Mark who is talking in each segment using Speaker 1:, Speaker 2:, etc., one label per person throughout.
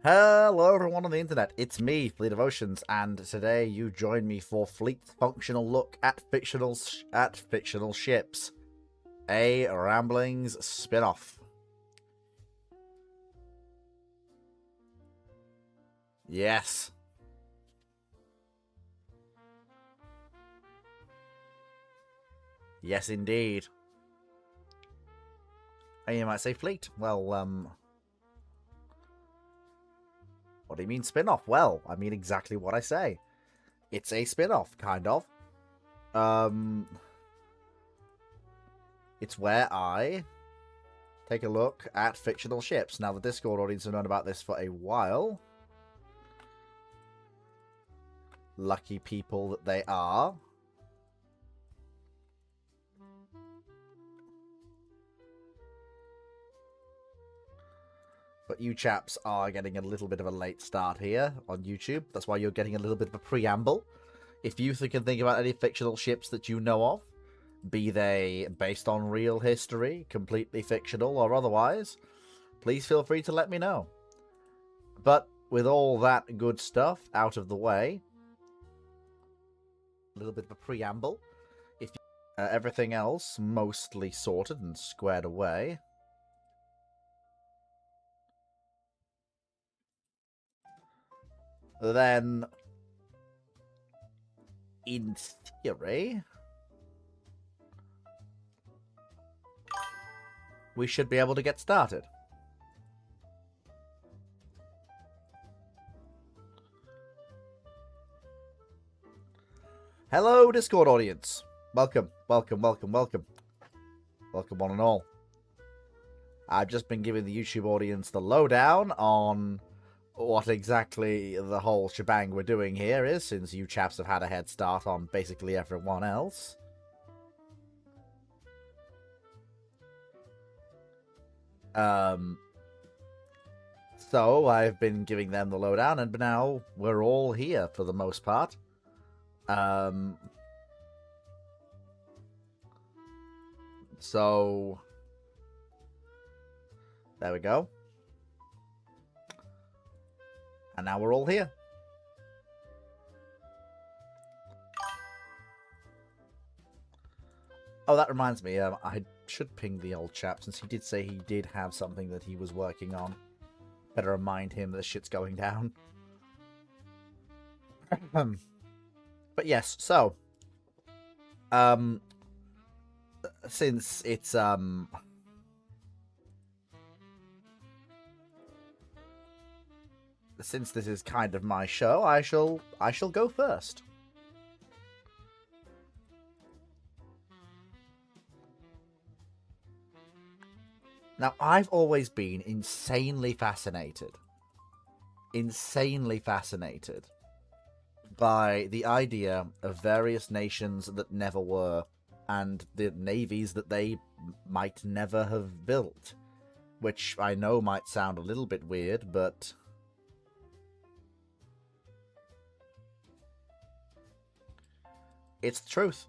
Speaker 1: Hello everyone on the internet, it's me, Fleet of Oceans, and today you join me for Fleet's functional look at fictional ships, a Ramblings spin-off. Yes. Yes, indeed. And you might say Fleet. Well, what do you mean spin-off? Well, I mean exactly what I say. It's a spin-off, kind of. It's where I take a look at fictional ships. Now, the Discord audience have known about this for a while. Lucky people that they are. But you chaps are getting a little bit of a late start here on YouTube. That's why you're getting a little bit of a preamble. If you can think about any fictional ships that you know of, be they based on real history, completely fictional, or otherwise, please feel free to let me know. But with all that good stuff out of the way, a little bit of a preamble. If everything else mostly sorted and squared away, then in theory, we should be able to get started. Hello, Discord audience. Welcome, welcome, welcome, welcome. Welcome one and all. I've just been giving the YouTube audience the lowdown on what exactly the whole shebang we're doing here is, since you chaps have had a head start on basically everyone else. So I've been giving them the lowdown, and now we're all here for the most part. So there we go. And now we're all here. Oh, that reminds me, I should ping the old chap, since he did say he did have something that he was working on. Better remind him that shit's going down. But yes, so since it's since this is kind of my show, I shall go first. Now, I've always been insanely fascinated by the idea of various nations that never were, and the navies that they might never have built. Which I know might sound a little bit weird, but it's the truth.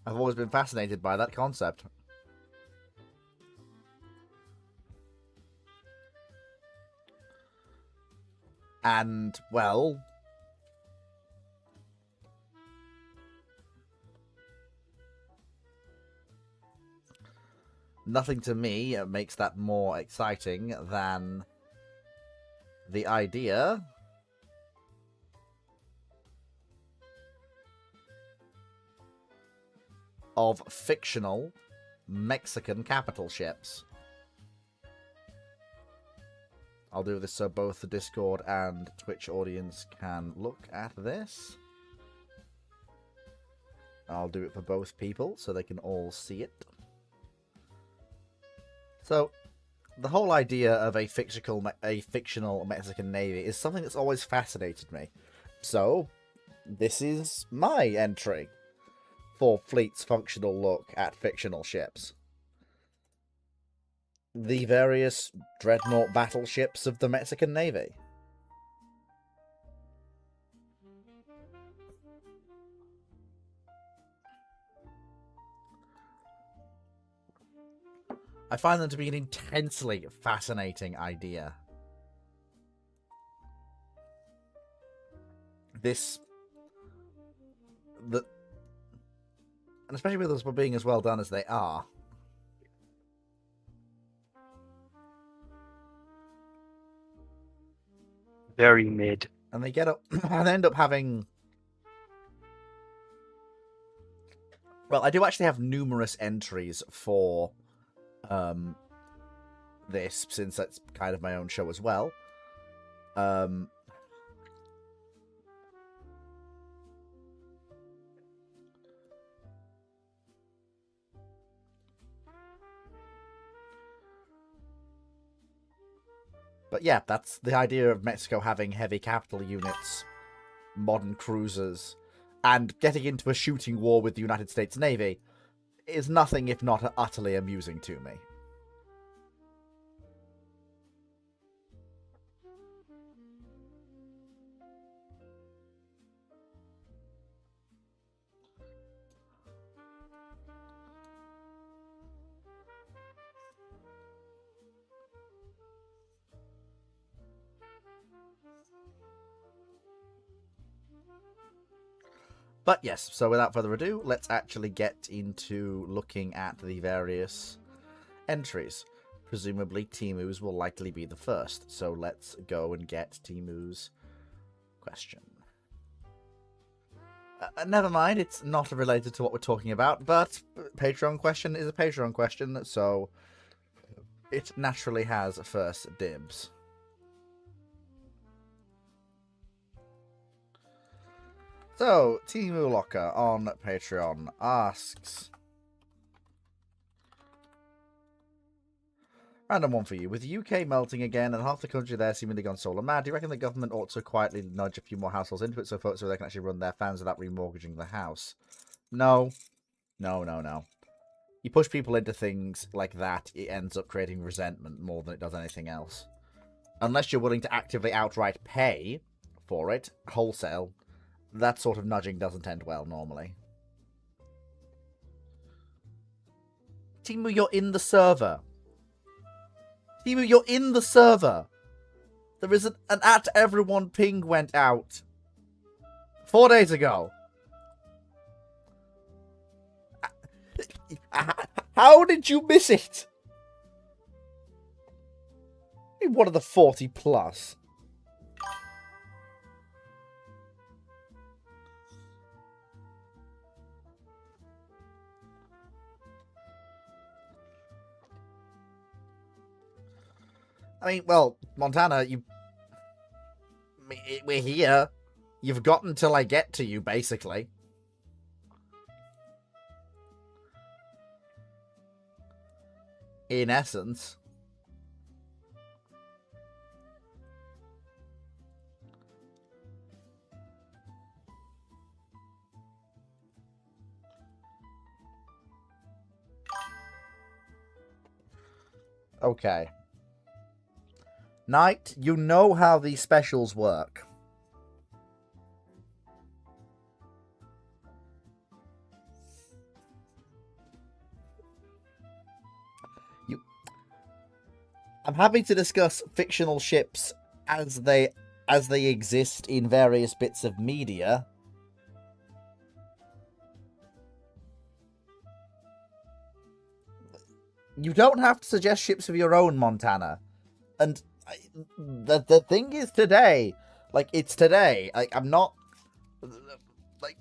Speaker 1: I've always been fascinated by that concept. And, well, nothing to me makes that more exciting than the idea of fictional Mexican capital ships. I'll do this so both the Discord and Twitch audience can look at this. I'll do it for both people so they can all see it. So, the whole idea of a fictional Mexican navy is something that's always fascinated me. So, this is my entry for Fleet's functional look at fictional ships. The various dreadnought battleships of the Mexican Navy. I find them to be an intensely fascinating idea. this... And especially with us being as well done as they are.
Speaker 2: Very mid.
Speaker 1: And they get up and end up having... Well, I do actually have numerous entries for this, since that's kind of my own show as well. But yeah, that's the idea of Mexico having heavy capital units, modern cruisers, and getting into a shooting war with the United States Navy is nothing if not utterly amusing to me. But yes, so without further ado, let's actually get into looking at the various entries. Presumably, Timu's will likely be the first, so let's go and get Timu's question. Never mind, it's not related to what we're talking about, but Patreon question is a Patreon question, so it naturally has first dibs. So, Timu Locker on Patreon asks... Random one for you. With the UK melting again and half the country there seemingly gone solar mad, do you reckon the government ought to quietly nudge a few more households into it so they can actually run their fans without remortgaging the house? No. No. You push people into things like that, it ends up creating resentment more than it does anything else. Unless you're willing to actively outright pay for it, wholesale, that sort of nudging doesn't end well normally. Timu, you're in the server. Timu, you're in the server. There is an at everyone ping went out 4 days ago. How did you miss it? You're one of the 40 plus. I mean, well, Montana, we're here. You've got until I get to you, basically. In essence. Okay. Knight, you know how these specials work. I'm happy to discuss fictional ships as they exist in various bits of media. You don't have to suggest ships of your own, Montana. And the thing is today, like, it's today. Like, I'm not, like,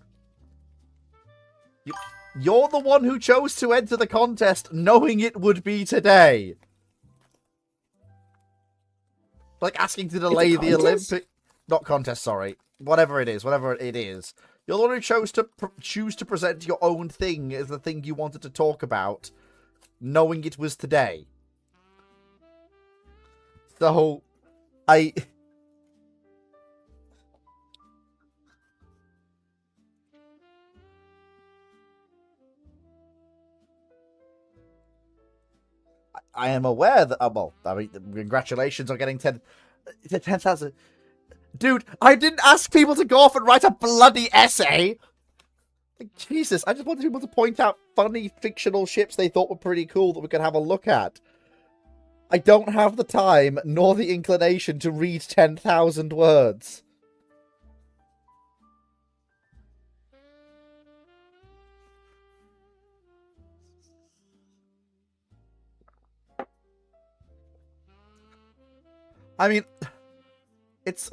Speaker 1: you're the one who chose to enter the contest knowing it would be today. Like, asking to delay the Olympic, not contest, sorry, whatever it is. You're the one who chose to choose to present your own thing as the thing you wanted to talk about, knowing it was today. So, I am aware that, well, I mean, congratulations on getting 10,000. Dude, I didn't ask people to go off and write a bloody essay. Like, Jesus, I just wanted people to point out funny fictional ships they thought were pretty cool that we could have a look at. I don't have the time nor the inclination to read 10,000 words. I mean, it's...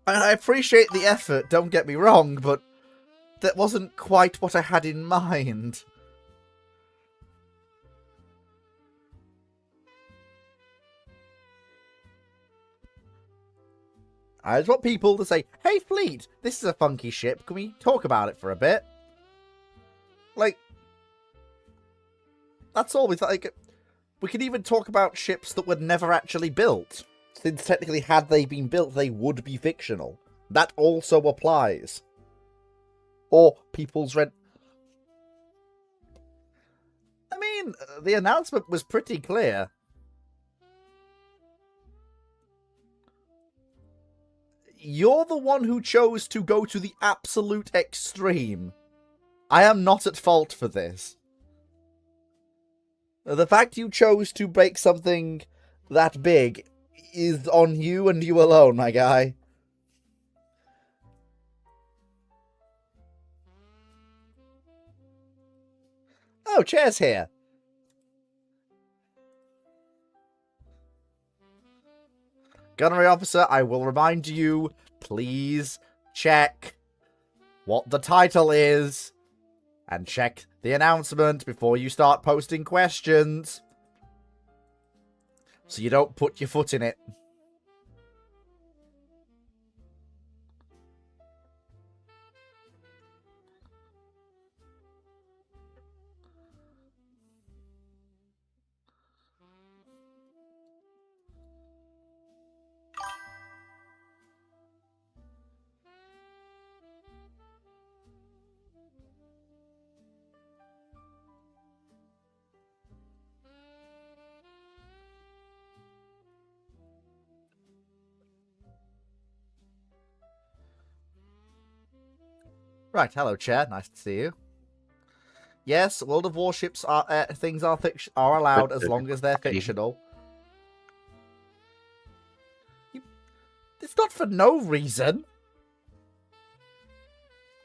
Speaker 1: I appreciate the effort, don't get me wrong, but that wasn't quite what I had in mind. I just want people to say, hey, Fleet, this is a funky ship. Can we talk about it for a bit? Like, that's always, like, we could even talk about ships that were never actually built. Since technically, had they been built, they would be fictional. That also applies. Or people's rent. I mean, the announcement was pretty clear. You're the one who chose to go to the absolute extreme. I am not at fault for this. The fact you chose to break something that big is on you and you alone, my guy. Oh, Chair's here. Gunnery officer, I will remind you, please check what the title is and check the announcement before you start posting questions so you don't put your foot in it. Right, hello, Chair. Nice to see you. Yes, World of Warships are things are allowed as long as they're fictional. It's not for no reason.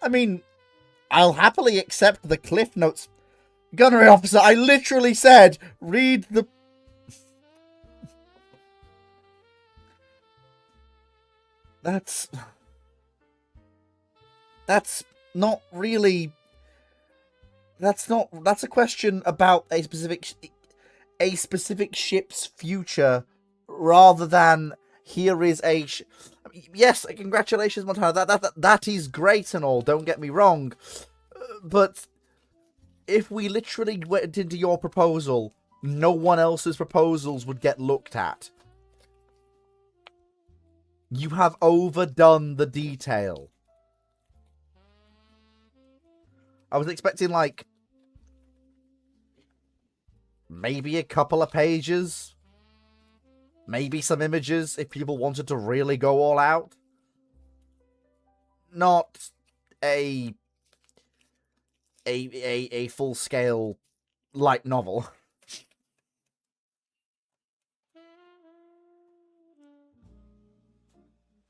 Speaker 1: I mean, I'll happily accept the Cliff Notes. Gunnery officer, I literally said, read the... That's not really... That's a question about a specific ship's future, rather than here is a... Yes, congratulations, Montana. That is great and all. Don't get me wrong, but if we literally went into your proposal, no one else's proposals would get looked at. You have overdone the detail. I was expecting, like, maybe a couple of pages. Maybe some images if people wanted to really go all out. Not a full-scale light novel.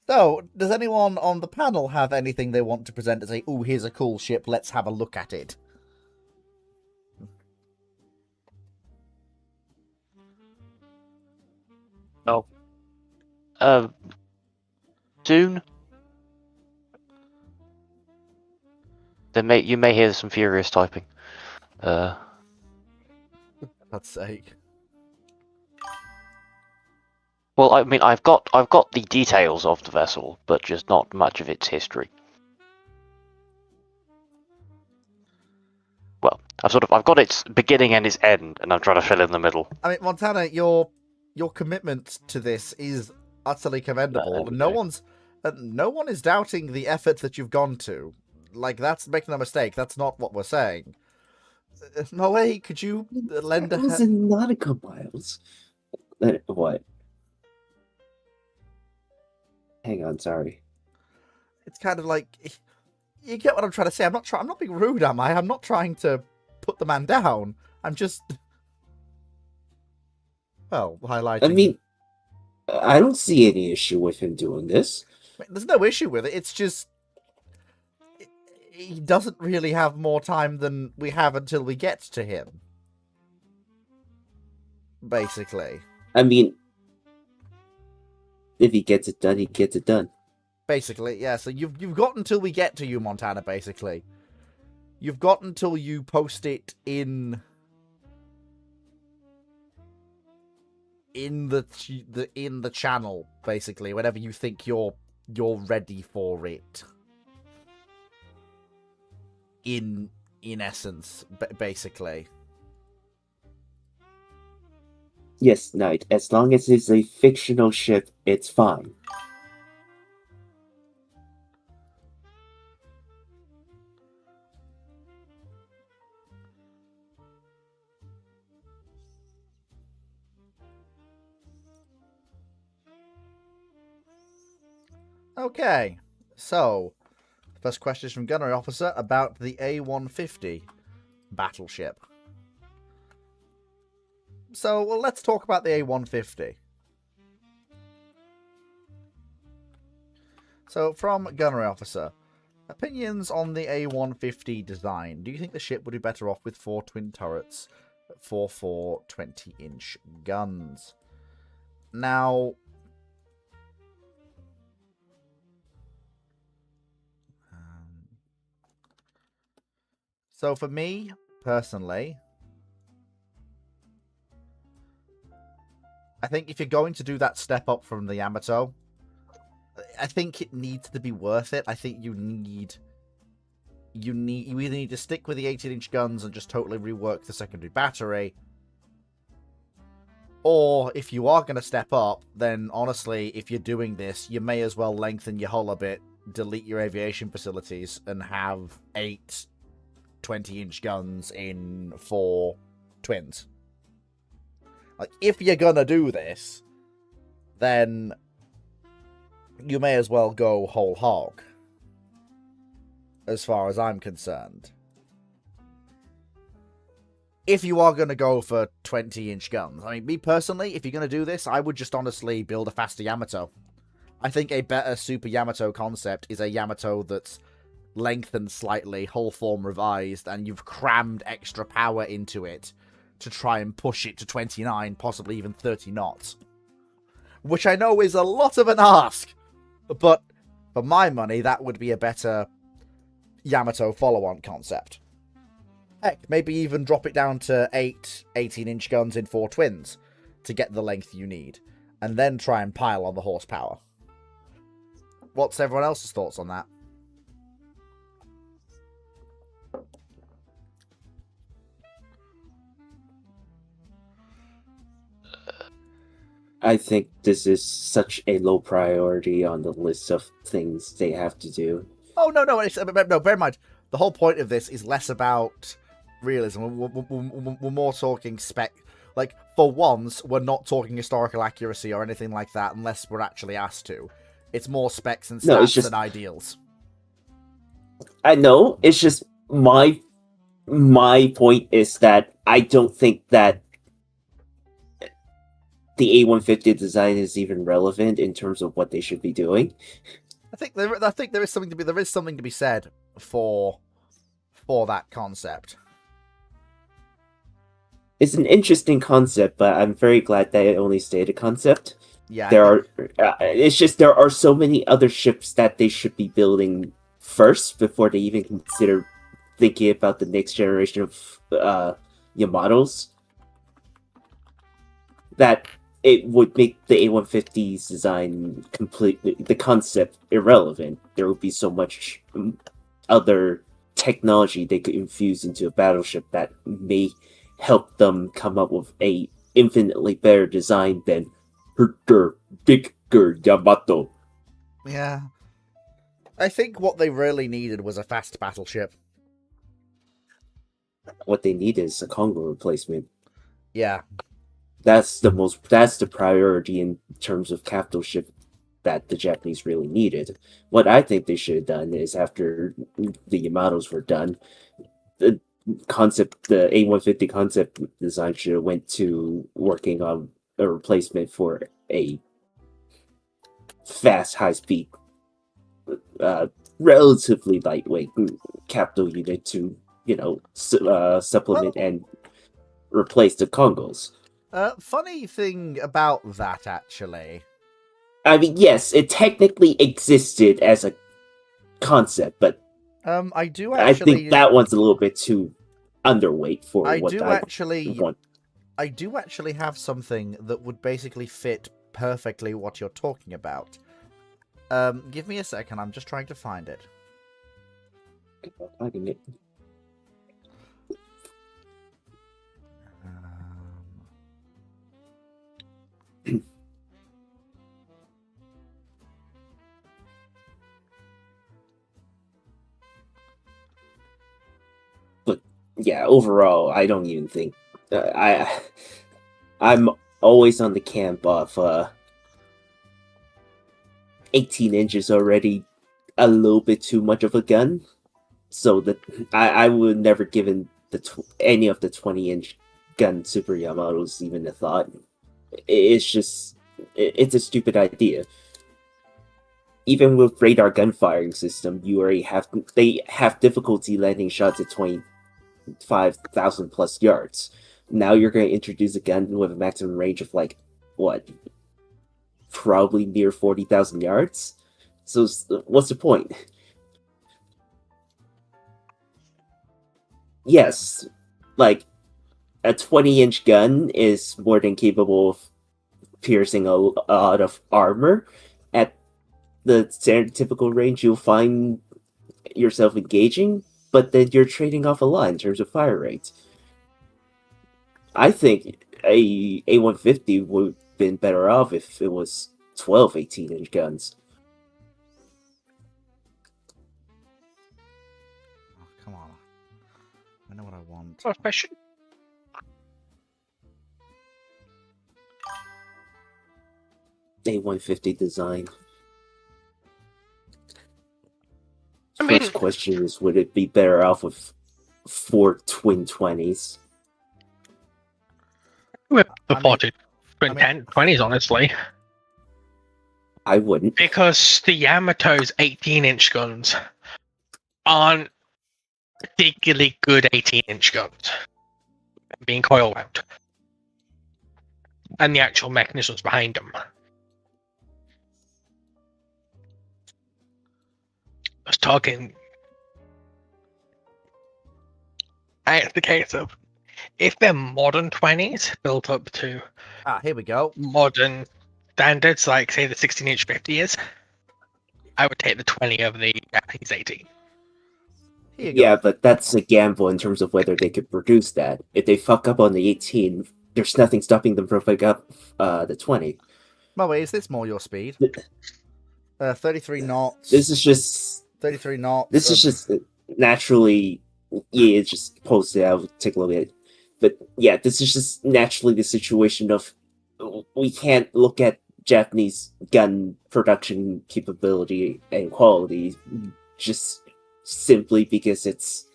Speaker 1: So, does anyone on the panel have anything they want to present to say, ooh, here's a cool ship, let's have a look at it?
Speaker 2: Oh. Soon. You may hear some furious typing.
Speaker 1: For God's sake.
Speaker 2: Well, I mean, I've got the details of the vessel, but just not much of its history. Well, I've got its beginning and its end, and I'm trying to fill in the middle.
Speaker 1: I mean, Montana, your commitment to this is utterly commendable. No one is doubting the effort that you've gone to. Like, that's making no mistake. That's not what we're saying. Moe, could you lend a hand?
Speaker 3: Those are nautical miles. What? Hang on, sorry.
Speaker 1: It's kind of like, you get what I'm trying to say. I'm not being rude, am I? I'm not trying to put the man down. I'm just, well, highlighting.
Speaker 3: I mean, I don't see any issue with him doing this.
Speaker 1: There's no issue with it. It's just, he doesn't really have more time than we have until we get to him. Basically.
Speaker 3: I mean, if he gets it done, he gets it done.
Speaker 1: Basically, yeah. So you've got until we get to you, Montana. Basically, you've got until you post it in the channel. Basically, whenever you think you're ready for it. In essence, basically.
Speaker 3: Yes, Knight. As long as it's a fictional ship, it's fine.
Speaker 1: Okay, so first question is from Gunnery Officer about the A150 battleship. So let's talk about the A150. So from Gunnery Officer, opinions on the A150 design. Do you think the ship would be better off with 4 twin turrets for 4 20-inch guns? Now, so for me, personally, I think if you're going to do that step up from the Yamato, I think it needs to be worth it. I think you either need to stick with the 18-inch guns and just totally rework the secondary battery, or if you are going to step up, then honestly, if you're doing this, you may as well lengthen your hull a bit, delete your aviation facilities, and have 8 20-inch guns in 4 twins. Like, if you're gonna do this, then you may as well go whole hog, as far as I'm concerned. If you are going to go for 20-inch guns. I mean, me personally, if you're going to do this, I would just honestly build a faster Yamato. I think a better Super Yamato concept is a Yamato that's lengthened slightly, hull form revised, and you've crammed extra power into it to try and push it to 29, possibly even 30 knots. Which I know is a lot of an ask, but for my money, that would be a better Yamato follow-on concept. Heck, maybe even drop it down to 8 18-inch guns in 4 twins to get the length you need, and then try and pile on the horsepower. What's everyone else's thoughts on that?
Speaker 3: I think this is such a low priority on the list of things they have to do.
Speaker 1: Oh, no, bear in mind, the whole point of this is less about realism. We're more talking spec. Like, for once, we're not talking historical accuracy or anything like that unless we're actually asked to. It's more specs and stats and ideals.
Speaker 3: I know, it's just my point is that I don't think that the A150 design is even relevant in terms of what they should be doing.
Speaker 1: I think there is something to be said for that concept.
Speaker 3: It's an interesting concept, but I'm very glad that it only stayed a concept.
Speaker 1: Yeah,
Speaker 3: it's just there are so many other ships that they should be building first before they even consider thinking about the next generation of Yamatos. That it would make the A150's design completely, the concept, irrelevant. There would be so much other technology they could infuse into a battleship that may help them come up with a infinitely better design than her bigger Yamato.
Speaker 1: Yeah. I think what they really needed was a fast battleship.
Speaker 3: What they need is a Congo replacement.
Speaker 1: Yeah.
Speaker 3: That's the priority in terms of capital ship that the Japanese really needed. What I think they should have done is after the Yamatos were done, the A150 concept design should have went to working on a replacement for a fast, high-speed, relatively lightweight capital unit to, supplement and replace the Congos.
Speaker 1: Funny thing about that, actually.
Speaker 3: I mean, yes, it technically existed as a concept, but
Speaker 1: I do
Speaker 3: I think
Speaker 1: actually,
Speaker 3: that one's a little bit too underweight for
Speaker 1: I
Speaker 3: what
Speaker 1: do
Speaker 3: I
Speaker 1: actually,
Speaker 3: want.
Speaker 1: I do actually have something that would basically fit perfectly what you're talking about. Give me a second. I'm just trying to find it.
Speaker 3: Finding it. But yeah, overall, I don't even think I'm always on the camp of 18 inches already a little bit too much of a gun. So that I would never given any of the 20-inch gun Super Yamatos even a thought. It's just it's a stupid idea. Even with radar gun firing system, you already have they have difficulty landing shots at 25,000 plus yards. Now you're going to introduce a gun with a maximum range of like what, probably near 40,000 yards. So what's the point? Yes, like a 20-inch gun is more than capable of piercing a lot of armor. At the typical range, you'll find yourself engaging, but then you're trading off a lot in terms of fire rate. I think a A150 would have been better off if it was 12 18-inch guns.
Speaker 1: Oh, come on. I know what I want.
Speaker 4: First question.
Speaker 3: A150 design.
Speaker 4: I mean-
Speaker 3: First question is, would it be better off with 4 twin 20s?
Speaker 4: With the
Speaker 1: I mean-
Speaker 4: 40,
Speaker 1: I mean-
Speaker 4: 10, 20s, honestly.
Speaker 3: I wouldn't.
Speaker 4: Because the Yamato's 18-inch guns aren't particularly good 18-inch guns. Being coil wound. And the actual mechanisms behind them. I was talking. It's the case of if they're modern 20s built up to
Speaker 1: Ah, here we go.
Speaker 4: modern standards, like say the 16-inch 50 is, I would take the 20 over the Japanese 18.
Speaker 1: Here you go.
Speaker 3: Yeah, but that's a gamble in terms of whether they could produce that. If they fuck up on the 18, there's nothing stopping them from fucking up the 20.
Speaker 1: By the way, is this more your speed? 33 knots.
Speaker 3: This is just
Speaker 1: 33 knots.
Speaker 3: this is just naturally, yeah, it's just posted. I'll take a look at it. But yeah, this is just naturally the situation of we can't look at Japanese gun production capability and quality just simply because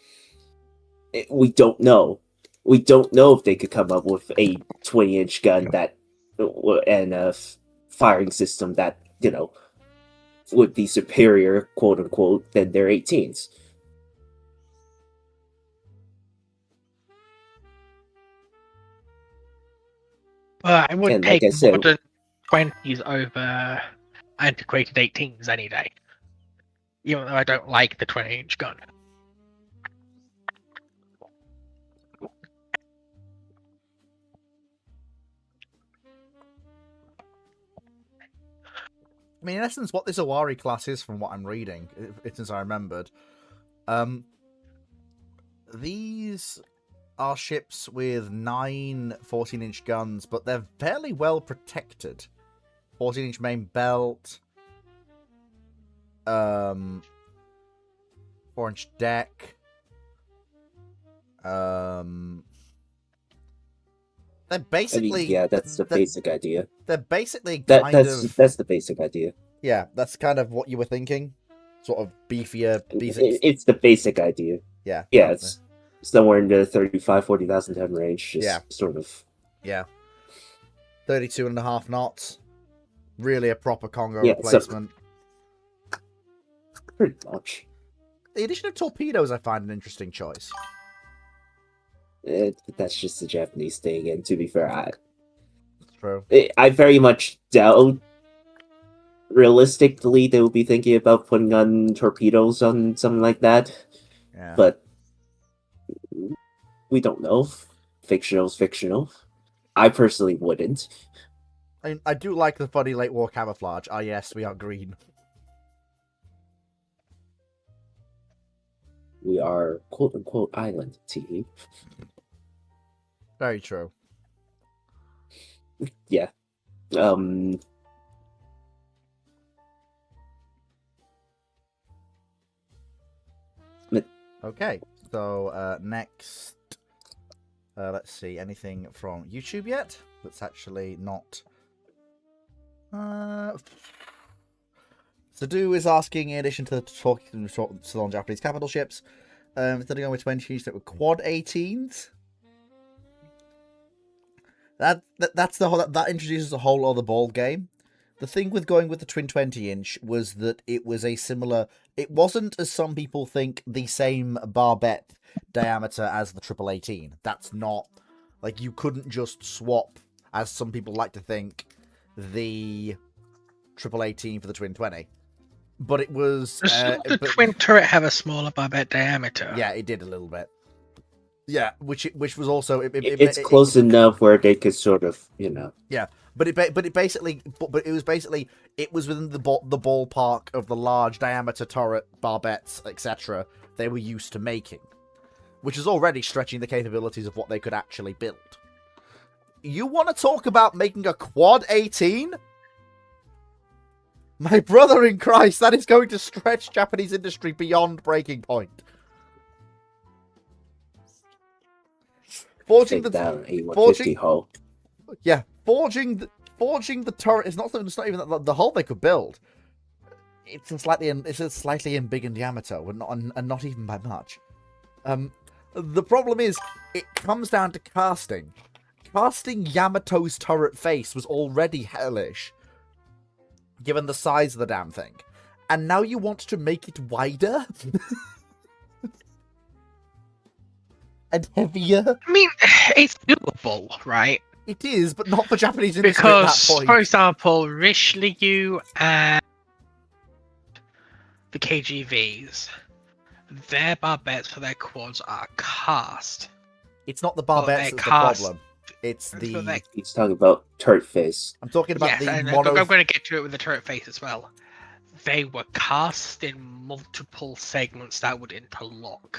Speaker 3: we don't know. We don't know if they could come up with a 20-inch gun that and a firing system that, you know, would be superior, quote unquote, than their 18s.
Speaker 4: I would
Speaker 3: And like
Speaker 4: take
Speaker 3: I said-
Speaker 4: modern 20s over antiquated 18s any day. Even though I don't like the 20-inch gun.
Speaker 1: I mean, in essence, what this Owari class is, from what I'm reading, since I remembered, these are ships with 9 14-inch guns, but they're fairly well protected. 14-inch main belt, 4-inch deck. They're basically,
Speaker 3: yeah, that's the basic idea.
Speaker 1: They're basically
Speaker 3: That's the basic idea.
Speaker 1: yeah, that's kind of what you were thinking. Sort of beefier,
Speaker 3: It's the basic idea.
Speaker 1: yeah.
Speaker 3: Yeah, it's somewhere in the 40,000 ton range. Just
Speaker 1: Yeah.
Speaker 3: sort of.
Speaker 1: Yeah. 32.5 knots. Really a proper Congo
Speaker 3: Yeah, so-
Speaker 1: replacement.
Speaker 3: Pretty much.
Speaker 1: The addition of torpedoes I find an interesting choice.
Speaker 3: That's just the Japanese thing, and to be fair,
Speaker 1: True.
Speaker 3: I very much doubt realistically, they will be thinking about putting on torpedoes on something like that.
Speaker 1: Yeah.
Speaker 3: But we don't know. Fictional's fictional. I personally wouldn't.
Speaker 1: I do like the funny late war camouflage. Ah, yes, we are green.
Speaker 3: We are quote unquote island team.
Speaker 1: Very true.
Speaker 3: Yeah.
Speaker 1: Okay, so next, let's see, anything from YouTube yet? That's actually not. Sadu is asking, in addition to talking to non-Japanese capital ships, instead of going with 20s that were quad 18s. That's the whole, that introduces a whole other ball game. The thing with going with the twin 20-inch was that it was a similar. It wasn't, as some people think, the same barbette diameter as the triple 18. That's not, like, you couldn't just swap, as some people like to think, the triple 18 for the twin 20. But it was.
Speaker 4: Does the twin turret have a smaller barbette diameter?
Speaker 1: Yeah, it did a little bit. Yeah, which was also.
Speaker 3: It's close enough where they could sort of,
Speaker 1: Yeah, but it was within the ballpark of the large diameter turret barbettes, etc. they were used to making, which is already stretching the capabilities of what they could actually build. You want to talk about making a quad 18? My brother in Christ, that is going to stretch Japanese industry beyond breaking point. Forging
Speaker 3: take
Speaker 1: the
Speaker 3: down a 150 hull.
Speaker 1: Yeah, forging the turret is not something. It's not even the hull they could build. It's a slightly in big in diameter, and not even by much. The problem is it comes down to casting. Casting Yamato's turret face was already hellish, given the size of the damn thing, and now you want to make it wider and heavier.
Speaker 4: I mean, it's doable, right?
Speaker 1: It is, but not for Japanese industry at that
Speaker 4: Because,
Speaker 1: point.
Speaker 4: for example, Richelieu and the KGVs, their barbettes for their quads are cast.
Speaker 1: It's not the barbettes that's the problem. It's the.
Speaker 3: He's talking about turret face.
Speaker 1: I'm talking about
Speaker 4: Yes,
Speaker 1: the
Speaker 4: I'm
Speaker 1: mono.
Speaker 4: going to get to it with the turret face as well. They were cast in multiple segments that would interlock.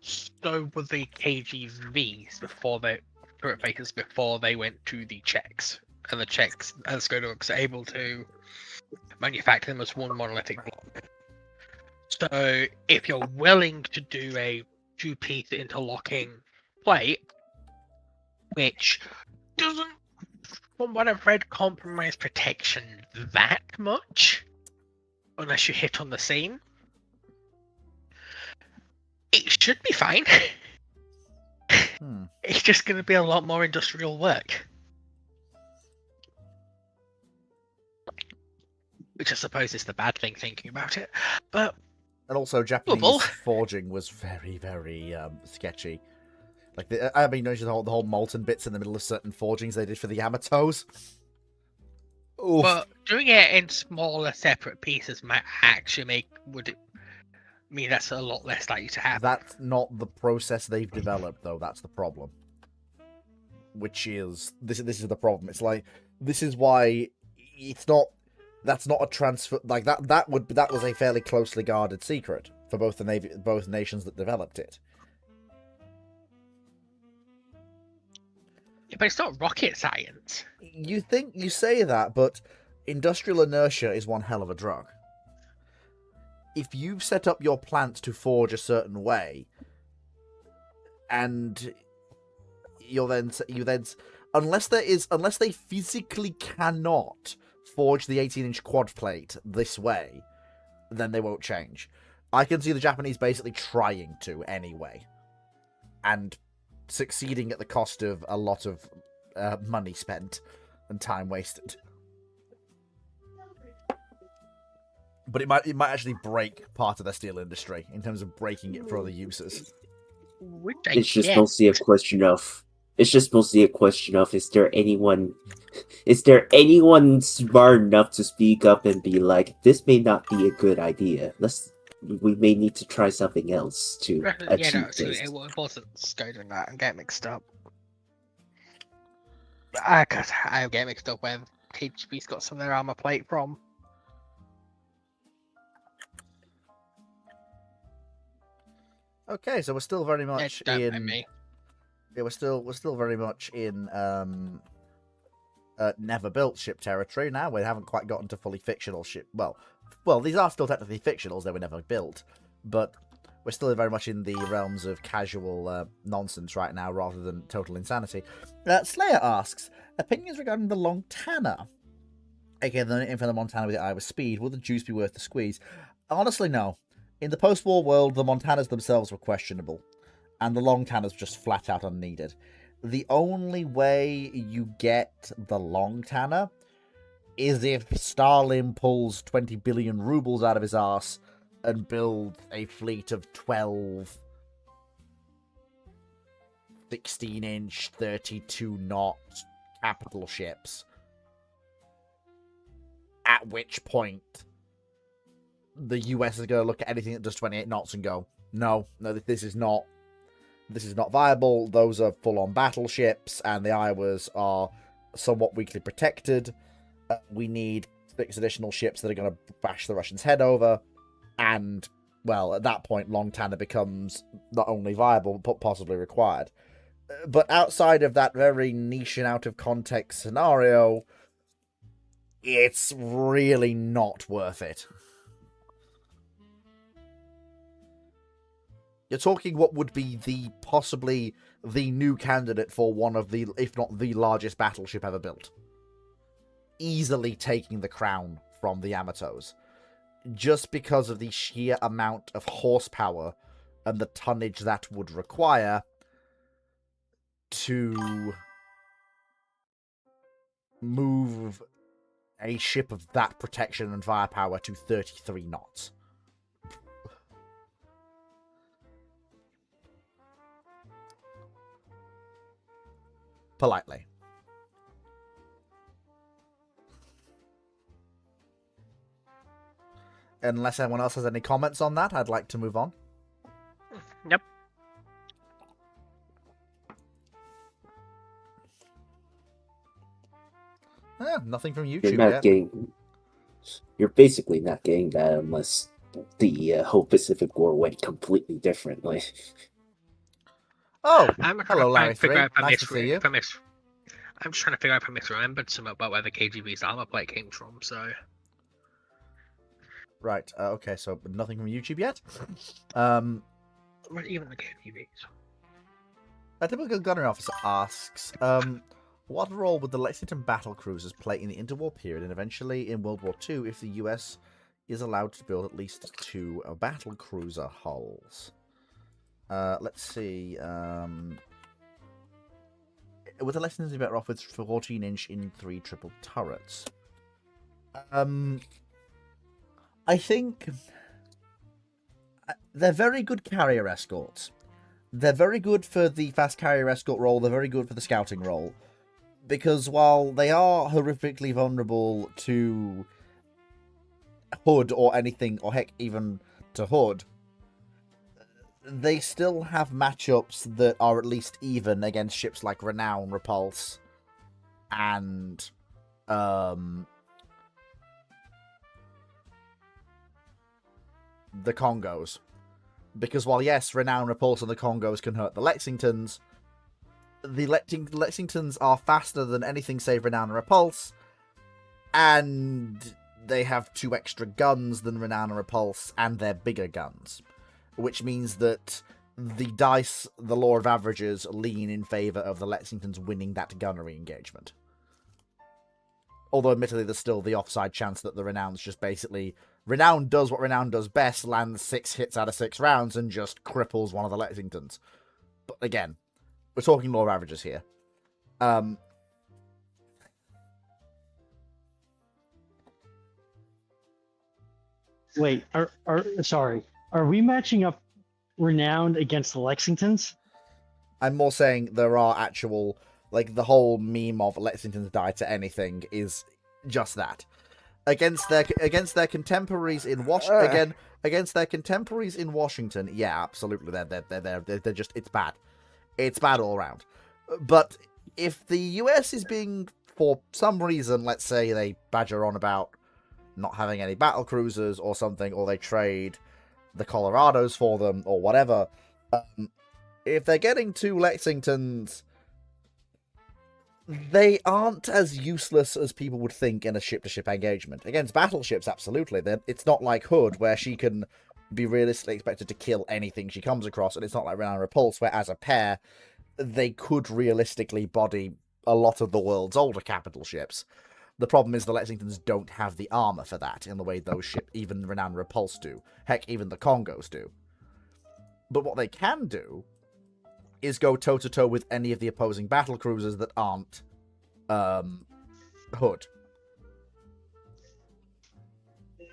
Speaker 4: So were the KGVs before they turret faces before they went to the Czechs, and the Czechs and Skodorks are able to manufacture them as one monolithic block. So if you're willing to do a two-piece interlocking plate, which doesn't, from what I've read, compromise protection that much, unless you hit on the seam, it should be fine. It's just going to be a lot more industrial work. Which I suppose is the bad thing thinking about it. But
Speaker 1: and also Japanese forging was very, very sketchy. Like, I mean, the whole molten bits in the middle of certain forgings they did for the Yamatos. Oof.
Speaker 4: But doing it in smaller, separate pieces might actually mean that's a lot less likely to happen.
Speaker 1: That's not the process they've developed, though. That's the problem. Which is this is the problem. It's like, this is why it's not. That's not a transfer like that. That was a fairly closely guarded secret for both both nations that developed it.
Speaker 4: But it's not rocket science.
Speaker 1: You say that, but industrial inertia is one hell of a drug. If you set up your plant to forge a certain way, and you then unless they physically cannot forge the 18-inch quad plate this way, then they won't change. I can see the Japanese basically trying to anyway, and succeeding at the cost of a lot of money spent and time wasted. But it might actually break part of their steel industry in terms of breaking it for other uses.
Speaker 3: It's just mostly a question of is there anyone Is there anyone smart enough to speak up and be like, "This may not be a good idea. We may need to try something else to
Speaker 4: Yeah,
Speaker 3: achieve
Speaker 4: no, so
Speaker 3: this."
Speaker 4: it wasn't Skoda and that. I'm getting mixed up. Cause I'm getting mixed up where KGB's got some of their armor plate from.
Speaker 1: Okay, so we're still very much
Speaker 4: Don't mind
Speaker 1: in.
Speaker 4: me.
Speaker 1: Yeah, we're still very much in never built ship territory now. We haven't quite gotten to fully fictional ship. Well, these are still technically fictionals. They were never built, but we're still very much in the realms of casual nonsense right now, rather than total insanity. Slayer asks opinions regarding the Long Tanner. Again, the name for the Montana with the Iowa speed. Will the juice be worth the squeeze? Honestly, no. In the post-war world, the Montanas themselves were questionable, and the Long Tanners were just flat out unneeded. The only way you get the Long Tanner is if Stalin pulls 20 billion rubles out of his arse and builds a fleet of 12 16-inch, 32-knot capital ships. At which point, the US is going to look at anything that does 28 knots and go, no, this is not viable. Those are full-on battleships, and the Iowas are somewhat weakly protected. We need 6 additional ships that are going to bash the Russians' head over, and, well, at that point, Long Tanner becomes not only viable, but possibly required. But outside of that very niche and out-of-context scenario, it's really not worth it. You're talking what would be possibly the new candidate for one of the, if not the largest battleship ever built. Easily taking the crown from the Yamatos. Just because of the sheer amount of horsepower and the tonnage that would require to move a ship of that protection and firepower to 33 knots. Politely. Unless anyone else has any comments on that, I'd like to move on.
Speaker 4: Yep.
Speaker 1: Nothing from
Speaker 3: You're
Speaker 1: YouTube
Speaker 3: not
Speaker 1: yet.
Speaker 3: getting. You're basically not getting that unless the whole Pacific War went completely differently.
Speaker 1: Oh,
Speaker 4: I'm
Speaker 1: hello, Larry
Speaker 4: figure
Speaker 1: 3.
Speaker 4: out if I
Speaker 1: Nice to see you.
Speaker 4: I'm just trying to figure out if I misremembered something about where the KGB's armor plate came from. So
Speaker 1: Right, okay, so nothing from YouTube yet.
Speaker 4: even the KGB's.
Speaker 1: A typical gunnery officer asks, what role would the Lexington battle cruisers play in the interwar period and eventually in World War II if the US is allowed to build at least 2 battle cruiser hulls? Let's see. Would the Lexington be better off with 14-inch in 3 triple turrets? I think they're very good carrier escorts. They're very good for the fast carrier escort role. They're very good for the scouting role. Because while they are horrifically vulnerable to Hood or anything, or heck, even to Hood, they still have matchups that are at least even against ships like Renown, Repulse, and the Congos. Because while, yes, Renown, Repulse, and the Congos can hurt the Lexingtons, the Lexingtons are faster than anything save Renown and Repulse, and they have 2 extra guns than Renown and Repulse, and they're bigger guns. Which means that the dice, the law of averages, lean in favour of the Lexingtons winning that gunnery engagement. Although, admittedly, there's still the offside chance that the Renowns just basically... Renown does what Renown does best, lands 6 hits out of 6 rounds, and just cripples one of the Lexingtons. But again, we're talking law of averages here.
Speaker 5: Wait, sorry. Are we matching up Renowned against the Lexingtons?
Speaker 1: I'm more saying there are actual... Like, the whole meme of Lexington's die to anything is just that. Against their contemporaries in against their contemporaries in Washington, yeah, absolutely, they're just, it's bad. It's bad all around. But if the US is being, for some reason, let's say they badger on about not having any battle cruisers or something, or they trade the Colorados for them, or whatever, if they're getting 2 Lexingtons, they aren't as useless as people would think in a ship-to-ship engagement. Against battleships, absolutely. It's not like Hood, where she can be realistically expected to kill anything she comes across, and it's not like Renown Repulse, where as a pair, they could realistically body a lot of the world's older capital ships. The problem is the Lexingtons don't have the armor for that in the way those ships, even Renown Repulse, do. Heck, even the Congos do. But what they can do is go toe-to-toe with any of the opposing battle cruisers that aren't Hood.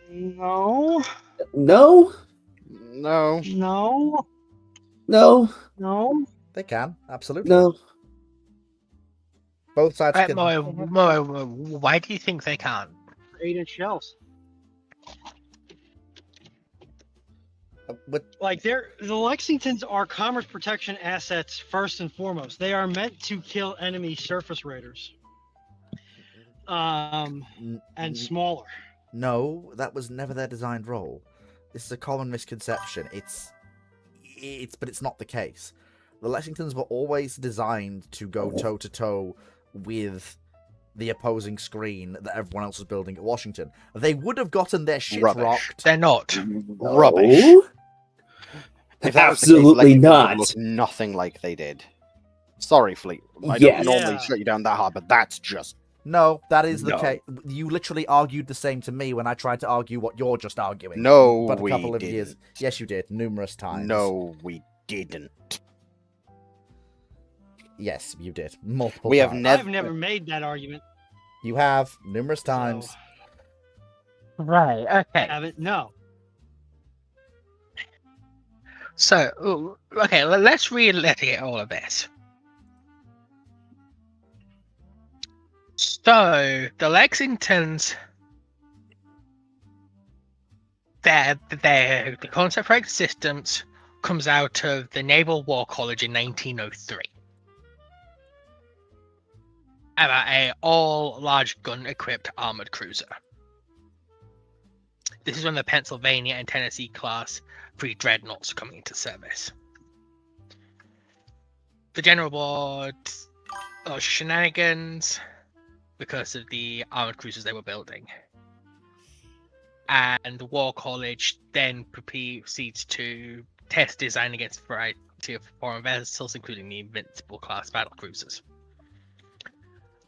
Speaker 5: No.
Speaker 3: No,
Speaker 6: No.
Speaker 5: No.
Speaker 3: no,
Speaker 5: No.
Speaker 1: They can, absolutely.
Speaker 3: no.
Speaker 1: Both sides
Speaker 4: Right,
Speaker 1: can...
Speaker 4: why do you think they can't?
Speaker 5: 8-inch shells.
Speaker 1: But
Speaker 5: Like the Lexingtons are commerce protection assets first and foremost. They are meant to kill enemy surface raiders. And smaller.
Speaker 1: No, that was never their designed role. This is a common misconception. But it's not the case. The Lexingtons were always designed to go toe-to-toe with the opposing screen that everyone else was building at Washington. They would have gotten their shit
Speaker 6: Rubbish.
Speaker 1: rocked.
Speaker 4: They're not.
Speaker 6: Rubbish.
Speaker 3: No?
Speaker 6: If that was the case,
Speaker 3: Absolutely
Speaker 6: Lexington
Speaker 3: not.
Speaker 6: would look nothing like they did. Sorry, Fleet. I
Speaker 3: Yes.
Speaker 6: don't normally
Speaker 5: Yeah.
Speaker 6: shut you down that hard, but that's just
Speaker 1: No, that is the
Speaker 6: No.
Speaker 1: case. You literally argued the same to me when I tried to argue what you're just arguing.
Speaker 6: no.
Speaker 1: But a
Speaker 6: we
Speaker 1: couple of
Speaker 6: didn't.
Speaker 1: years... Yes, you did. Numerous times.
Speaker 6: No, we didn't.
Speaker 1: Yes, you did. Multiple
Speaker 6: We have
Speaker 1: times.
Speaker 6: never.
Speaker 5: I've never made that argument.
Speaker 1: You have. Numerous times.
Speaker 5: So,
Speaker 4: Right. Okay.
Speaker 5: haven't. No.
Speaker 4: So, okay, let's relitigate all of this. So, the Lexingtons, the concept for systems comes out of the Naval War College in 1903. About a all large gun equipped armored cruiser. This is when the Pennsylvania and Tennessee class 3 dreadnoughts are coming into service. The General Board shenanigans because of the armored cruisers they were building. And the War College then proceeds to test design against a variety of foreign vessels, including the Invincible class battle cruisers.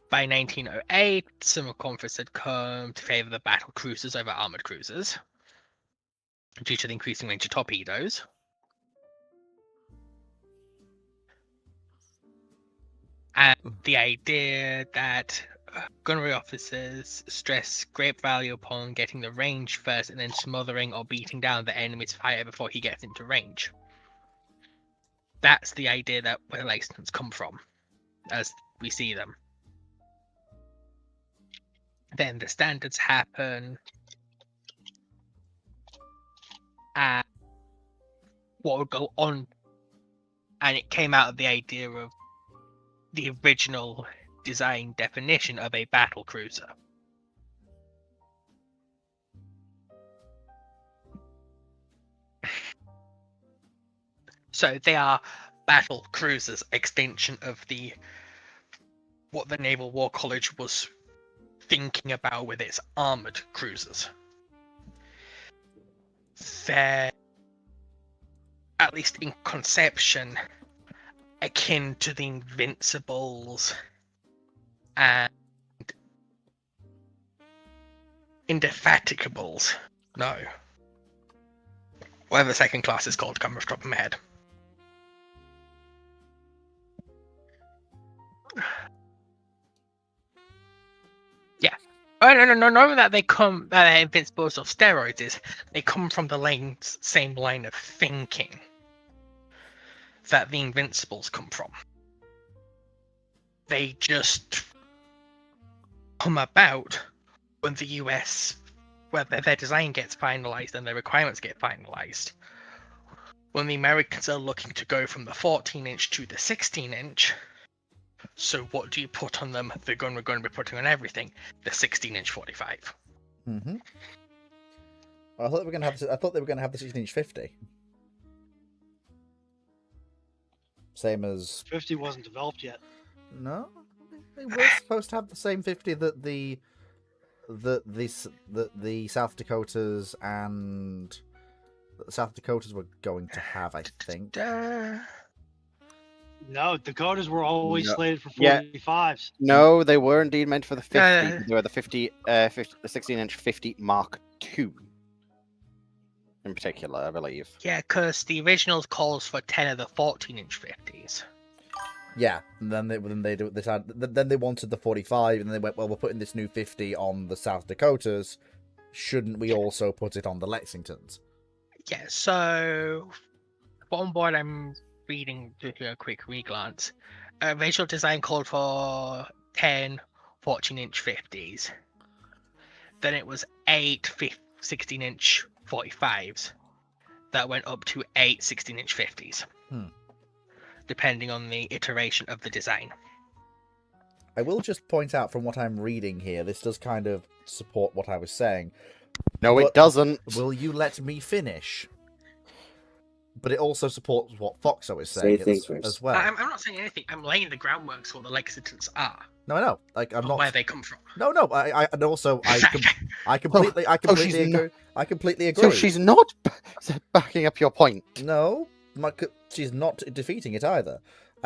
Speaker 4: By 1908, some conference had come to favour the battle cruisers over armoured cruisers, due to the increasing range of torpedoes. And the idea that gunnery officers stress great value upon getting the range first and then smothering or beating down the enemy's fire before he gets into range. That's the idea that where the Lexingtons come from, as we see them. Then the standards happen. And what would go on, and it came out of the idea of the original design definition of a battle cruiser. So they are battle cruisers, extension of what the Naval War College was thinking about with its armored cruisers. They're, at least in conception, akin to the Invincibles and Indefatigables. No. Whatever the second class is called, come off the top of my head. Yeah. Oh, no, that they come, that they're Invincibles of steroids is, they come from the same line of thinking that the Invincibles come from. They just come about when the US, where their design gets finalized and their requirements get finalized. When the Americans are looking to go from the 14-inch to the 16-inch, so what do you put on them? They're going to be putting on everything. The 16-inch 45.
Speaker 1: Mm-hmm. I thought they were going to have. I thought they were going to have the 16-inch 50. Same as
Speaker 5: 50 wasn't developed yet.
Speaker 1: no. They were supposed to have the same 50 that the South Dakotas and the South Dakotas were going to have. I think.
Speaker 5: No, Dakotas were always
Speaker 6: No.
Speaker 5: slated for
Speaker 6: Yeah.
Speaker 5: 45s.
Speaker 6: No, they were indeed meant for the 50.
Speaker 4: Uh,
Speaker 6: They were the 16-inch 50 Mark II. In particular, I believe.
Speaker 4: Yeah, because the original calls for 10 of the 14-inch 50s.
Speaker 1: Yeah, and then they then they wanted the 45, and they went, well, we're putting this new 50 on the South Dakotas. Shouldn't we also put it on the Lexingtons?
Speaker 4: Yeah, so on board I'm reading to do a quick reglance. Original design called for 10 14-inch 50s. Then it was 8 16-inch 45s that went up to 8 16-inch 50s. Depending on the iteration of the design.
Speaker 1: I will just point out from what I'm reading here, this does kind of support what I was saying.
Speaker 6: No,
Speaker 1: But
Speaker 6: it doesn't.
Speaker 1: Will you let me finish? But it also supports what Foxo is
Speaker 3: Say
Speaker 1: saying
Speaker 3: things first.
Speaker 1: as well.
Speaker 4: I'm not saying anything. I'm laying the groundwork for what the Lexingtons are.
Speaker 1: No, I know. Like I'm
Speaker 4: Not
Speaker 1: not.
Speaker 4: where they come from.
Speaker 1: No. And also I completely
Speaker 6: she's
Speaker 1: agree. I completely agree.
Speaker 6: So she's not backing up your point.
Speaker 1: No, she's not defeating it either.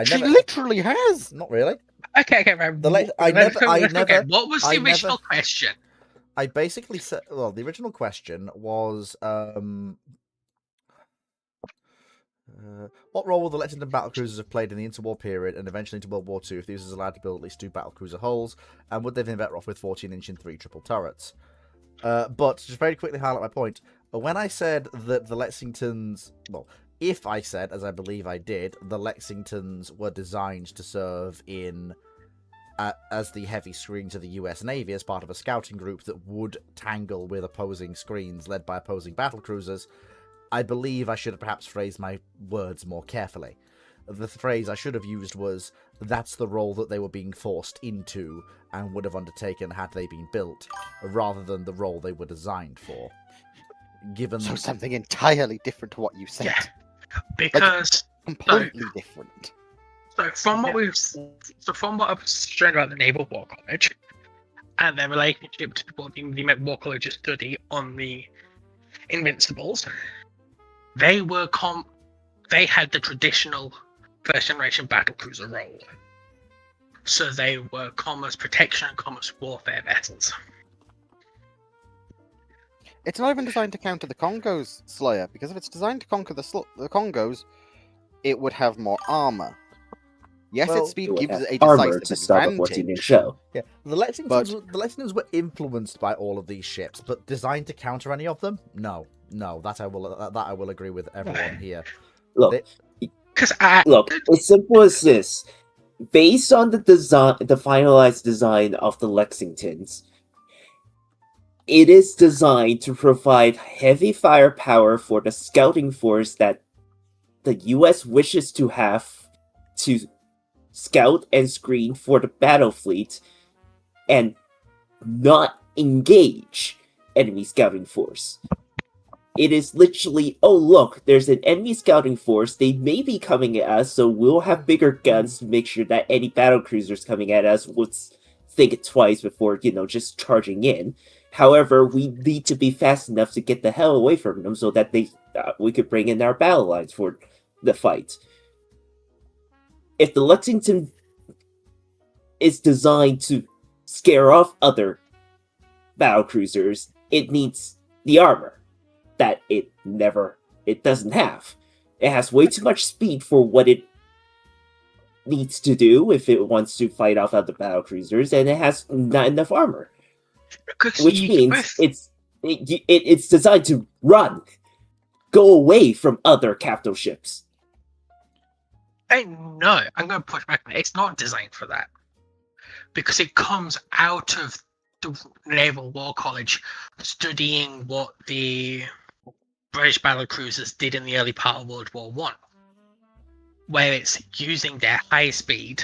Speaker 6: She literally has.
Speaker 1: Not really.
Speaker 4: Okay, right.
Speaker 1: Let's forget.
Speaker 4: What was the original question?
Speaker 1: I basically said, well, the original question was, what role will the Lexington battlecruisers have played in the interwar period and eventually into World War II if the users allowed to build at least 2 battlecruiser hulls, and would they have been better off with 14-inch and 3 triple turrets? But just very quickly highlight my point. When I said that the Lexingtons, well, if I said, as I believe I did, the Lexingtons were designed to serve in as the heavy screens of the US Navy as part of a scouting group that would tangle with opposing screens led by opposing battlecruisers, I believe I should have perhaps phrased my words more carefully. The phrase I should have used was, that's the role that they were being forced into and would have undertaken had they been built, rather than the role they were designed for. Given
Speaker 6: So something entirely different to what you said.
Speaker 4: Yeah, because
Speaker 6: Completely different.
Speaker 4: so from what I've shown about the Naval War College and their relationship to what the War College study on the Invincibles, they had the traditional first generation battlecruiser role. So they were commerce protection and commerce warfare vessels.
Speaker 6: It's not even designed to counter the Congos, Slayer, because if it's designed to conquer the Congos, it would have more armor. Yes,
Speaker 1: Well,
Speaker 6: its speed
Speaker 3: It would
Speaker 6: gives
Speaker 3: have
Speaker 6: it a
Speaker 3: armor
Speaker 6: decisive
Speaker 3: to stop a 14-inch
Speaker 6: advantage.
Speaker 3: shell.
Speaker 1: Yeah, the Lexingtons were influenced by all of these ships, but designed to counter any of them? No, that I will agree with everyone here.
Speaker 3: Look,
Speaker 4: Because
Speaker 3: it's simple as this. Based on the finalized design of the Lexingtons, it is designed to provide heavy firepower for the scouting force that the US wishes to have to scout and screen for the battle fleet and not engage enemy scouting force. It is literally, oh look, there's an enemy scouting force, they may be coming at us, so we'll have bigger guns to make sure that any battle cruisers coming at us would think it twice before, just charging in. However, we need to be fast enough to get the hell away from them so that we could bring in our battle lines for the fight. If the Lexington is designed to scare off other battle cruisers, it needs the armor that it doesn't have. It has way too much speed for what it needs to do if it wants to fight off other battle cruisers, and it has not enough armor. Which means it's designed to run, go away from other capital ships.
Speaker 4: no, I'm going to push back on it. It's not designed for that. because it comes out of the Naval War College studying what the British battle cruisers did in the early part of World War One, where it's using their high speed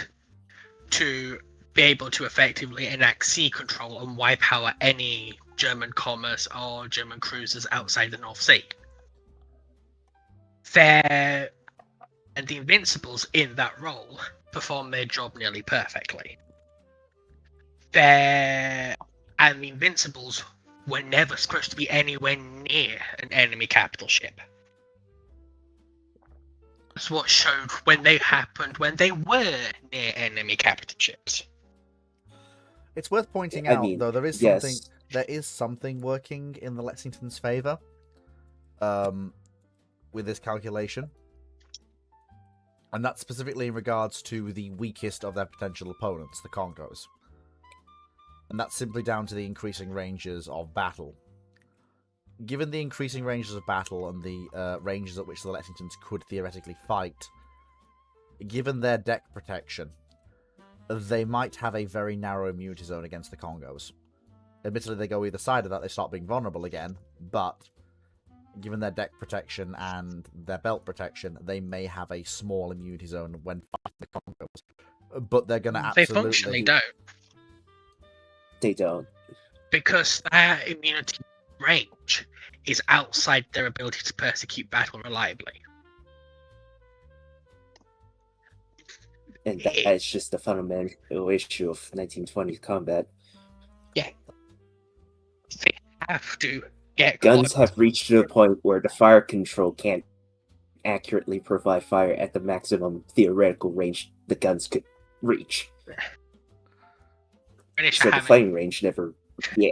Speaker 4: to be able to effectively enact sea control and wipe out any German commerce or German cruisers outside the North Sea. And the Invincibles in that role perform their job nearly perfectly. And the Invincibles were never supposed to be anywhere near an enemy capital ship. That's what showed when they happened, when they were near enemy capital ships.
Speaker 1: It's worth pointing
Speaker 3: I
Speaker 1: out,
Speaker 3: mean,
Speaker 1: though, there is
Speaker 3: yes.
Speaker 1: something working in the Lexington's favour with this calculation. And that's specifically in regards to the weakest of their potential opponents, the Congos. And that's simply down to the increasing ranges of battle. Given the increasing ranges of battle and the ranges at which the Lexingtons could theoretically fight, given their deck protection, they might have a very narrow immunity zone against the Congos. Admittedly, they go either side of that, they start being vulnerable again, but given their deck protection and their belt protection, they may have a small immunity zone when fighting the Congos. But they're going to absolutely...
Speaker 4: They functionally don't.
Speaker 3: They don't.
Speaker 4: Because their immunity range is outside their ability to persecute battle reliably.
Speaker 3: And that's just the fundamental issue of 1920s combat.
Speaker 4: Yeah. They have to get
Speaker 3: Guns
Speaker 4: close.
Speaker 3: have reached to the point where the fire control can't accurately provide fire at the maximum theoretical range the guns could reach.
Speaker 4: British
Speaker 3: So
Speaker 4: are
Speaker 3: the
Speaker 4: having-
Speaker 3: fighting range never... Yeah.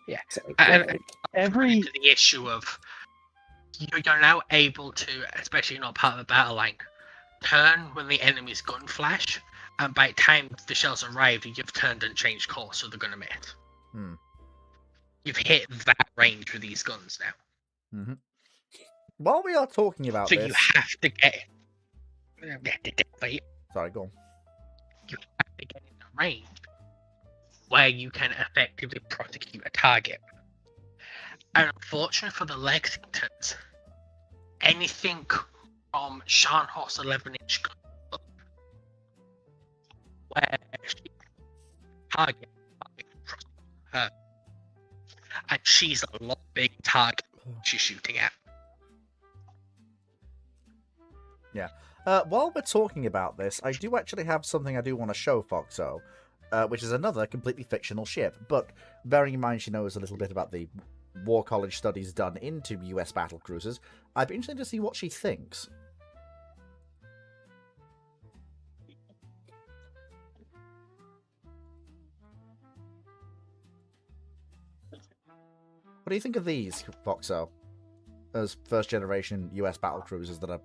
Speaker 4: Yeah.
Speaker 3: Sorry.
Speaker 4: And-
Speaker 5: Every
Speaker 4: to the issue of you're now able to, especially not part of the battle line, turn when the enemy's gun flash, and by the time the shells arrive, you've turned and changed course, so they're going to miss.
Speaker 1: Hmm.
Speaker 4: You've hit that range with these guns now.
Speaker 1: Mm-hmm. While we are talking about
Speaker 4: So
Speaker 1: this...
Speaker 4: you have to get...
Speaker 1: Sorry, go on.
Speaker 4: You have to get in a range where you can effectively prosecute a target. And unfortunately for the Lexingtons, anything from Scharnhorst 11-inch gun up, where she target her, and she's a lot big target she's shooting at.
Speaker 1: While we're talking about this, I do actually have something I do want to show Foxo, which is another completely fictional ship. But bearing in mind she knows a little bit about the War College studies done into US battle cruisers, I'd be interested to see what she thinks. What do you think of these, Foxo? As first generation US battle cruisers that are,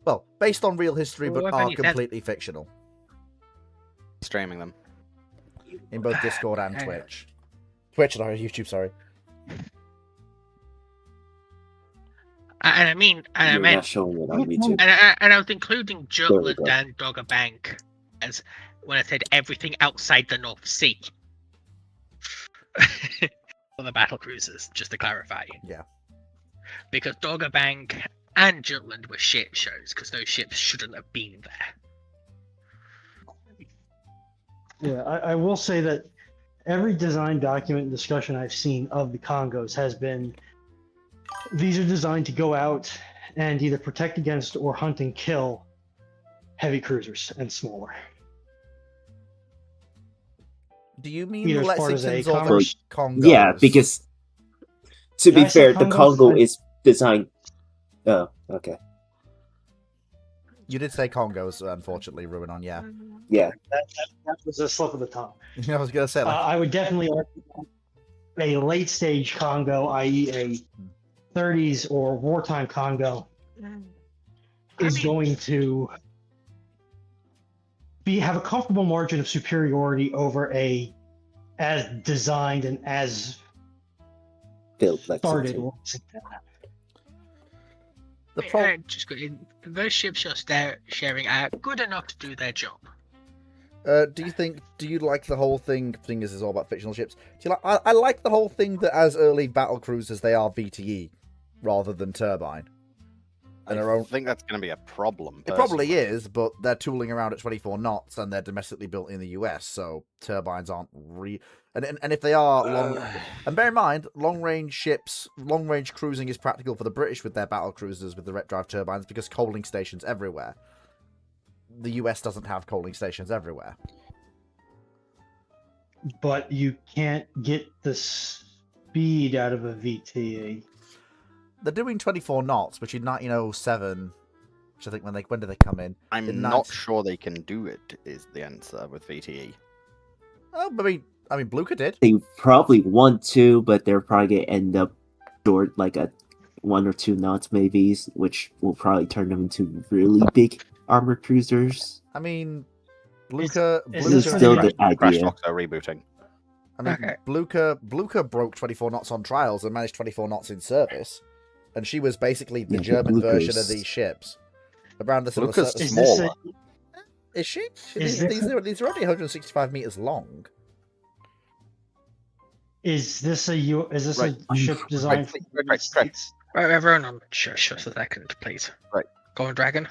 Speaker 1: well, based on real history but
Speaker 4: Well,
Speaker 1: are
Speaker 4: I've only said-
Speaker 1: completely fictional.
Speaker 6: Streaming them.
Speaker 1: In both Discord and
Speaker 4: Uh,
Speaker 1: Twitch. Twitch, sorry, YouTube, sorry.
Speaker 4: And I mean, and I
Speaker 3: You're
Speaker 4: meant,
Speaker 3: not showing it on YouTube.
Speaker 4: and I was including
Speaker 3: we
Speaker 4: Jutland
Speaker 3: go.
Speaker 4: and Dogger Bank as when I said everything outside the North Sea. For the battle cruisers, just to clarify.
Speaker 1: Yeah.
Speaker 4: Because Dogger Bank and Jutland were shit shows, because those ships shouldn't have been there.
Speaker 5: Yeah, I will say that every design document and discussion I've seen of the Congos has been, these are designed to go out and either protect against or hunt and kill heavy cruisers and smaller.
Speaker 1: Do you mean
Speaker 5: Either
Speaker 1: the
Speaker 5: as part of a
Speaker 1: Lexingtons or the
Speaker 5: commerce-
Speaker 1: Congos?
Speaker 3: Yeah, because to
Speaker 5: Did
Speaker 3: be
Speaker 5: I say
Speaker 3: fair, the
Speaker 5: Congos?
Speaker 3: Congo is designed. Oh, okay.
Speaker 1: You did say Congos, unfortunately, Ruinon, yeah.
Speaker 3: Yeah,
Speaker 5: That was a slip of the tongue.
Speaker 1: I was going to say, like,
Speaker 5: I would definitely argue a late stage Congo, i.e., a 30s or wartime Congo, is going to have a comfortable margin of superiority over a as designed and as
Speaker 3: built
Speaker 5: started.
Speaker 3: Lexington.
Speaker 1: the pro-
Speaker 4: Just good. Those ships you're sharing are good enough to do their job.
Speaker 1: Do you like the whole thing? Thing is all about fictional ships. Do you like? I like the whole thing that as early battle cruisers they are VTE rather than turbine. And
Speaker 6: I think that's going to be a problem.
Speaker 1: It probably is, but they're tooling around at 24 knots and they're domestically built in the US, so turbines aren't and if they are long, and bear in mind, long range ships, long range cruising is practical for the British with their battle cruisers with the ret drive turbines because coaling stations everywhere. The US doesn't have coaling stations everywhere.
Speaker 5: But you can't get the speed out of a VTE.
Speaker 1: They're doing 24 knots, which in 1907, which I think when did they come in?
Speaker 6: I'm not sure they can do it. Is the answer with VTE?
Speaker 1: Oh, I mean, Blucher did.
Speaker 3: They probably want to, but they're probably gonna end up short, like a 1 or 2 knots, maybe, which will probably turn them into really big armored cruisers.
Speaker 1: I mean, Blucher.
Speaker 5: Is
Speaker 3: This is still the
Speaker 6: Crash
Speaker 3: idea.
Speaker 6: Fox are rebooting.
Speaker 1: I mean,
Speaker 4: Okay.
Speaker 1: Blucher broke 24 knots on trials and managed 24 knots in service, and she was basically the
Speaker 3: Yeah, but
Speaker 1: German version of
Speaker 3: Blucher's-
Speaker 1: these ships. Around the sort of
Speaker 6: Blucher's
Speaker 1: certain-
Speaker 5: Is this
Speaker 6: smaller.
Speaker 5: a,
Speaker 1: Is she?
Speaker 5: Is
Speaker 1: These are only 165 meters long.
Speaker 5: is this a
Speaker 6: Right.
Speaker 5: ship designed for the United
Speaker 6: Right.
Speaker 5: States?
Speaker 4: Right, everyone on shush a second, please.
Speaker 6: Right.
Speaker 4: Go on, Dragon.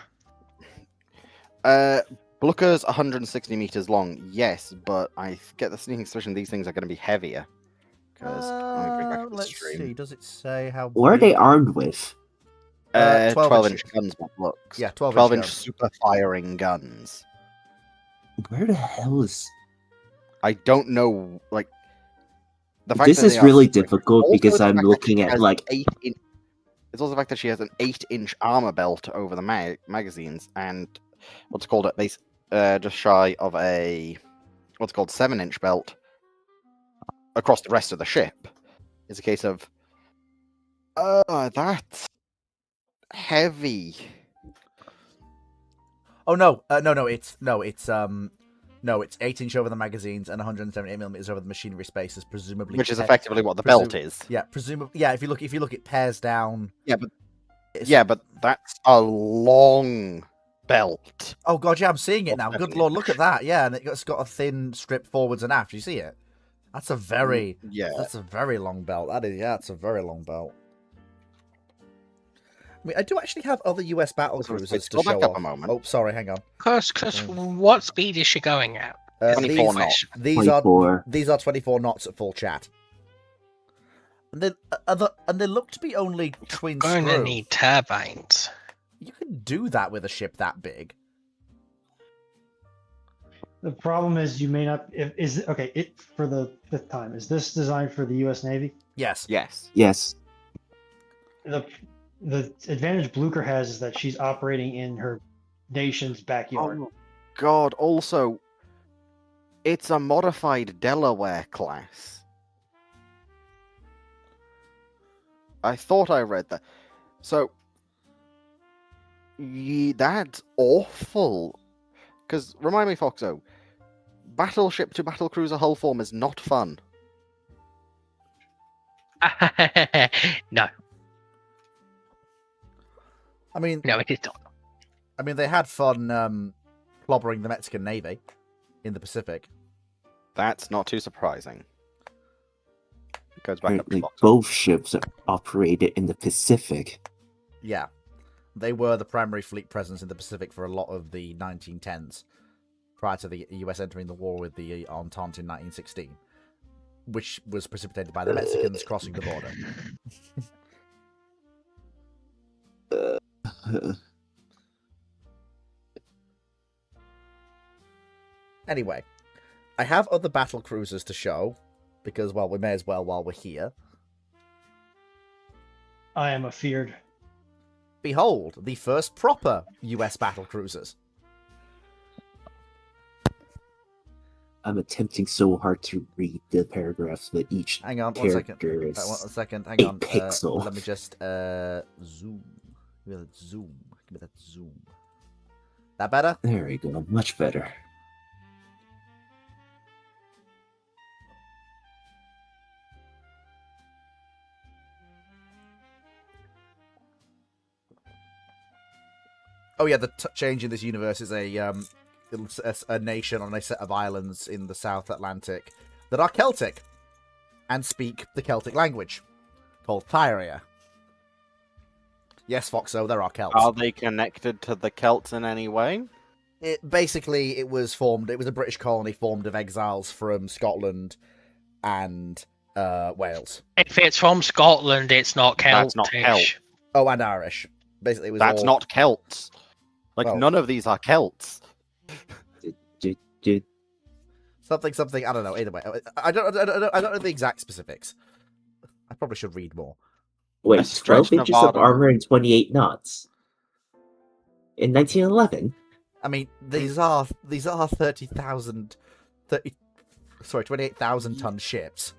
Speaker 6: Blucher's 160 meters long, yes, but I get the sneaking suspicion these things are going to be heavier. Because let me bring back the
Speaker 1: Let's
Speaker 6: stream.
Speaker 1: see. Does it say how?
Speaker 3: What are
Speaker 1: big-
Speaker 3: they armed with?
Speaker 1: 12
Speaker 6: 12-inch guns, but looks.
Speaker 1: Yeah, 12
Speaker 6: 12-inch
Speaker 1: guns.
Speaker 6: super firing guns.
Speaker 3: Where the hell is...
Speaker 6: I don't know, like... The
Speaker 3: This
Speaker 6: that
Speaker 3: is
Speaker 6: they are
Speaker 3: really
Speaker 6: super-
Speaker 3: difficult
Speaker 6: Also
Speaker 3: because
Speaker 6: the
Speaker 3: I'm
Speaker 6: fact that
Speaker 3: looking
Speaker 6: she
Speaker 3: at,
Speaker 6: has
Speaker 3: like...
Speaker 6: 8 It's also the fact that she has an 8-inch armor belt over the magazines, and what's it called, at least just shy of a 7-inch belt across the rest of the ship. It's a case of, that's heavy.
Speaker 1: Oh no, it's 8-inch over the magazines and 178 millimeters over the machinery spaces, presumably.
Speaker 6: Which is effectively what the belt is.
Speaker 1: Yeah, presumably. Yeah, if you look, it pairs down.
Speaker 6: Yeah, but
Speaker 1: It's-
Speaker 6: that's a long belt.
Speaker 1: Oh god, yeah, I'm seeing it now. Good
Speaker 6: Definitely.
Speaker 1: lord, look at that. Yeah, and it's got a thin strip forwards and aft. You see it? That's a very long belt. That's a very long belt. I mean, I do actually have other US battle
Speaker 6: Also,
Speaker 1: cruisers
Speaker 6: wait,
Speaker 1: to
Speaker 6: go back
Speaker 1: show
Speaker 6: up
Speaker 1: off.
Speaker 6: a moment.
Speaker 1: Oh, sorry, hang on.
Speaker 4: Cause what speed is she going at? Is the
Speaker 6: 24
Speaker 4: question.
Speaker 6: knots.
Speaker 1: These
Speaker 3: 24.
Speaker 1: are 24 knots at full chat. And they look to be only twin
Speaker 4: Going to
Speaker 1: screw.
Speaker 4: need turbines.
Speaker 1: You can do that with a ship that big.
Speaker 5: The problem is you may not. For the 5th time, is this designed for the U.S. Navy?
Speaker 1: Yes.
Speaker 6: Yes.
Speaker 3: Yes.
Speaker 5: The advantage Blucher has is that she's operating in her nation's backyard.
Speaker 6: Oh god, also, it's a modified Delaware class. I thought I read that. So, that's awful. Because, remind me, Foxo, battleship to battlecruiser hull form is not fun.
Speaker 4: No,
Speaker 1: I mean,
Speaker 4: no, it is not.
Speaker 1: I mean, they had fun clobbering the Mexican Navy in the Pacific.
Speaker 6: That's not too surprising. It goes back up to
Speaker 3: Apparently,
Speaker 6: Foxo.
Speaker 3: both ships are operated in the Pacific.
Speaker 1: Yeah, they were the primary fleet presence in the Pacific for a lot of the 1910s, prior to the US entering the war with the Entente in 1916, which was precipitated by the Mexicans crossing the border. Anyway, I have other battle cruisers to show, because, well, we may as well while we're here.
Speaker 5: I am afeared.
Speaker 1: Behold, the first proper US battle cruisers.
Speaker 3: I'm attempting so hard to read the paragraphs, but each
Speaker 1: Hang on, one second.
Speaker 3: character is...
Speaker 1: One second, hang
Speaker 3: a
Speaker 1: on.
Speaker 3: pixel.
Speaker 1: Let me just zoom. Give me that zoom. Give me that zoom. That better?
Speaker 3: There we go, much better.
Speaker 1: Oh yeah, the change in this universe is a nation on a set of islands in the South Atlantic that are Celtic and speak the Celtic language called Thyria. Yes, Foxo, there are Celts.
Speaker 6: Are they connected to the Celts in any way?
Speaker 1: It was a British colony formed of exiles from Scotland and Wales.
Speaker 4: If it's from Scotland, it's not Celtish.
Speaker 6: That's not Celt.
Speaker 1: Oh, and Irish. Basically, it was
Speaker 6: That's
Speaker 1: all...
Speaker 6: not Celts. Like,
Speaker 1: Well-
Speaker 6: none of these are Celts.
Speaker 1: something. I don't know. Either way, I don't know the exact specifics. I probably should read more.
Speaker 3: Wait,
Speaker 6: A
Speaker 3: 12
Speaker 6: stretch
Speaker 3: inches of
Speaker 6: Nevada.
Speaker 3: armor and 28 knots. In 1911?
Speaker 1: I mean, these are 28,000 ton ships.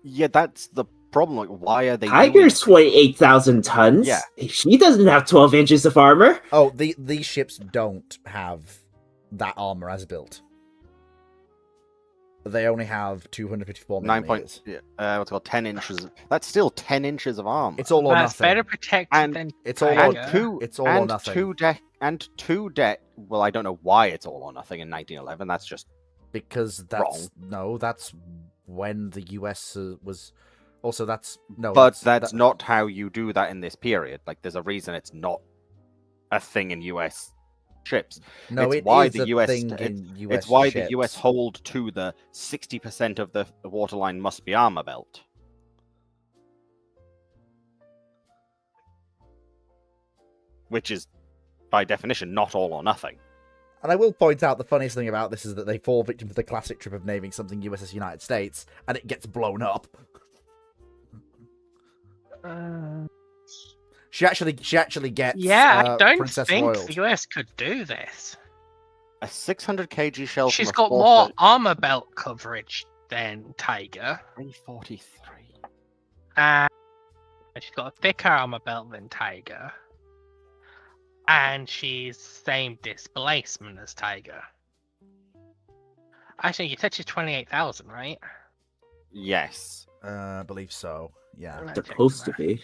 Speaker 6: Yeah, that's the problem. Like, why are they
Speaker 3: Tiger's 28,000 tons?
Speaker 6: Yeah.
Speaker 3: She doesn't have 12 inches of armor.
Speaker 1: Oh, these ships don't have that armor as built. They only have 254
Speaker 6: 9
Speaker 1: millimeters.
Speaker 6: what's it called 10 inches? That's still 10 inches of armor.
Speaker 1: It's all or
Speaker 4: That's
Speaker 1: nothing.
Speaker 4: better protected
Speaker 6: And
Speaker 4: than
Speaker 1: It's all
Speaker 6: and
Speaker 1: or-
Speaker 4: Tiger.
Speaker 1: It's all or nothing.
Speaker 6: two deck. Well, I don't know why it's all or nothing in 1911. That's just
Speaker 1: Because that's when the US was. Also, that's no.
Speaker 6: but that's not how you do that in this period. Like, there's a reason it's not a thing in US ships.
Speaker 1: no.
Speaker 6: it's
Speaker 1: It
Speaker 6: why
Speaker 1: is
Speaker 6: the
Speaker 1: a
Speaker 6: US
Speaker 1: thing in US
Speaker 6: It's why
Speaker 1: ships.
Speaker 6: the US hold to the 60% of the waterline must be armor belt. Which is, by definition, not all or nothing.
Speaker 1: And I will point out the funniest thing about this is that they fall victim to the classic trip of naming something USS United States, and it gets blown up. She actually gets.
Speaker 4: Yeah, I don't
Speaker 1: Princess
Speaker 4: think
Speaker 1: Royal.
Speaker 4: the US could do this.
Speaker 6: A 600 kg shell
Speaker 4: She's
Speaker 6: from a
Speaker 4: got more armor belt coverage than Tiger,
Speaker 6: 343.
Speaker 4: and she's got a thicker armor belt than Tiger, and she's same displacement as Tiger. Actually, you said she's 28,000, right?
Speaker 6: Yes.
Speaker 1: I believe so. Yeah.
Speaker 4: Let's check
Speaker 3: Supposed to
Speaker 4: that.
Speaker 3: be.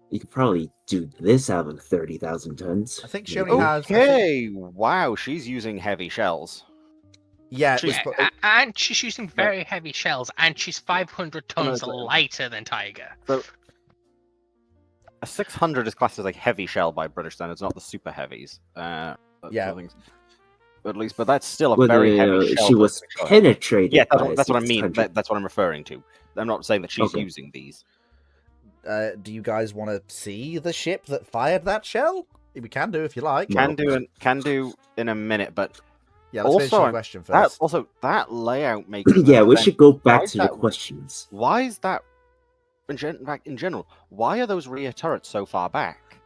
Speaker 3: You could probably do this out of 30,000 tons.
Speaker 1: I think she
Speaker 3: maybe.
Speaker 1: only has. I think-
Speaker 6: Okay, wow, she's using heavy shells.
Speaker 1: Yeah. It was,
Speaker 4: Yeah, and she's using very heavy shells, and she's 500 tons lighter than Tiger.
Speaker 6: So, a 600 is classed as a heavy shell by British standards, not the super heavies.
Speaker 1: Yeah.
Speaker 6: But that's still a
Speaker 3: Whether
Speaker 6: very heavy shell.
Speaker 3: she
Speaker 6: for a
Speaker 3: was
Speaker 6: big shell.
Speaker 3: penetrated.
Speaker 6: Yeah,
Speaker 3: by
Speaker 6: that's what I mean.
Speaker 3: 600.
Speaker 6: That's what I'm referring to. I'm not saying that she's
Speaker 3: Okay.
Speaker 6: using these.
Speaker 1: do you guys want to see the ship that fired that shell? We can do if you like.
Speaker 3: No.
Speaker 6: Can do in a minute, but
Speaker 1: Yeah. Let's finish
Speaker 6: Also,
Speaker 1: the question first.
Speaker 6: that layout makes.
Speaker 3: Yeah, we
Speaker 6: sense.
Speaker 3: should go
Speaker 6: Why
Speaker 3: back
Speaker 6: is
Speaker 3: to the
Speaker 6: that-
Speaker 3: questions.
Speaker 6: Why is that? In general, why are those rear turrets so far back?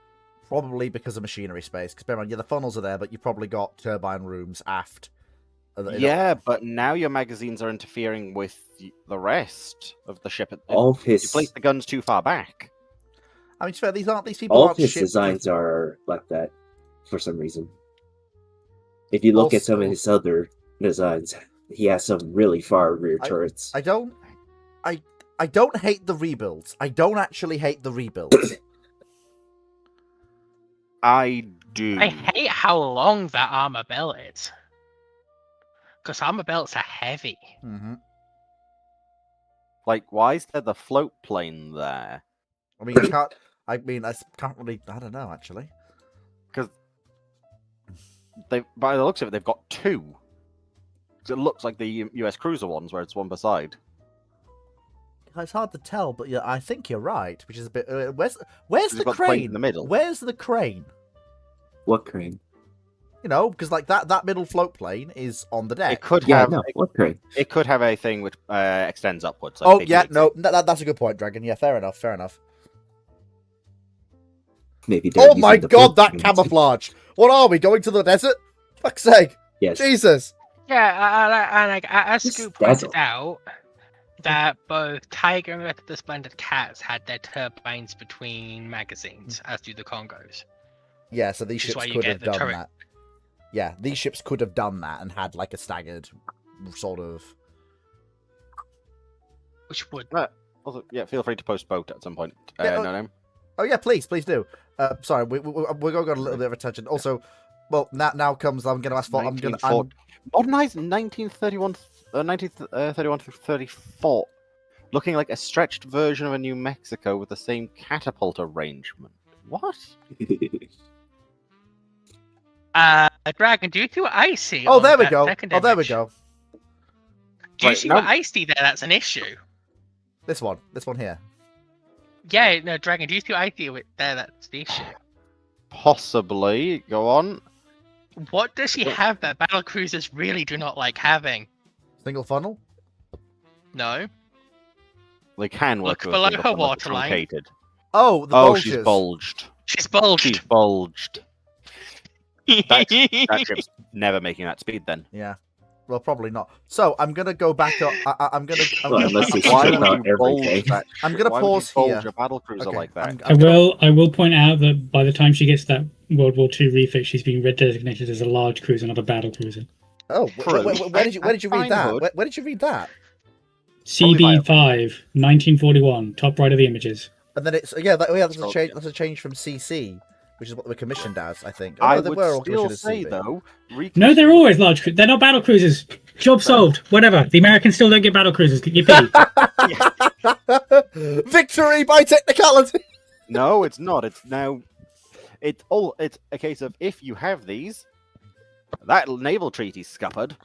Speaker 1: Probably because of machinery space. Because bear in mind, yeah, the funnels are there, but you've probably got turbine rooms aft.
Speaker 6: Yeah, but now your magazines are interfering with the rest of the ship.
Speaker 3: All of
Speaker 6: You
Speaker 3: his
Speaker 6: place the guns too far back.
Speaker 1: I mean, to be fair, these people
Speaker 3: all of
Speaker 1: aren't
Speaker 3: his
Speaker 1: ships.
Speaker 3: designs are like that for some reason. If you look at some of
Speaker 1: Also-
Speaker 3: his other designs, he has some really far rear
Speaker 1: I-
Speaker 3: turrets.
Speaker 1: I don't hate the rebuilds. I don't actually hate the rebuilds.
Speaker 6: I do.
Speaker 4: I hate how long that armor belt is. Because armor belts are heavy.
Speaker 1: hmm
Speaker 6: Like, why is there the float plane there?
Speaker 1: I mean, I can't really. I don't know actually.
Speaker 6: Because by the looks of it, they've got two. 'Cause it looks like the US cruiser ones, where it's one beside.
Speaker 1: It's hard to tell, but yeah, I think you're right. Which is a bit. Where's
Speaker 6: You've
Speaker 1: the
Speaker 6: got the plane
Speaker 1: crane?
Speaker 6: in the middle.
Speaker 1: Where's the crane?
Speaker 3: What crane?
Speaker 1: You know, because like that middle float plane is on the deck.
Speaker 6: It could
Speaker 3: Yeah,
Speaker 6: have.
Speaker 3: no, what crane?
Speaker 6: It could have a thing which extends upwards. Like
Speaker 1: Oh
Speaker 6: figure
Speaker 1: yeah,
Speaker 6: eight.
Speaker 1: no, that's a good point, Dragon. Yeah, fair enough, fair enough.
Speaker 3: Maybe they're
Speaker 1: Oh my
Speaker 3: using the
Speaker 1: god, that
Speaker 3: footprints.
Speaker 1: camouflage! What are we going to the desert? Fuck's sake!
Speaker 3: Yes.
Speaker 1: Jesus!
Speaker 4: Yeah, and as
Speaker 3: This
Speaker 4: Scoop
Speaker 3: dazzle.
Speaker 4: pointed out, that both Tiger and the Splendid Cats had their turbines between magazines, as do the Congos.
Speaker 1: Yeah, so these
Speaker 4: Which is
Speaker 1: ships
Speaker 4: why you
Speaker 1: could
Speaker 4: get
Speaker 1: have
Speaker 4: the
Speaker 1: done
Speaker 4: turret.
Speaker 1: that. Yeah, these ships could have done that and had like a staggered sort of.
Speaker 4: Which would
Speaker 6: Also, yeah, feel free to post boat at some point.
Speaker 1: Yeah,
Speaker 6: No.
Speaker 1: Oh yeah, please do. Sorry, we're going on a little bit of a tangent. Also, Well, now comes. I'm going to ask for. I'm going to.
Speaker 6: 1940 Modernized 1931 through 34, looking like a stretched version of a New Mexico with the same catapult arrangement. What?
Speaker 4: Dragon, do you see what I see?
Speaker 1: Oh,
Speaker 4: on
Speaker 1: there we
Speaker 4: that
Speaker 1: go.
Speaker 4: second
Speaker 1: Oh, there we
Speaker 4: image?
Speaker 1: go.
Speaker 4: Do you
Speaker 6: Right,
Speaker 4: see
Speaker 6: no-
Speaker 4: what I see there? That's an issue.
Speaker 1: This one here.
Speaker 4: Yeah, no, Dragon, do you see what I see with there? That's the issue.
Speaker 6: Possibly. Go on.
Speaker 4: What does she have that battle cruisers really do not like having?
Speaker 1: Single funnel.
Speaker 4: No.
Speaker 6: They can work
Speaker 4: Look
Speaker 6: with
Speaker 4: below
Speaker 6: single
Speaker 4: her
Speaker 6: funnel
Speaker 4: waterline.
Speaker 6: truncated.
Speaker 1: Oh, the
Speaker 6: Oh,
Speaker 1: bulges.
Speaker 6: she's bulged.
Speaker 4: She's bulged.
Speaker 6: She's bulged. That ship's never making that speed then.
Speaker 1: Yeah. Well, probably not. So I'm gonna go back up. I'm gonna.
Speaker 3: Well, unless they
Speaker 6: Why
Speaker 3: strip
Speaker 6: would
Speaker 3: out
Speaker 6: you bulge
Speaker 3: everything.
Speaker 6: that?
Speaker 1: I'm gonna
Speaker 6: Why would you
Speaker 1: pause
Speaker 6: bulge
Speaker 1: here.
Speaker 6: a battle cruiser
Speaker 1: Okay,
Speaker 6: like that?
Speaker 1: I'm
Speaker 7: I
Speaker 1: gonna-
Speaker 7: will point out that by the time she gets that World War II refit, she's being designated as a large cruiser, not a battle cruiser.
Speaker 1: Oh,
Speaker 6: True.
Speaker 1: where did you read that?
Speaker 6: Finewood.
Speaker 1: Where did you read that?
Speaker 7: CB5, 1941, top right of the images.
Speaker 1: And then it's that's a
Speaker 6: Oh,
Speaker 1: change.
Speaker 6: yeah.
Speaker 1: That's a change from CC, which is what we're commissioned as, I think. Oh,
Speaker 6: I
Speaker 1: no, they
Speaker 6: would
Speaker 1: were all
Speaker 6: still
Speaker 1: commissioned as
Speaker 6: say
Speaker 1: CB.
Speaker 6: though.
Speaker 7: No, they're always large. They're not battle cruisers. Job solved. Whatever. The Americans still don't get battle cruisers. Yippee.
Speaker 1: Victory by technicality.
Speaker 6: No, it's not. It's now. It's a case of if you have these, that naval treaty's scuppered.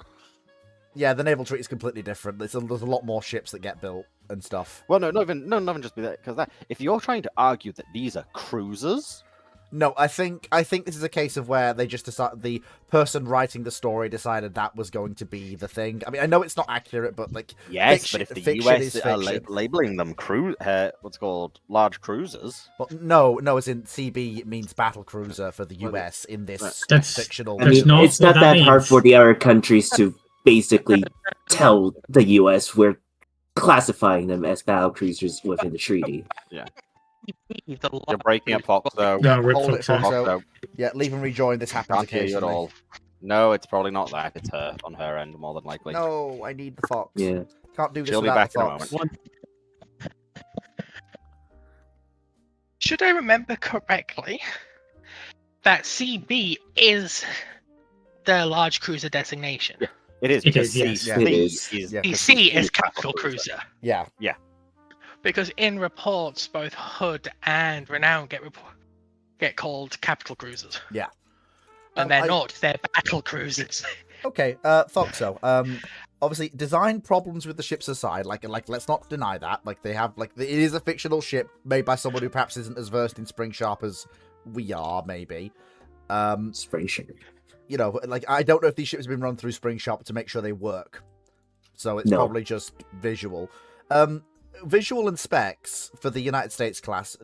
Speaker 1: Yeah, the naval treaty is completely different. There's a lot more ships that get built and stuff.
Speaker 6: Well, not even just be that because that. If you're trying to argue that these are cruisers,
Speaker 1: No, I think this is a case of where they just decided, the person writing the story decided that was going to be the thing. I mean, I know it's not accurate, but like,
Speaker 6: yes,
Speaker 1: fiction-
Speaker 6: but if the
Speaker 1: fiction
Speaker 6: US
Speaker 1: is
Speaker 6: are
Speaker 1: fiction.
Speaker 6: labeling them what's called large cruisers.
Speaker 1: well, no, as in CB means battle cruiser for the
Speaker 6: Well,
Speaker 1: US in this
Speaker 7: That's-
Speaker 1: fictional.
Speaker 3: I
Speaker 7: That's
Speaker 3: mean,
Speaker 7: not
Speaker 3: it's
Speaker 7: what
Speaker 3: not
Speaker 7: that
Speaker 3: that hard
Speaker 7: means.
Speaker 3: for the other countries to basically tell the US we're classifying them as battle cruisers within the treaty.
Speaker 6: You're breaking up Fox though.
Speaker 7: No, rip
Speaker 1: Hold it,
Speaker 7: Foxo.
Speaker 1: Foxo. Yeah, leave and rejoin. This happens
Speaker 6: Can't hear you at
Speaker 1: occasionally.
Speaker 6: all. No, it's probably not that. It's her on her end, more than likely.
Speaker 1: No, I need the fox.
Speaker 3: Yeah.
Speaker 1: Can't do this
Speaker 6: She'll be
Speaker 1: without
Speaker 6: back
Speaker 1: the
Speaker 6: in a
Speaker 1: fox.
Speaker 6: moment.
Speaker 4: Should I remember correctly, that CB is their large cruiser designation.
Speaker 6: Yeah. It is
Speaker 7: It
Speaker 6: because
Speaker 7: is, yes.
Speaker 6: CC
Speaker 3: It is.
Speaker 6: is
Speaker 1: Yeah.
Speaker 4: CC is capital cruiser.
Speaker 1: Yeah.
Speaker 4: Because in reports, both HUD and Renown get called capital cruisers.
Speaker 1: Yeah.
Speaker 4: And they're
Speaker 1: I-
Speaker 4: not, they're battle cruisers.
Speaker 1: Okay, Foxo. Obviously, design problems with the ships aside, like let's not deny that. Like they have, like it is a fictional ship made by someone who perhaps isn't as versed in Spring Sharp as we are, maybe.
Speaker 3: Spring Sugar.
Speaker 1: You know, like I don't know if these ships have been run through Spring Sharp to make sure they work. So it's
Speaker 3: No.
Speaker 1: probably just visual. Visual and specs for the United States class,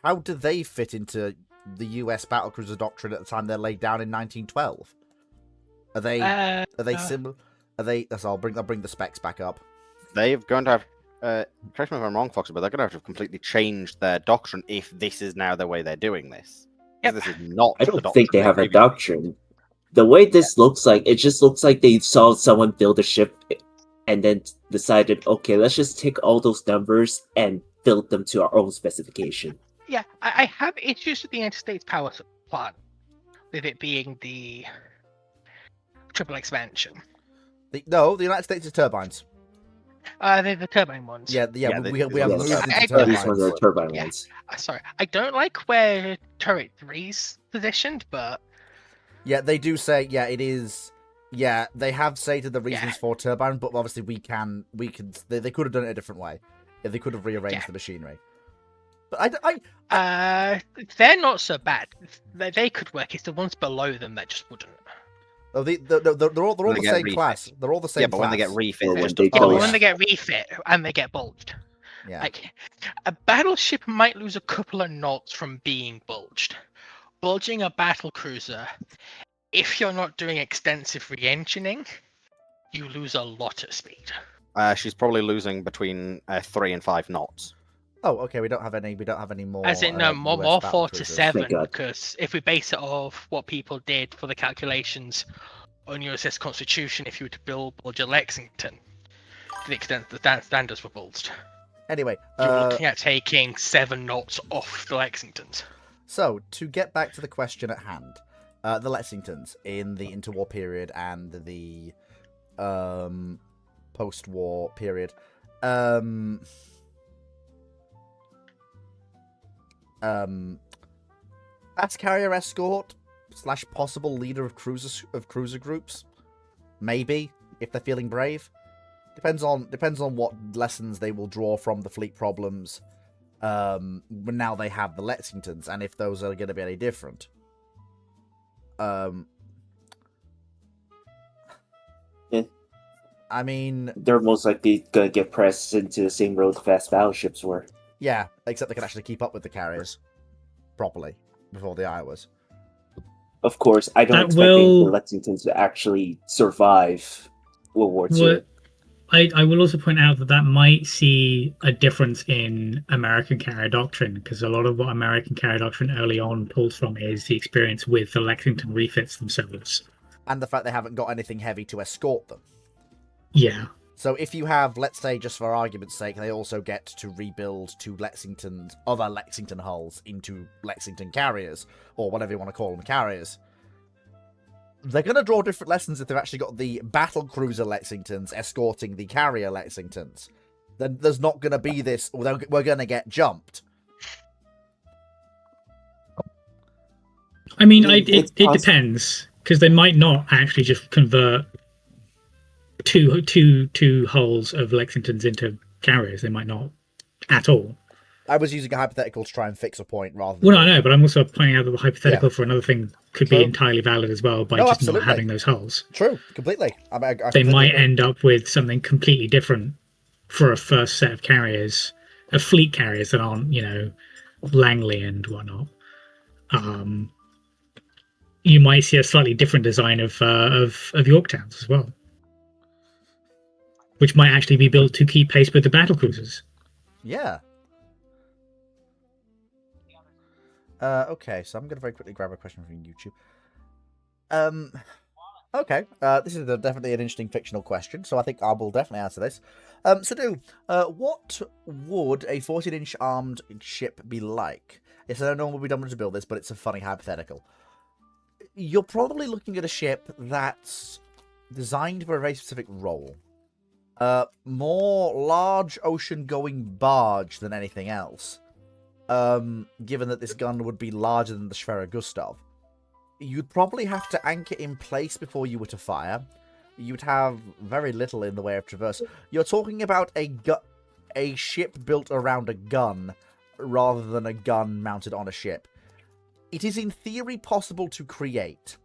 Speaker 1: how do they fit into the US battlecruiser doctrine at the time they're laid down in 1912? Are they similar? Are they? I'll bring the specs back up.
Speaker 6: They're going to have. Correct me if I'm wrong, Fox, but they're going to have completely changed their doctrine if this is now the way they're doing this. 'Cause
Speaker 4: Yep.
Speaker 6: This is not.
Speaker 3: I
Speaker 6: the
Speaker 3: don't think they
Speaker 6: doctrine
Speaker 3: have a
Speaker 6: previously-
Speaker 3: doctrine. The way this looks like, it just looks like they saw someone build a ship and then decided, okay, let's just take all those numbers and build them to our own specification.
Speaker 4: Yeah, I have issues with the United States power plant, with it being the triple expansion.
Speaker 1: The United States is turbines.
Speaker 4: They're the turbine ones.
Speaker 1: Yeah,
Speaker 6: Yeah,
Speaker 1: we
Speaker 6: they-
Speaker 1: have
Speaker 3: yes.
Speaker 1: moved into
Speaker 4: I-
Speaker 3: At least when
Speaker 1: turbines.
Speaker 3: they're turbine
Speaker 4: Yeah.
Speaker 3: ones.
Speaker 4: Sorry, I don't like where Turret 3's positioned, but
Speaker 1: Yeah, they do say, yeah, it is. Yeah, they have stated the reasons
Speaker 4: Yeah.
Speaker 1: for turbine, but obviously we can. They could have done it a different way. If they could have rearranged
Speaker 4: Yeah.
Speaker 1: the machinery. But
Speaker 4: they're not so bad. They could work. It's the ones below them that just wouldn't.
Speaker 1: they're all
Speaker 6: When
Speaker 1: the
Speaker 6: they get
Speaker 1: same
Speaker 6: refit.
Speaker 1: class. They're all the same.
Speaker 6: Yeah, but when they get
Speaker 1: class.
Speaker 6: refit,
Speaker 3: Or
Speaker 6: they
Speaker 3: when
Speaker 6: just
Speaker 3: they
Speaker 6: don't
Speaker 1: Oh,
Speaker 4: But
Speaker 1: yeah.
Speaker 4: when they get refit and they get bulged,
Speaker 1: Yeah.
Speaker 4: like a battleship might lose a couple of knots from being bulged. Bulging a battle cruiser, if you're not doing extensive re-engineing, you lose a lot of speed.
Speaker 6: She's probably losing between 3 and 5 knots.
Speaker 1: Oh, okay. We don't have any. We don't have any more.
Speaker 4: As in, no, more
Speaker 1: US
Speaker 4: 4 to
Speaker 1: battlecruisers.
Speaker 4: 7,
Speaker 3: Thank God.
Speaker 4: because if we base it off what people did for the calculations on USS Constitution, if you were to bulge a Lexington, to the extent that the standards were bulged,
Speaker 1: Anyway,
Speaker 4: you're looking at taking 7 knots off the Lexingtons.
Speaker 1: so to get back to the question at hand, The Lexingtons in the interwar period and the post-war period. Fast carrier escort / possible leader of cruiser groups. Maybe, if they're feeling brave. Depends on what lessons they will draw from the fleet problems. Now they have the Lexingtons, and if those are going to be any different.
Speaker 3: Yeah.
Speaker 1: I mean,
Speaker 3: They're most likely gonna get pressed into the same road fast battleships were.
Speaker 1: yeah, except they can actually keep up with the carriers properly before the Iowas.
Speaker 3: Of course, I don't
Speaker 7: That
Speaker 3: expect
Speaker 7: will-
Speaker 3: the Lexingtons to actually survive World War II.
Speaker 7: Well, I will also point out that might see a difference in American carrier doctrine, because a lot of what American carrier doctrine early on pulls from is the experience with the Lexington refits themselves.
Speaker 1: And the fact they haven't got anything heavy to escort them.
Speaker 7: Yeah.
Speaker 1: So if you have, let's say, just for argument's sake, they also get to rebuild other Lexington hulls into Lexington carriers, or whatever you want to call them, carriers. They're going to draw different lessons if they've actually got the battle cruiser Lexingtons escorting the carrier Lexingtons. Then there's not going to be this, we're going to get jumped.
Speaker 7: I mean,
Speaker 3: It's
Speaker 7: it depends, because they might not actually just convert two hulls of Lexingtons into carriers. They might not at all.
Speaker 1: I was using a hypothetical to try and fix a point rather than...
Speaker 7: Well, I know, but I'm also pointing out that the hypothetical for another thing could
Speaker 1: True.
Speaker 7: be entirely valid as well by
Speaker 1: No,
Speaker 7: just
Speaker 1: absolutely.
Speaker 7: not having those hulls.
Speaker 1: True, completely. I
Speaker 7: They
Speaker 1: completely
Speaker 7: might
Speaker 1: agree.
Speaker 7: end up with something completely different for a first set of carriers, of fleet carriers that aren't, Langley and whatnot. You might see a slightly different design of Yorktowns as well, which might actually be built to keep pace with the battle cruisers.
Speaker 1: Yeah. Okay, so I'm going to very quickly grab a question from YouTube. Okay, this is definitely an interesting fictional question, so I think I will definitely answer this. What would a 14-inch armed ship be like? Yes, I don't know what we've done to build this, but it's a funny hypothetical. You're probably looking at a ship that's designed for a very specific role. More large ocean-going barge than anything else. Given that this gun would be larger than the Schwerer Gustav. You'd probably have to anchor in place before you were to fire. You'd have very little in the way of traverse. You're talking about a ship built around a gun, rather than a gun mounted on a ship. It is in theory possible to create.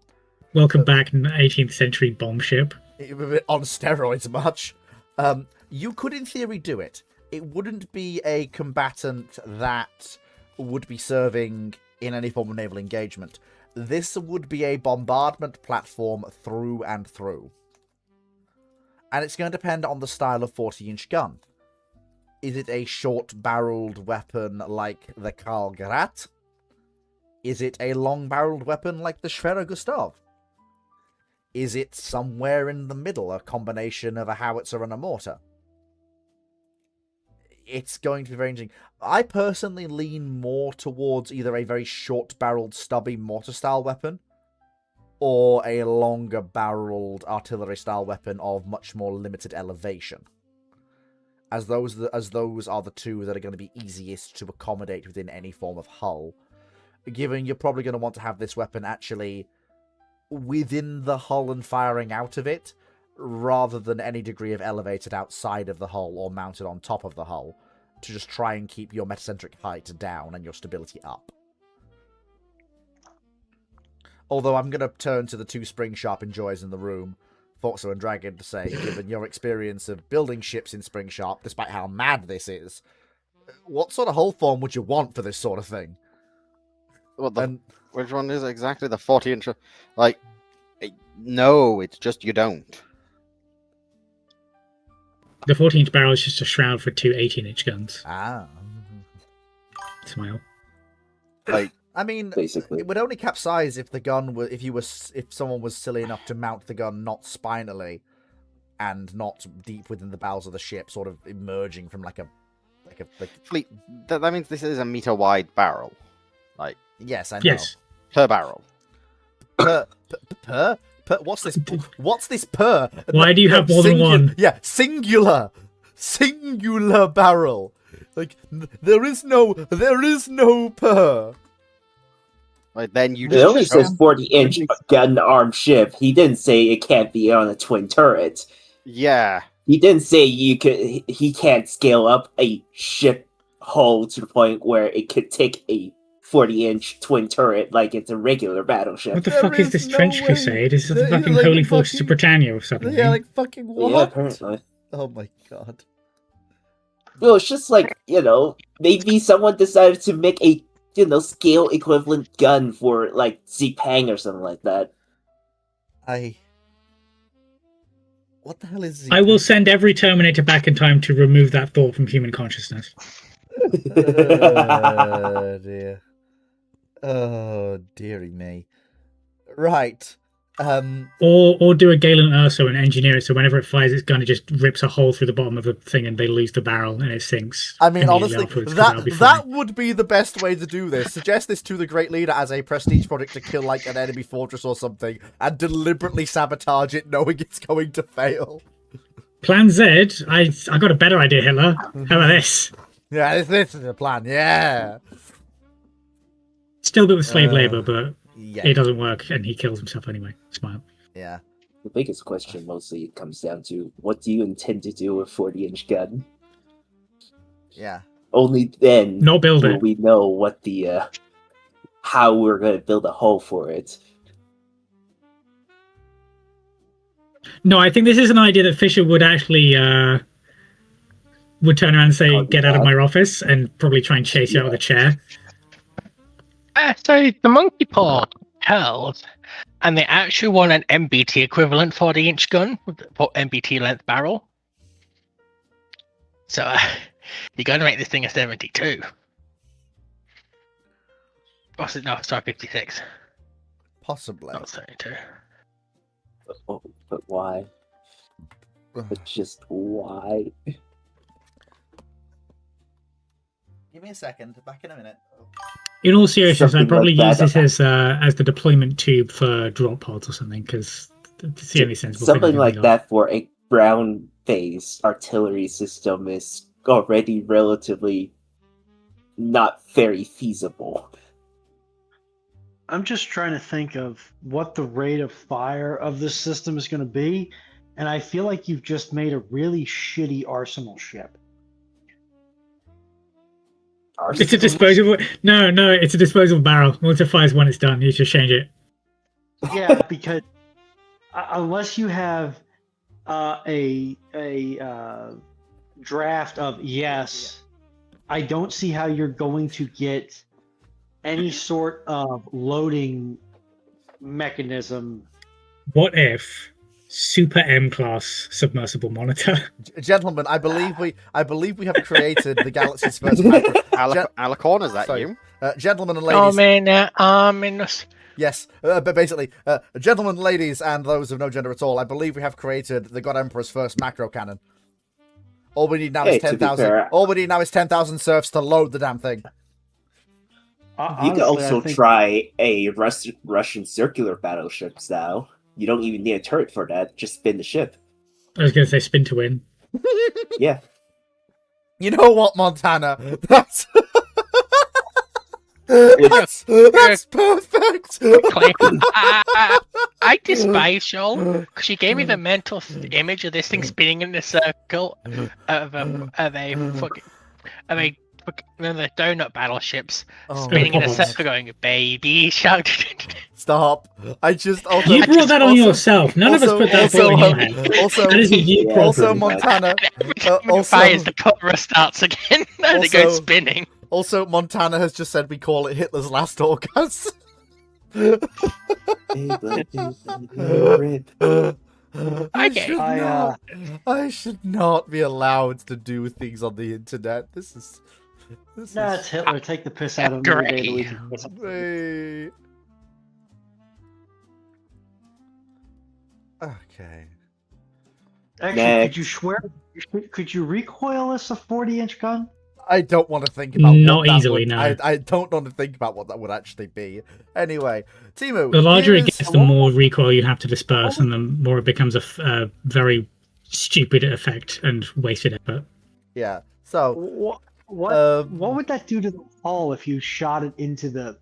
Speaker 7: Welcome back, 18th century bomb ship.
Speaker 1: On steroids much. You could in theory do it. It wouldn't be a combatant that would be serving in any form of naval engagement. This would be a bombardment platform through and through. And it's going to depend on the style of 40-inch gun. Is it a short-barreled weapon like the Karl Grat? Is it a long-barreled weapon like the Schwerer Gustav? Is it somewhere in the middle, a combination of a howitzer and a mortar? It's going to be very interesting. I personally lean more towards either a very short-barreled, stubby mortar-style weapon, or a longer-barreled artillery-style weapon of much more limited elevation. As those are the two that are going to be easiest to accommodate within any form of hull. Given you're probably going to want to have this weapon actually within the hull and firing out of it, rather than any degree of elevated outside of the hull or mounted on top of the hull, to just try and keep your metacentric height down and your stability up. Although I'm going to turn to the two spring-sharp enjoyers in the room, Foxo and Dragon, to say, given your experience of building ships in spring-sharp, despite how mad this is, what sort of hull form would you want for this sort of thing?
Speaker 6: Which one is exactly the 40-inch? Like, no, it's just you don't.
Speaker 7: The 14-inch barrel is just a shroud for two 18-inch guns.
Speaker 1: Ah.
Speaker 7: Smile.
Speaker 6: Like,
Speaker 1: I mean,
Speaker 3: Basically.
Speaker 1: it would only capsize if the gun were if someone was silly enough to mount the gun not spinally, and not deep within the bowels of the ship, sort of emerging from like
Speaker 6: fleet. That means this is a meter-wide barrel. Like,
Speaker 1: yes, I know.
Speaker 7: Yes.
Speaker 6: per barrel.
Speaker 1: Per? What's this? What's this per?
Speaker 7: Why do you have more than one?
Speaker 1: Yeah, singular barrel. Like there is no per.
Speaker 6: Like, then you
Speaker 3: It only
Speaker 6: just
Speaker 3: says 40-inch gun-armed ship. He didn't say it can't be on a twin turret.
Speaker 6: yeah.
Speaker 3: He didn't say he can't scale up a ship hull to the point where it could take a 40-inch twin turret like it's a regular battleship.
Speaker 7: What the
Speaker 1: There
Speaker 7: fuck is
Speaker 1: is
Speaker 7: this
Speaker 1: no
Speaker 7: trench
Speaker 1: way.
Speaker 7: crusade? Is this the
Speaker 1: They're
Speaker 7: fucking
Speaker 1: like
Speaker 7: Holy
Speaker 1: a
Speaker 7: Forces of
Speaker 1: fucking-
Speaker 7: Britannia or something?
Speaker 1: Yeah, like fucking what?
Speaker 3: Yeah, apparently.
Speaker 1: Oh my god.
Speaker 3: Well, it's just like, maybe someone decided to make a, scale equivalent gun for, like, Zipang or something like that.
Speaker 1: What the hell is?
Speaker 7: I will send every Terminator back in time to remove that thought from human consciousness.
Speaker 1: Oh dear. Oh dearie me. Right.
Speaker 7: Or do a Galen Urso and engineer it so whenever it fires its gun, it just rips a hole through the bottom of the thing and they lose the barrel and it sinks.
Speaker 1: I mean,
Speaker 7: immediately
Speaker 1: honestly,
Speaker 7: afterwards, 'cause that'll be
Speaker 1: that
Speaker 7: fine.
Speaker 1: would be the best way to do this. Suggest this to the Great Leader as a prestige project to kill like an enemy fortress or something, and deliberately sabotage it, knowing it's going to fail.
Speaker 7: Plan Z. I got a better idea, Hitler. How about this?
Speaker 1: Yeah, this is the plan. Yeah.
Speaker 7: Still a bit with slave labor, but
Speaker 1: Yeah.
Speaker 7: it doesn't work, and he kills himself anyway. Smart.
Speaker 1: Yeah.
Speaker 3: The biggest question mostly comes down to, what do you intend to do with a 40-inch gun?
Speaker 1: Yeah.
Speaker 3: Only then
Speaker 7: Not build
Speaker 3: will
Speaker 7: it.
Speaker 3: we know what how we're going to build a hull for it.
Speaker 7: No, I think this is an idea that Fisher would actually would turn around and say,
Speaker 3: Oh,
Speaker 7: "Get out of
Speaker 3: yeah.
Speaker 7: my office," and probably try and chase you out of the chair.
Speaker 4: So the monkey paw held, and they actually want an MBT equivalent 40-inch gun with MBT length barrel. So you're going to make this thing a 72. What's it? No, sorry, 56.
Speaker 1: Possibly.
Speaker 4: Not 72.
Speaker 3: But why? But just why?
Speaker 1: Give me a second. Back in a minute.
Speaker 7: In all seriousness,
Speaker 3: Something
Speaker 7: I'd probably
Speaker 3: like
Speaker 7: use
Speaker 3: that.
Speaker 7: this as the deployment tube for drop pods or something, because it's the only sensible thing
Speaker 3: Something
Speaker 7: to
Speaker 3: like
Speaker 7: think of.
Speaker 3: that for a ground-based artillery system is already relatively not very feasible.
Speaker 5: I'm just trying to think of what the rate of fire of this system is going to be, and I feel like you've just made a really shitty arsenal ship.
Speaker 7: It's a disposable. No, it's a disposable barrel. Once it fires when it's done, you just change it.
Speaker 5: Yeah, because unless you have a draft of yes, I don't see how you're going to get any sort of loading mechanism.
Speaker 7: What if Super M class submersible monitor?
Speaker 1: Gentlemen, I believe we have created the galaxy's first macro.
Speaker 6: Alicorn, is that
Speaker 1: Sorry.
Speaker 6: you?
Speaker 1: Gentlemen and
Speaker 4: Oh
Speaker 1: ladies.
Speaker 4: man, ominous.
Speaker 1: Yes, but basically, gentlemen, ladies, and those of no gender at all, I believe we have created the God Emperor's first macro cannon. All we need now
Speaker 3: Hey,
Speaker 1: is
Speaker 3: to be
Speaker 1: 10,000.
Speaker 3: fair-
Speaker 1: All we need now is 10,000 serfs to load the damn thing.
Speaker 3: You
Speaker 5: Honestly,
Speaker 3: can also
Speaker 5: I think,
Speaker 3: try a Russian circular battleships now. You don't even need a turret for that. Just spin the ship.
Speaker 7: I was going to say spin to win.
Speaker 3: Yeah.
Speaker 1: You know what, Montana? That's perfect.
Speaker 4: I despise y'all because you gave me the mental image of this thing spinning in a circle of the donut battleships spinning in a circle, going "baby shark."
Speaker 1: Stop! I just also
Speaker 7: You brought that on yourself. None of us put that
Speaker 1: also,
Speaker 7: thought in your head.
Speaker 1: also,
Speaker 7: That is a you
Speaker 3: Yeah.
Speaker 7: problem.
Speaker 1: also, Montana.
Speaker 4: When it fires, the chorus starts again, and it goes
Speaker 1: Also-
Speaker 4: spinning.
Speaker 1: Also, Montana has just said we call it Hitler's last orgasm.
Speaker 4: Okay.
Speaker 1: I should not be allowed to do things on the internet. This is.
Speaker 5: nah, it's Hitler. Take the piss out of him every day of the week.
Speaker 1: Wait. Okay.
Speaker 5: Actually,
Speaker 3: Next.
Speaker 5: could you swear? Could you recoil this a 40-inch gun?
Speaker 1: I don't want to think about
Speaker 7: Not
Speaker 1: what that
Speaker 7: easily,
Speaker 1: would,
Speaker 7: no.
Speaker 1: I don't want to think about what that would actually be. Anyway, Timu,
Speaker 7: The larger
Speaker 1: here
Speaker 7: it
Speaker 1: is-
Speaker 7: gets, the more recoil you have to disperse, and the more it becomes a very stupid effect and wasted effort.
Speaker 1: Yeah. So
Speaker 5: What would that do to the hull if you shot it into the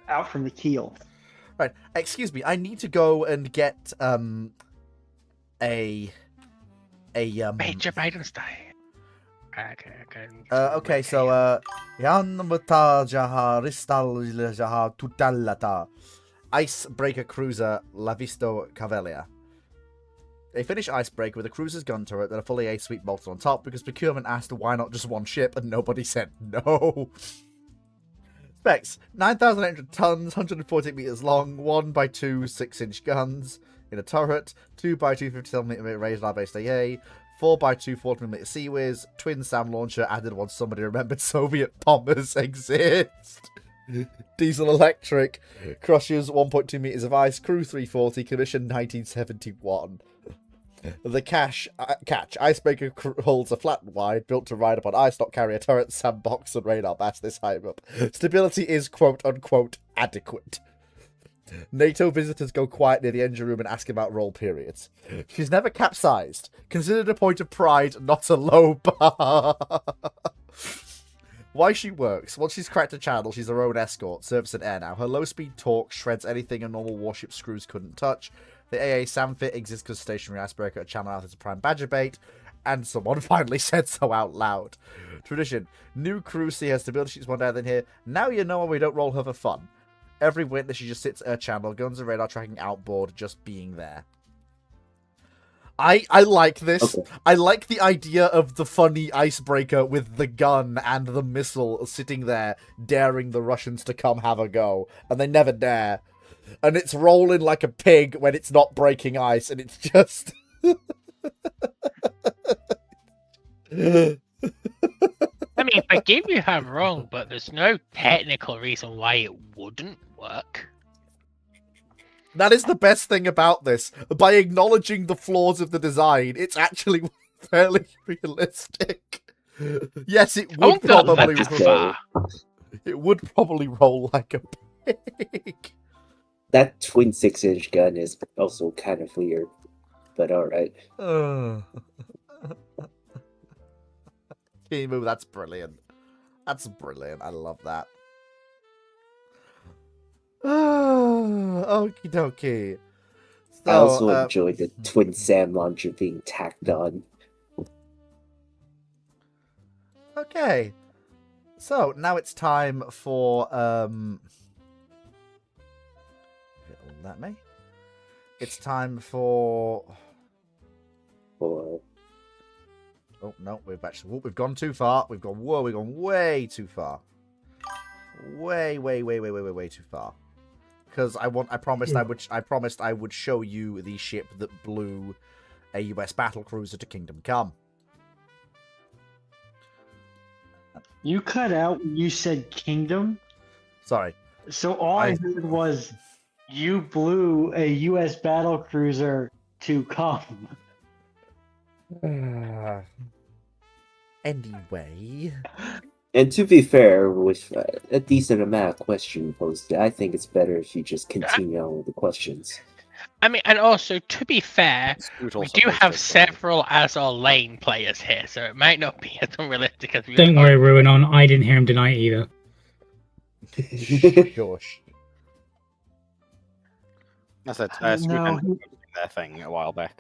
Speaker 5: out from the keel?
Speaker 1: right, excuse me. I need to go and get a
Speaker 4: Major Bidenstein.
Speaker 1: okay, so Yanmata Jaha Ristal Jaha Tutallata Icebreaker Cruiser Lavisto Cavelia. A Finnish icebreaker with a cruiser's gun turret and a fully ace suite bolted on top because procurement asked why not just one ship and nobody said no. Specs: 9,800 tons, 148 meters long, 1x2 6-inch guns in a turret, 2x2 57mm radar based AA, 4x2 40mm Sea-Whiz, twin SAM launcher added once somebody remembered Soviet bombers exist. Diesel electric, crushes 1.2 meters of ice, crew 340, commission 1971. The catch, icebreaker holds a flat and wide, built to ride upon ice, not carry a turret, sandbox, and radar mast this high up. Stability is quote-unquote adequate. NATO visitors go quiet near the engine room and ask about roll periods. She's never capsized. Considered a point of pride, not a low bar. Why she works. Once she's cracked a channel, she's her own escort, surface and air now. Her low-speed torque shreds anything a normal warship screws couldn't touch. The AA Samfit exists because stationary icebreaker at channel out is a prime badger bait, and someone finally said so out loud. Tradition. New crew see her stability sheets one day than here. Now you know why we don't roll her for fun. Every witness she just sits at her channel, guns and radar tracking outboard, just being there. I like this.
Speaker 3: Okay.
Speaker 1: I like the idea of the funny icebreaker with the gun and the missile sitting there, daring the Russians to come have a go, and they never dare. And it's rolling like a pig when it's not breaking ice, and it's just...
Speaker 4: I mean, forgive me if I'm wrong, but there's no technical reason why it wouldn't work.
Speaker 1: That is the best thing about this. By acknowledging the flaws of the design, it's actually fairly realistic. Yes, it
Speaker 4: I
Speaker 1: would
Speaker 4: won't go
Speaker 1: probably
Speaker 4: that far.
Speaker 1: it would probably roll like a pig.
Speaker 3: That twin 6-inch gun is also kind of weird, but alright.
Speaker 1: Kimu, that's brilliant. That's brilliant. I love that. Okie dokie. So,
Speaker 3: I also enjoyed the twin SAM launcher being tacked on.
Speaker 1: Okay. So, now it's time for, let me. It's time for...
Speaker 3: Or
Speaker 1: Oh, no, we've we've gone too far. We've gone way too far. Way too far. Because I promised I would show you the ship that blew a US battle cruiser to Kingdom Come.
Speaker 5: You cut out when you said kingdom,
Speaker 1: Sorry.
Speaker 5: so all I heard was you blew a U.S. battle cruiser to come.
Speaker 1: Anyway.
Speaker 3: And to be fair, with a decent amount of question posted, I think it's better if you just continue on with the questions.
Speaker 4: I mean, and also, to be fair, we do have several Azor Lane players here, so it might not be as unrealistic as we
Speaker 7: Don't worry, Ruinon. I didn't hear him deny it either.
Speaker 1: Gosh.
Speaker 6: I said,
Speaker 5: No,
Speaker 6: their thing a while back.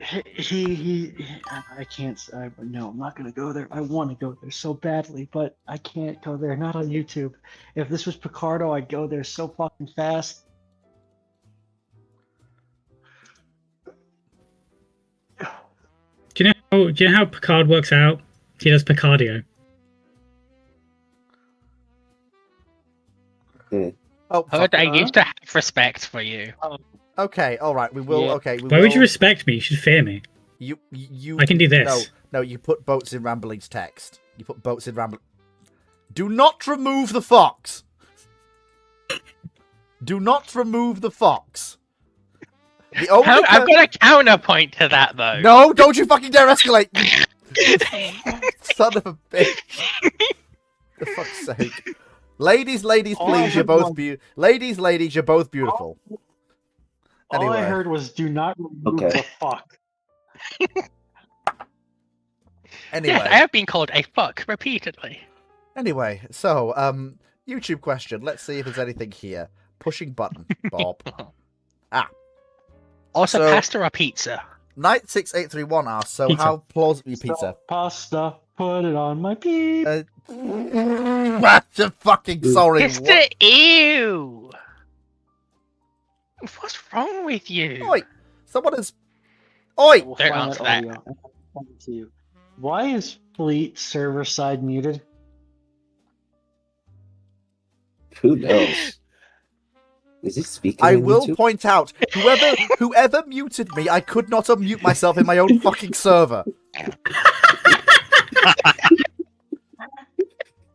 Speaker 5: I can't. No, I'm not gonna go there. I want to go there so badly, but I can't go there. Not on YouTube. If this was Picardo, I'd go there so fucking fast.
Speaker 7: Do you know how Picard works out? He does Picardio.
Speaker 1: Oh,
Speaker 4: Heard I used to have respect for you.
Speaker 1: okay, all right. We will.
Speaker 4: Yeah.
Speaker 1: Okay. We
Speaker 7: Why
Speaker 1: will,
Speaker 7: would you respect me? You should fear me.
Speaker 1: You.
Speaker 7: I can do this.
Speaker 1: No. You put boats in Rambling's text. You put boats in Rambling. Do not remove the fox. Do not remove the fox. The only
Speaker 4: I've got a counterpoint to that, though.
Speaker 1: No, don't you fucking dare escalate. son of a bitch. For fuck's sake. Ladies, please, you're both Ladies, you're both beautiful.
Speaker 5: All
Speaker 1: Anyway.
Speaker 5: I heard was "do not remove
Speaker 3: Okay.
Speaker 5: the fuck."
Speaker 1: Anyway.
Speaker 4: Yes, I have been called a fuck repeatedly.
Speaker 1: Anyway, so, YouTube question. Let's see if there's anything here. Pushing button, Bob.
Speaker 4: Also,
Speaker 1: So-
Speaker 4: pasta or pizza?
Speaker 1: Knight6831 asks, so
Speaker 7: Pizza.
Speaker 1: how plausible pizza?
Speaker 5: So, pasta, put it on my pizza.
Speaker 1: What the fucking sorry.
Speaker 4: It's
Speaker 1: What?
Speaker 4: the ew. What's wrong with you?
Speaker 1: Oi! Someone is. Oi!
Speaker 5: We'll
Speaker 4: Don't
Speaker 5: find
Speaker 4: answer that.
Speaker 5: audio. I'll send it to you. Why is Fleet server side muted?
Speaker 3: Who knows? Is he speaking?
Speaker 1: I
Speaker 3: on
Speaker 1: will
Speaker 3: YouTube?
Speaker 1: point out, whoever muted me, I could not unmute myself in my own fucking server.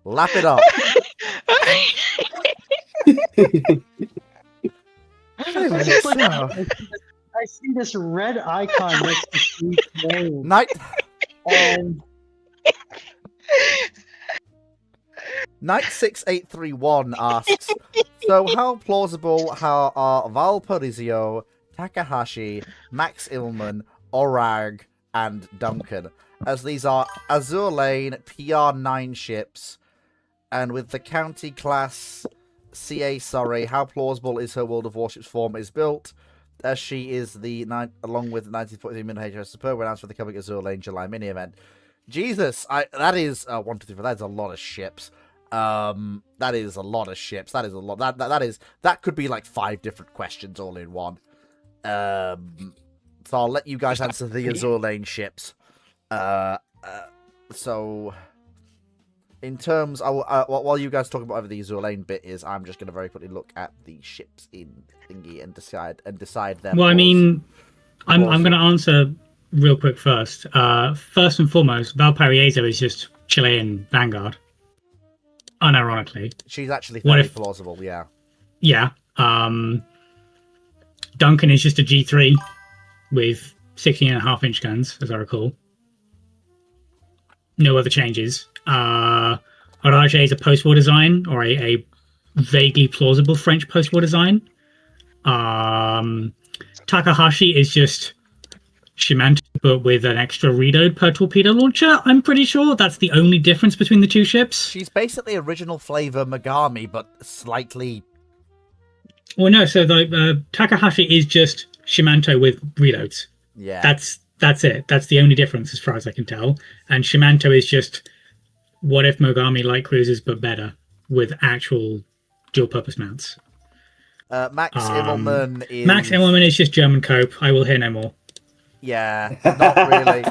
Speaker 1: Lap it up. Anyway,
Speaker 5: It's like-
Speaker 1: so-
Speaker 5: I see this red icon next to Fleet's name,
Speaker 1: Knight
Speaker 5: and
Speaker 1: Knight6831 asks, so how plausible are Valparaiso, Takahashi, Max Illman, Orag, and Duncan, as these are Azure Lane PR9 ships, and with the county class CA Surrey, how plausible is her World of Warships form is built, as she is along with the 1943 Minute HMS Superb announced for the coming Azure Lane July mini event. Jesus, that is 1, 2, 3, 4. That's a lot of ships. That is a lot of ships. That is a lot. That could be like 5 different questions all in one. So I'll let you guys answer the Azure Lane ships. So in terms, while you guys talk about over the Azure Lane bit, I'm just going to very quickly look at the ships in thingy and decide their.
Speaker 7: Well, I
Speaker 1: flaws.
Speaker 7: mean, I'm
Speaker 1: Flaws.
Speaker 7: going to answer real quick first. First and foremost, Valparaiso is just Chilean Vanguard. Unironically.
Speaker 1: She's actually
Speaker 7: What
Speaker 1: fairly
Speaker 7: if-
Speaker 1: plausible. Yeah.
Speaker 7: Yeah. Duncan is just a G3 with 16.5-inch guns, as I recall. No other changes. Arage is a post-war design, or a vaguely plausible French post-war design. Takahashi is just Shimanto, but with an extra reload per torpedo launcher. I'm pretty sure that's the only difference between the two ships.
Speaker 1: She's basically original flavor Megami, but slightly.
Speaker 7: Well, no. So the Takahashi is just Shimanto with reloads.
Speaker 1: Yeah.
Speaker 7: That's it. That's the only difference as far as I can tell. And Shimanto is just what if Mogami light cruisers but better with actual dual purpose mounts.
Speaker 1: Max Immelman is.
Speaker 7: Max Immelman is just German cope. I will hear no more.
Speaker 1: Yeah, not really.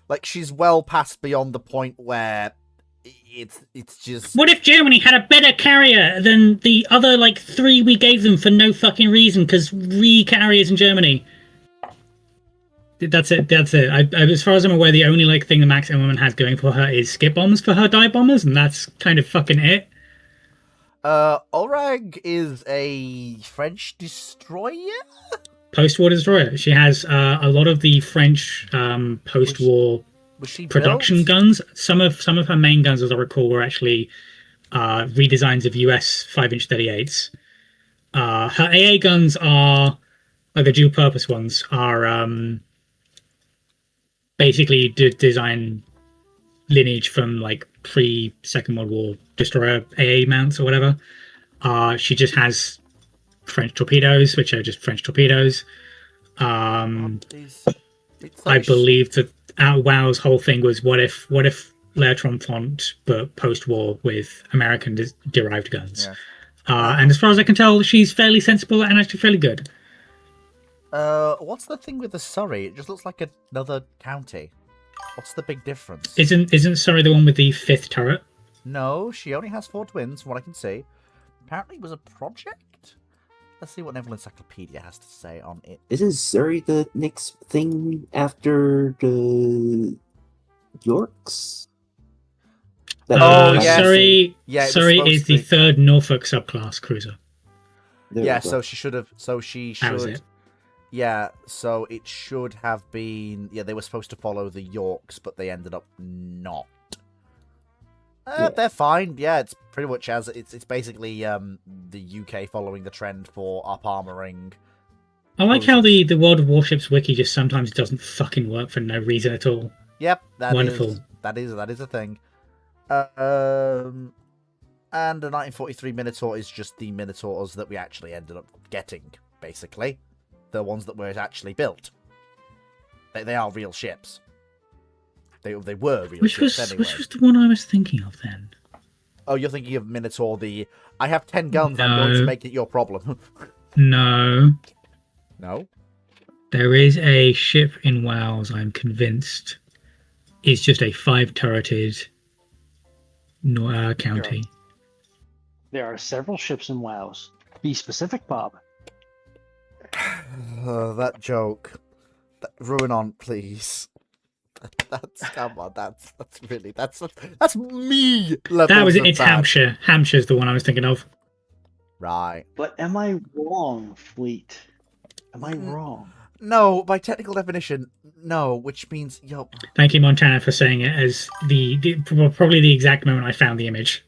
Speaker 1: Like, she's well past beyond the point where it's just.
Speaker 7: What if Germany had a better carrier than the other like 3 we gave them for no fucking reason because carriers in Germany? That's it. As far as I'm aware, the only like thing the Max Immelman has going for her is skip bombs for her dive bombers, and that's kind of fucking it.
Speaker 1: Orag is a French destroyer?
Speaker 7: Post-war destroyer. She has a lot of the French post-war
Speaker 1: Was she
Speaker 7: production
Speaker 1: built?
Speaker 7: guns. Some of her main guns, as I recall, were actually redesigns of US 5-inch 38s. Her AA guns are like the dual-purpose ones are basically design lineage from like pre-Second World War destroyer AA mounts or whatever. She just has French torpedoes, which are just French torpedoes. I believe that WoW's whole thing was what if Leotron font but post-war with American derived guns.
Speaker 1: Yeah.
Speaker 7: And as far as I can tell, she's fairly sensible and actually fairly good.
Speaker 1: What's the thing with the Surrey? It just looks like another county. What's the big difference?
Speaker 7: Isn't Surrey the one with the 5th turret?
Speaker 1: No, she only has 4 twins, from what I can see. Apparently it was a project? Let's see what Naval Encyclopedia has to say on it.
Speaker 3: Isn't Surrey the next thing after the Yorks?
Speaker 1: yes.
Speaker 7: Surrey,
Speaker 1: Yeah, it was
Speaker 7: Surrey
Speaker 1: supposed
Speaker 7: is
Speaker 1: to
Speaker 7: the
Speaker 1: be.
Speaker 7: 3rd Norfolk subclass cruiser.
Speaker 3: There we
Speaker 1: Yeah,
Speaker 3: go.
Speaker 1: so she should have. So she
Speaker 7: That was
Speaker 1: should.
Speaker 7: it.
Speaker 1: Yeah, so it should have been. Yeah, they were supposed to follow the Yorks, but they ended up not.
Speaker 3: Yeah.
Speaker 1: They're fine. Yeah, it's pretty much as it's basically the UK following the trend for up armoring.
Speaker 7: I like how
Speaker 1: Cruisers.
Speaker 7: the World of Warships wiki just sometimes doesn't fucking work for no reason at all.
Speaker 1: Yep, that
Speaker 7: Wonderful.
Speaker 1: is a thing. And the 1943 Minotaur is just the Minotaurs that we actually ended up getting, basically. The ones that were actually built. They are real ships. They were real ships anyway.
Speaker 7: Which was the one I was thinking of then?
Speaker 1: Oh, you're thinking of Minotaur, I have 10 guns, I'm going to
Speaker 7: No.
Speaker 1: make it your problem.
Speaker 7: No.
Speaker 1: No?
Speaker 7: There is a ship in Wales, I'm convinced, is just a 5-turreted county.
Speaker 5: There are several ships in WoWs. Be specific, Bob.
Speaker 1: That joke. Ruin on, please. Come on, that's me levels
Speaker 7: That was
Speaker 1: of
Speaker 7: it's
Speaker 1: bad.
Speaker 7: Hampshire. Hampshire's the one I was thinking of.
Speaker 1: Right.
Speaker 5: But am I wrong, Fleet? Am I wrong?
Speaker 1: No, by technical definition, no, which means
Speaker 7: Thank you, Montana, for saying it as probably the exact moment I found the image.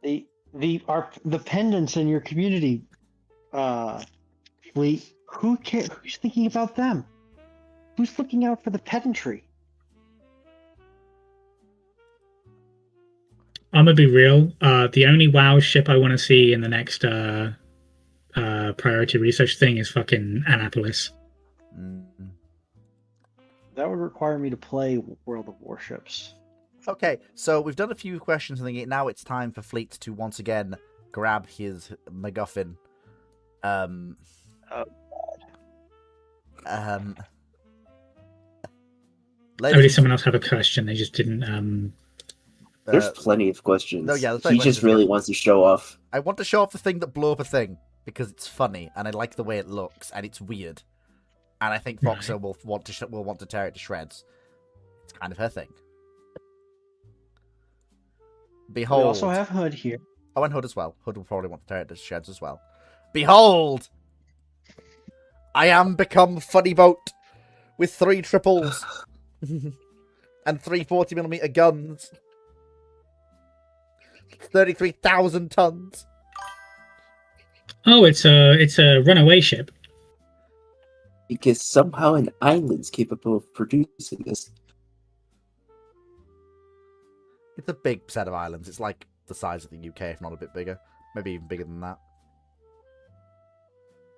Speaker 5: The pendants in your community, Fleet. Who's thinking about them? Who's looking out for the pedantry?
Speaker 7: I'm gonna be real. The only WoW ship I want to see in the next priority research thing is fucking Annapolis.
Speaker 5: That would require me to play World of Warships.
Speaker 1: Okay, so we've done a few questions, and now it's time for Fleet to once again grab his MacGuffin.
Speaker 7: Already someone else have a question. They just didn't.
Speaker 3: There's plenty of questions.
Speaker 1: No, yeah, there's plenty
Speaker 3: he
Speaker 1: of
Speaker 3: just
Speaker 1: questions,
Speaker 3: really
Speaker 1: yeah.
Speaker 3: wants to show off.
Speaker 1: I want to show off the thing that blew up a thing because it's funny and I like the way it looks and it's weird, and I think Foxa will want to tear it to shreds. It's kind of her thing. Behold.
Speaker 5: We also have Hood here.
Speaker 1: Oh, and Hood as well. Hood will probably want to tear it to shreds as well. Behold! I am become Funny Boat with 3 triples and 3 40mm guns. 33,000 tons.
Speaker 7: Oh, it's a runaway ship.
Speaker 3: Because somehow an island's capable of producing this.
Speaker 1: It's a big set of islands. It's like the size of the UK, if not a bit bigger. Maybe even bigger than that.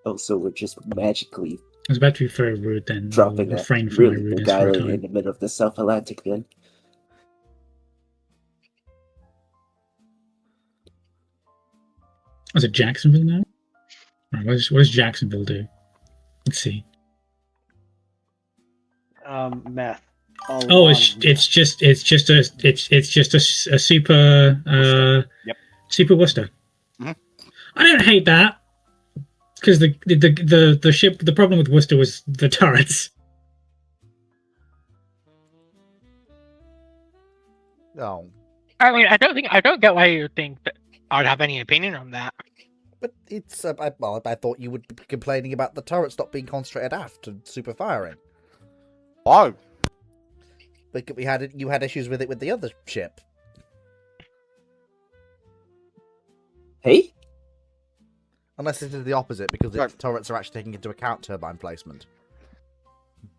Speaker 3: Oh, so we're just magically
Speaker 7: I was about to be very rude then.
Speaker 3: dropping
Speaker 7: I'll
Speaker 3: a
Speaker 7: refrain from my
Speaker 3: really
Speaker 7: rudeness
Speaker 3: big
Speaker 7: for a
Speaker 3: island
Speaker 7: time.
Speaker 3: in the middle of the South Atlantic then.
Speaker 7: Was it Jacksonville now? Right, what does Jacksonville do? Let's see.
Speaker 5: Math.
Speaker 7: Oh, it's just a super
Speaker 6: Yep.
Speaker 7: Super Worcester.
Speaker 6: Mhm.
Speaker 7: I don't hate that because the ship. The problem with Worcester was the turrets.
Speaker 1: Oh.
Speaker 4: I mean, I don't get why you think that I would have any opinion on that.
Speaker 1: But it's... I thought you would be complaining about the turrets not being concentrated aft and super firing.
Speaker 6: Why?
Speaker 1: But you had issues with it with the other ship.
Speaker 3: Hey?
Speaker 1: Unless it is the opposite, because its
Speaker 6: Right.
Speaker 1: turrets are actually taking into account turbine placement.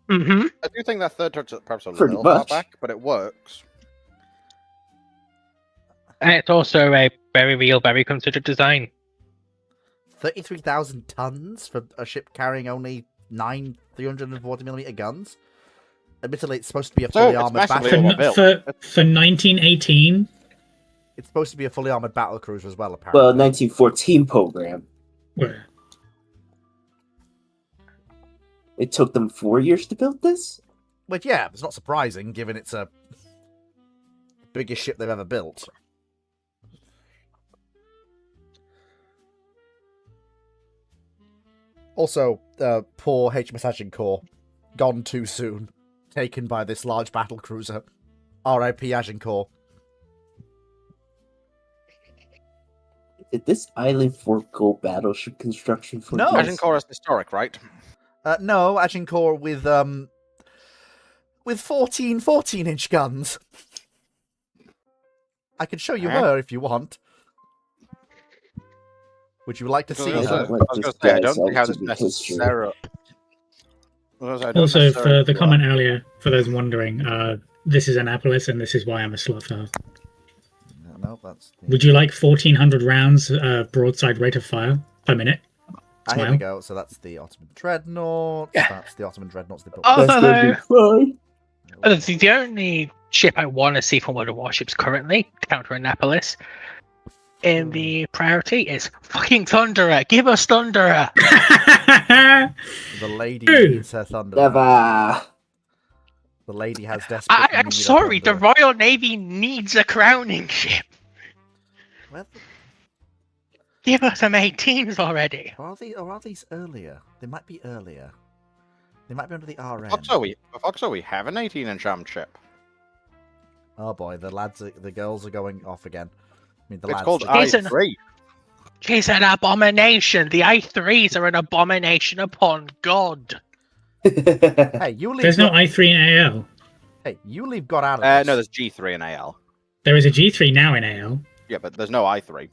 Speaker 4: Mm-hmm.
Speaker 6: I do think that third touch perhaps a
Speaker 3: Pretty
Speaker 6: little far
Speaker 3: much.
Speaker 6: back, but it works.
Speaker 4: And it's also a very real, very considered design.
Speaker 1: 33,000 tons for a ship carrying only 9 340mm guns? Admittedly, it's supposed to be a
Speaker 6: So,
Speaker 1: fully
Speaker 6: it's
Speaker 1: armored
Speaker 6: massively
Speaker 1: battle.
Speaker 6: overbuilt.
Speaker 7: For 1918.
Speaker 1: It's supposed to be a fully armored battle cruiser as well, apparently.
Speaker 3: Well, 1914 program.
Speaker 7: Where?
Speaker 3: It took them 4 years to build this?
Speaker 1: Which, yeah, it's not surprising, given it's a biggest ship they've ever built. Also, poor HMS Agincourt, gone too soon, taken by this large battle cruiser. R.I.P. Agincourt.
Speaker 3: Did this island forego battleship construction for
Speaker 1: No.
Speaker 3: this?
Speaker 6: Agincourt is historic, right?
Speaker 1: No, Agincourt with 14 14-inch guns. I can show you
Speaker 6: Huh?
Speaker 1: her if you want. Would you like to see
Speaker 6: I was
Speaker 1: her?
Speaker 6: gonna say, I don't think how this necessarily.
Speaker 7: Also, for the comment earlier, for those wondering, this is Annapolis, and this is why I'm a sloth.
Speaker 1: No, that's.
Speaker 7: Would you like 1,400 rounds broadside rate of fire per minute?
Speaker 1: Ah, here we
Speaker 7: Smile.
Speaker 1: go. So that's the Ottoman Dreadnought.
Speaker 4: Yeah.
Speaker 1: That's the Ottoman Dreadnoughts. They put.
Speaker 4: Although
Speaker 3: fine.
Speaker 4: the only ship I want to see from one of the warships currently, counter Annapolis, in the priority is fucking Thunderer. Give us Thunderer.
Speaker 1: The lady
Speaker 7: Ooh.
Speaker 1: needs her thunder.
Speaker 3: Never.
Speaker 1: The lady has desperate.
Speaker 4: I'm
Speaker 1: need of
Speaker 4: sorry, the
Speaker 1: thunder.
Speaker 4: Royal Navy needs a crowning ship.
Speaker 1: Well,
Speaker 4: Give us some 18s already.
Speaker 1: or are these earlier? They might be earlier. They might be under the RN.
Speaker 6: Foxo, we have an 18-inch armed ship.
Speaker 1: Oh boy, the girls are going off again. I mean, the
Speaker 6: It's
Speaker 1: lads.
Speaker 6: called
Speaker 4: Jason.
Speaker 6: I3.
Speaker 4: She's an abomination. The I3s are an abomination upon God.
Speaker 1: Hey, you leave.
Speaker 7: There's no I3 in AL.
Speaker 1: Hey, you leave God out of this.
Speaker 6: No, there's G3 in AL.
Speaker 7: There is a G3 now in AL.
Speaker 6: Yeah, but there's no I3.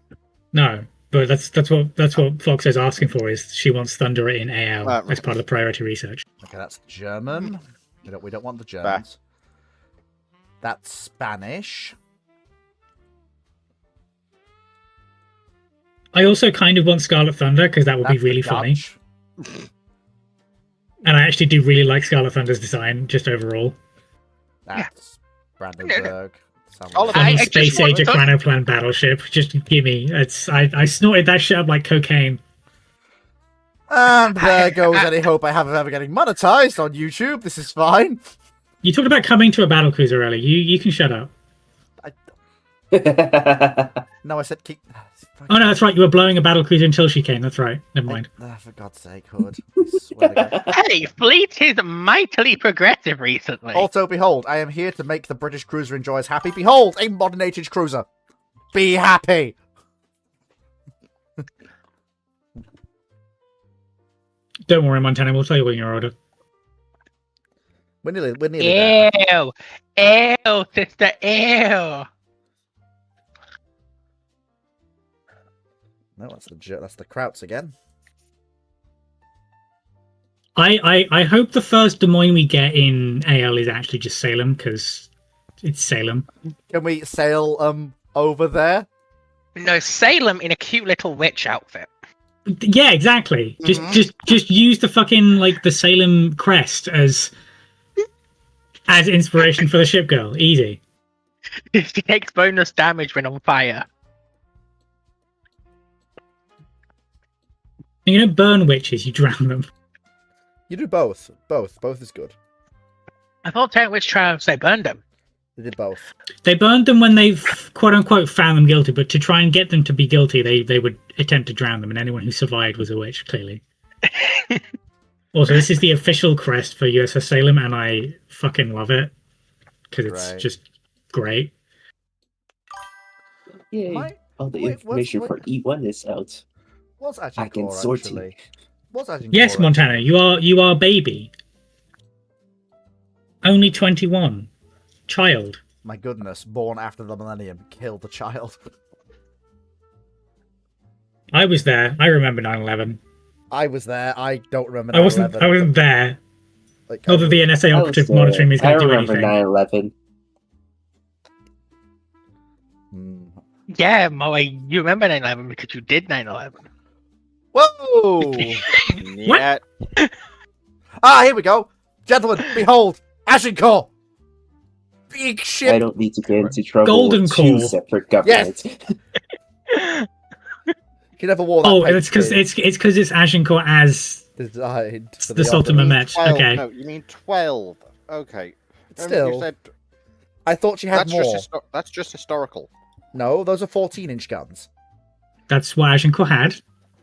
Speaker 7: No, but that's what Fox is asking for. Is she wants Thunderer in AL
Speaker 6: Right.
Speaker 7: as part of the priority research?
Speaker 1: Okay, that's German. We don't want the Germans. That's Spanish.
Speaker 7: I also kind of want Scarlet Thunder because that would be
Speaker 1: That's
Speaker 7: really
Speaker 1: the
Speaker 7: funny.
Speaker 1: Dutch.
Speaker 7: And I actually do really like Scarlet Thunder's design, just overall.
Speaker 1: That's Brandenburg.
Speaker 6: All of
Speaker 7: From
Speaker 6: I
Speaker 7: a
Speaker 4: just
Speaker 7: Space
Speaker 4: want
Speaker 7: Age
Speaker 4: Thun-
Speaker 7: Chronoplan battleship. Just give me. I snorted that shit up like cocaine.
Speaker 1: And there goes any hope I have of ever getting monetized on YouTube. This is fine.
Speaker 7: You talked about coming to a battlecruiser earlier. You can shut up.
Speaker 1: No, I said keep.
Speaker 7: Oh no, that's right. You were blowing a battlecruiser until she came. That's right. Never mind.
Speaker 1: For God's sake, Hood. I swear to God.
Speaker 4: Hey, Fleet is mightily progressive recently.
Speaker 1: Also, behold, I am here to make the British cruiser enjoyers happy. Behold, a modern age cruiser. Be happy.
Speaker 7: Don't worry, Montana. We'll tell you when you're ordered.
Speaker 1: We're nearly there.
Speaker 4: Ew. Ew, sister, ew.
Speaker 1: No, that's the Krauts again.
Speaker 7: I hope the first Des Moines we get in AL is actually just Salem because it's Salem.
Speaker 1: Can we sail over there?
Speaker 4: No, Salem in a cute little witch outfit.
Speaker 7: Yeah, exactly. Just use the fucking like the Salem crest as inspiration for the ship girl. Easy.
Speaker 4: She takes bonus damage when on fire.
Speaker 7: You don't burn witches, you drown them.
Speaker 1: You do both. Both is good.
Speaker 4: I thought Terran Witch Trials, they burned them.
Speaker 1: They did both.
Speaker 7: They burned them when they quote unquote found them guilty, but to try and get them to be guilty, they would attempt to drown them, and anyone who survived was a witch, clearly. Also, this is the official crest for USS Salem, and I fucking love it because it's
Speaker 1: Right.
Speaker 7: just great.
Speaker 3: Yay.
Speaker 1: My-
Speaker 3: All the
Speaker 1: wait,
Speaker 3: information
Speaker 1: what-
Speaker 3: for E1 is out.
Speaker 1: What's
Speaker 3: Back in
Speaker 1: Agincourt,
Speaker 3: sorting.
Speaker 1: actually? What's Agincourt?
Speaker 7: Yes, Montana, you are baby. Only 21. Child.
Speaker 1: My goodness, born after the millennium, killed the child.
Speaker 7: I was there. I remember 9/11.
Speaker 1: I was there. I don't remember.
Speaker 7: I wasn't
Speaker 1: 9/11.
Speaker 7: there.
Speaker 1: Like,
Speaker 7: Not that the NSA
Speaker 3: I was
Speaker 7: operative
Speaker 3: there.
Speaker 7: monitoring me is
Speaker 3: I
Speaker 7: going to do
Speaker 3: remember
Speaker 7: anything.
Speaker 3: 9/11.
Speaker 1: Hmm.
Speaker 4: Yeah, Moe, you remember 9/11 because you did 9/11.
Speaker 1: Whoa!
Speaker 6: Yeah.
Speaker 1: Here we go, gentlemen. Behold, Agincourt. Big
Speaker 3: I
Speaker 1: ship.
Speaker 3: don't need to get into trouble
Speaker 7: Golden
Speaker 3: with two
Speaker 7: Core.
Speaker 3: separate governments.
Speaker 1: You never wore that.
Speaker 7: Oh,
Speaker 1: paint
Speaker 7: it's because
Speaker 1: scheme.
Speaker 7: it's because it's Agincourt as
Speaker 1: Designed for
Speaker 7: the Sultan
Speaker 1: Ottoman.
Speaker 7: Mehmet.
Speaker 6: 12,
Speaker 7: Okay.
Speaker 6: No, you mean 12. Okay.
Speaker 1: Still,
Speaker 6: You said
Speaker 1: I thought she had
Speaker 6: that's
Speaker 1: more.
Speaker 6: that's just historical.
Speaker 1: No, those are 14-inch guns.
Speaker 7: That's what Agincourt had.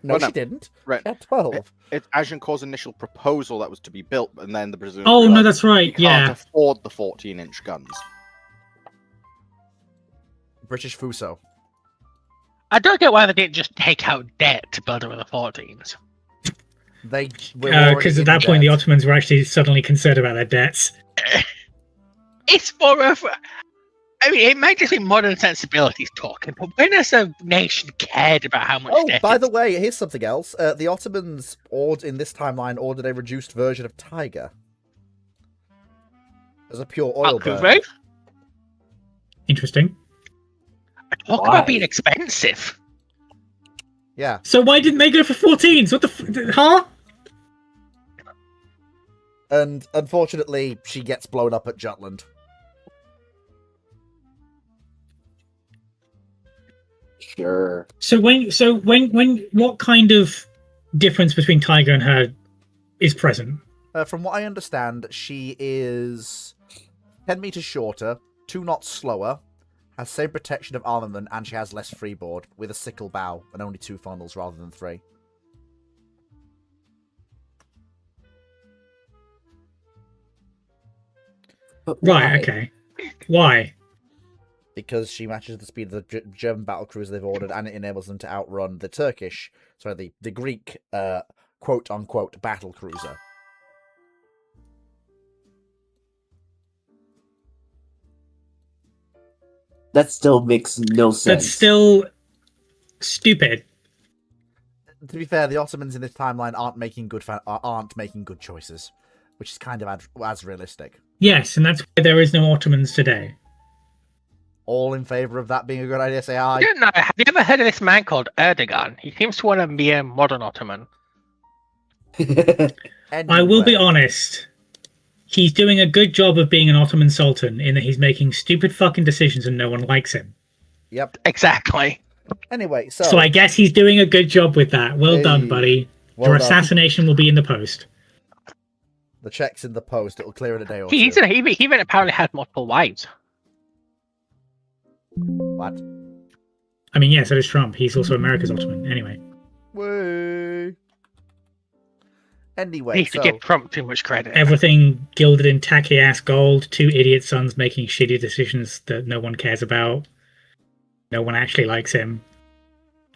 Speaker 1: No,
Speaker 6: Well, no.
Speaker 1: she didn't.
Speaker 6: Right.
Speaker 1: She had 12.
Speaker 6: It's Agincourt's initial proposal that was to be built, and then the Brazilians.
Speaker 7: Oh, no,
Speaker 6: realised
Speaker 7: that's right.
Speaker 6: we can't
Speaker 7: Yeah.
Speaker 6: afford the 14-inch guns.
Speaker 1: British Fuso.
Speaker 4: I don't get why they didn't just take out debt to build over the 14s.
Speaker 1: They were already
Speaker 7: Because
Speaker 1: in
Speaker 7: at that point, the
Speaker 1: debt.
Speaker 7: Ottomans were actually suddenly concerned about their dets.
Speaker 4: It's for a... I mean, it might just be modern sensibilities talking, but when has a nation cared about how much
Speaker 1: Oh,
Speaker 4: debt
Speaker 1: by
Speaker 4: it's-
Speaker 1: the way, here's something else. The Ottomans in this timeline ordered a reduced version of Tiger as a pure oil
Speaker 4: Alcuve?
Speaker 1: burner.
Speaker 7: Interesting.
Speaker 4: Talk
Speaker 3: Why?
Speaker 4: about being expensive.
Speaker 1: Yeah,
Speaker 7: So why didn't they go for 14s? What huh?
Speaker 1: and unfortunately, she gets blown up at Jutland.
Speaker 3: Sure.
Speaker 7: So what kind of difference between Tiger and her is present?
Speaker 1: From what I understand, she is 10 meters shorter, 2 knots slower, has same protection of armament, and she has less freeboard, with a sickle bow and only 2 funnels rather than 3.
Speaker 3: But
Speaker 7: Right,
Speaker 3: why?
Speaker 7: okay. Why?
Speaker 1: Because she matches the speed of the German battlecruiser they've ordered, and it enables them to outrun the the Greek, quote-unquote, battlecruiser.
Speaker 3: That still makes no sense.
Speaker 7: That's still stupid.
Speaker 1: To be fair, the Ottomans in this timeline aren't making good choices, which is kind of as realistic.
Speaker 7: Yes, and that's why there is no Ottomans today.
Speaker 1: All in favour of that being a good idea, say aye.
Speaker 4: I don't know. Have you ever heard of this man called Erdogan? He seems to want to be a modern Ottoman.
Speaker 7: I will be
Speaker 1: Anyway.
Speaker 7: honest. He's doing a good job of being an Ottoman Sultan in that he's making stupid fucking decisions and no one likes him.
Speaker 1: Yep.
Speaker 4: Exactly.
Speaker 1: Anyway,
Speaker 7: So I guess he's doing a good job with that. Well
Speaker 1: Hey,
Speaker 7: done, buddy.
Speaker 1: well
Speaker 7: Your
Speaker 1: done.
Speaker 7: assassination will be in the post.
Speaker 1: The check's in the post. It'll clear in a day or two.
Speaker 4: He even apparently had multiple wives.
Speaker 1: What?
Speaker 7: I mean, yeah, so does Trump. He's also America's Ottoman. Anyway.
Speaker 1: Way. Anyway,
Speaker 4: Needs to
Speaker 1: so
Speaker 4: give Trump too much credit.
Speaker 7: Everything gilded in tacky ass gold. 2 idiot sons making shitty decisions that no one cares about. No one actually likes him.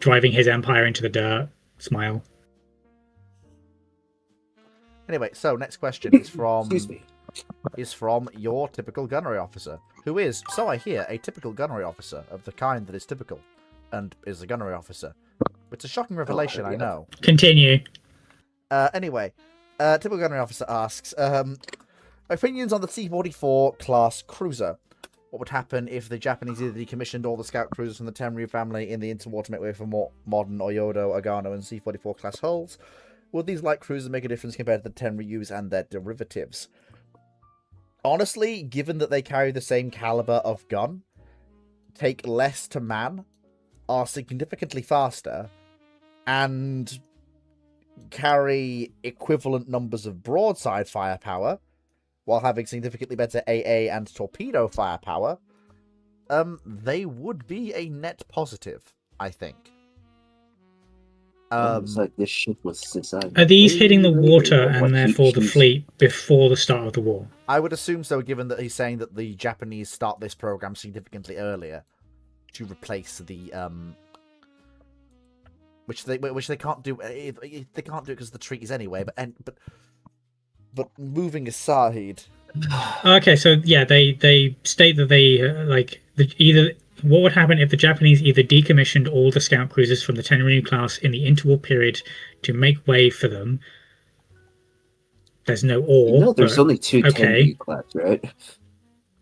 Speaker 7: Driving his empire into the dirt. Smile.
Speaker 1: anyway, so next question is from
Speaker 3: Excuse me.
Speaker 1: your typical gunnery officer, who is, so I hear, a typical gunnery officer of the kind that is typical, and is a gunnery officer. It's a shocking revelation, I
Speaker 3: yeah.
Speaker 1: know.
Speaker 7: Continue.
Speaker 1: Anyway, typical gunnery officer asks, opinions on the T-44 class cruiser. What would happen if the Japanese either decommissioned all the scout cruisers from the Tenryu family in the interwar to make way for more modern Oyodo, Agano, and C-44 class hulls? Would these light cruisers make a difference compared to the Tenryus and their derivatives? Honestly, given that they carry the same caliber of gun, take less to man, are significantly faster, and carry equivalent numbers of broadside firepower, while having significantly better AA and torpedo firepower, they would be a net positive, I think.
Speaker 3: It's like this ship was designed.
Speaker 7: Are these
Speaker 3: way
Speaker 7: hitting the
Speaker 3: later
Speaker 7: water
Speaker 3: than what
Speaker 7: and
Speaker 3: he
Speaker 7: therefore the
Speaker 3: chooses.
Speaker 7: fleet before the start of the war?
Speaker 1: I would assume so, given that he's saying that the Japanese start this program significantly earlier to replace the which they can't do. They can't do it because of the treaties anyway. But moving aside,
Speaker 7: Okay, so yeah, they state that they either what would happen if the Japanese either decommissioned all the scout cruisers from the Tenryu class in the interwar period to make way for them. There's no or.
Speaker 3: No, there's
Speaker 7: but-
Speaker 3: only 2
Speaker 7: okay.
Speaker 3: 10 class, right?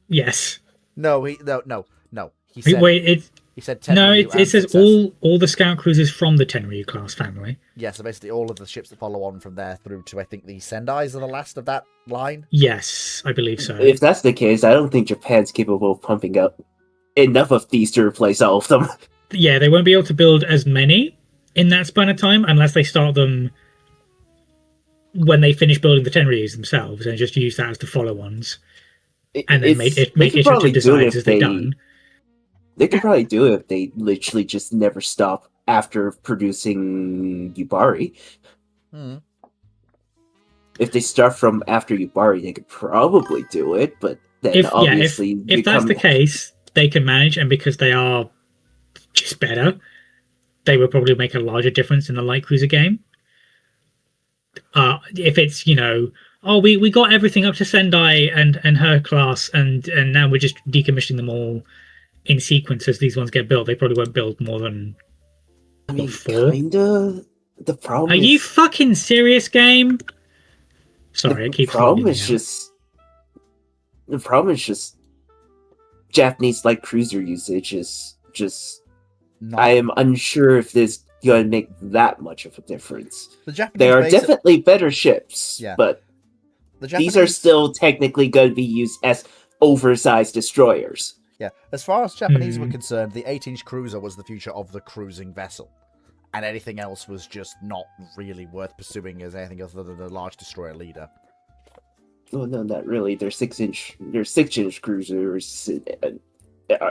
Speaker 7: Yes.
Speaker 1: no. He said
Speaker 7: Wait,
Speaker 1: he said
Speaker 7: no,
Speaker 1: Tenryu
Speaker 7: it
Speaker 1: and
Speaker 7: says
Speaker 1: Success.
Speaker 7: all the scout cruisers from the Tenryu class family.
Speaker 1: Yeah, so basically all of the ships that follow on from there through to I think the Sendais are the last of that line.
Speaker 7: Yes, I believe so.
Speaker 3: If that's the case, I don't think Japan's capable of pumping out enough of these to replace all of them.
Speaker 7: Yeah, they won't be able to build as many in that span of time unless they start them when they finish building the Tenryus themselves and just use that as the follow-ons. And then make iterative designs as they've done.
Speaker 3: They could probably do it if they literally just never stop after producing Yubari.
Speaker 1: Hmm.
Speaker 3: If they start from after Yubari, they could probably do it, but then obviously
Speaker 7: if that's the case, they can manage, and because they are just better, they will probably make a larger difference in the light cruiser game. If it's, oh, we got everything up to Sendai and her class, and now we're just decommissioning them all in sequence as these ones get built. They probably won't build more than
Speaker 3: I mean,
Speaker 7: 4.
Speaker 3: kinda. The problem
Speaker 7: Are
Speaker 3: is,
Speaker 7: you fucking serious, game? Sorry,
Speaker 3: the
Speaker 7: it keeps
Speaker 3: problem
Speaker 7: logging
Speaker 3: is
Speaker 7: out.
Speaker 3: just the problem is just Japanese light cruiser usage is just.
Speaker 1: Not
Speaker 3: I am unsure if this going to make that much of a difference.
Speaker 1: the Japanese.
Speaker 3: They are
Speaker 1: basi-
Speaker 3: definitely better ships,
Speaker 1: Yeah.
Speaker 3: but
Speaker 1: the
Speaker 3: these are
Speaker 1: Japanese-
Speaker 3: still technically going to be used as oversized destroyers.
Speaker 1: Yeah, as far as Japanese were
Speaker 7: Hmm.
Speaker 1: concerned, the 8-inch cruiser was the future of the cruising vessel, and anything else was just not really worth pursuing as anything other than a large destroyer leader.
Speaker 3: Oh no, not really. They're 6-inch. They're 6-inch cruisers.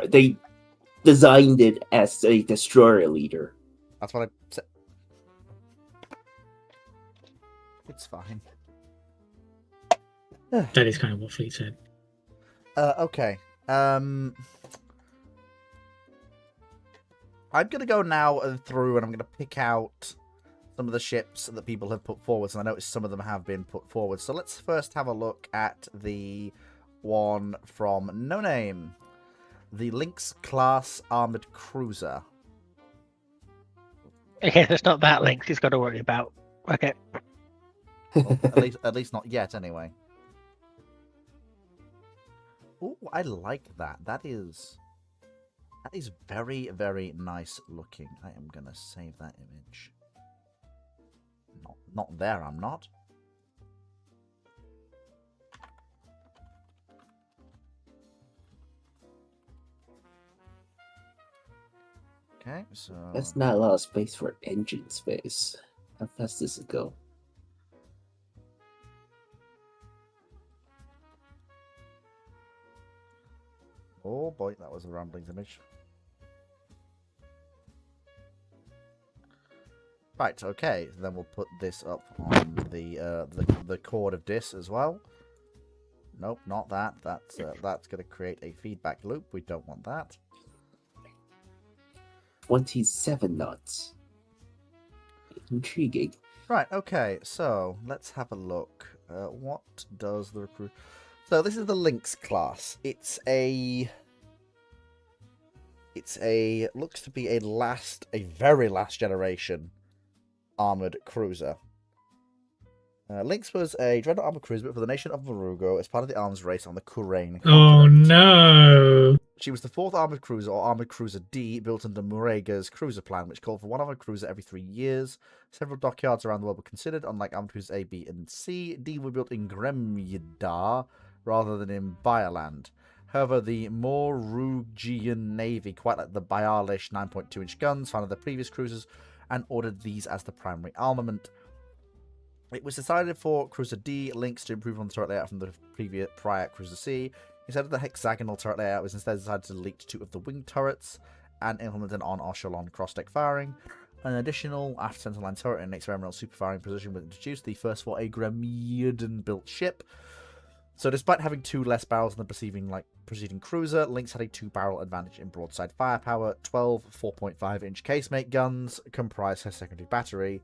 Speaker 3: They designed it as a destroyer leader.
Speaker 1: That's what I said. It's fine.
Speaker 7: That is kind of what Fleet said.
Speaker 1: Okay. I'm gonna go now through, and I'm gonna pick out some of the ships that people have put forward, and I noticed some of them have been put forward. So let's first have a look at the one from No Name, the Lynx class armored cruiser.
Speaker 4: Okay, that's not that length he's got to worry about. Okay.
Speaker 1: Well, at least not yet, anyway. Oh, I like that. That is very, very nice looking. I am gonna save that image. Not there. I'm not. Okay, so
Speaker 3: That's not a lot of space for engine space. How fast does it go?
Speaker 1: oh boy, that was a ramblings image. Right, okay, then we'll put this up on the cord of this as well. Nope, not that. That's going to create a feedback loop. We don't want that.
Speaker 3: 27 knots. Intriguing.
Speaker 1: Right, okay, so let's have a look. What does the recruit... So this is the Lynx class. It's a... looks to be a very last generation armored cruiser. Lynx was a dreadnought armored cruiser for the nation of Marugo as part of the arms race on the Kurain continent.
Speaker 7: Oh no!
Speaker 1: She was the 4th armored cruiser, or armored cruiser D, built under Murega's cruiser plan, which called for one armored cruiser every 3 years. Several dockyards around the world were considered. Unlike armored cruisers A, B, and C, D were built in Gremyadar rather than in Bioland. However, the Morugian Navy quite liked the Bialish 9.2-inch guns found on the previous cruisers and ordered these as the primary armament. It was decided for Cruiser D Lynx to improve on the turret layout from the prior Cruiser C. Instead of the hexagonal turret layout, it was instead decided to delete 2 of the wing turrets and implement an on-echelon cross-deck firing. An additional aft-centerline turret in an experimental super-firing position was introduced, the first for a Gremyarden-built ship. So despite having 2 less barrels than the preceding cruiser, Lynx had a 2-barrel advantage in broadside firepower. 12 4.5-inch casemate guns comprised her secondary battery.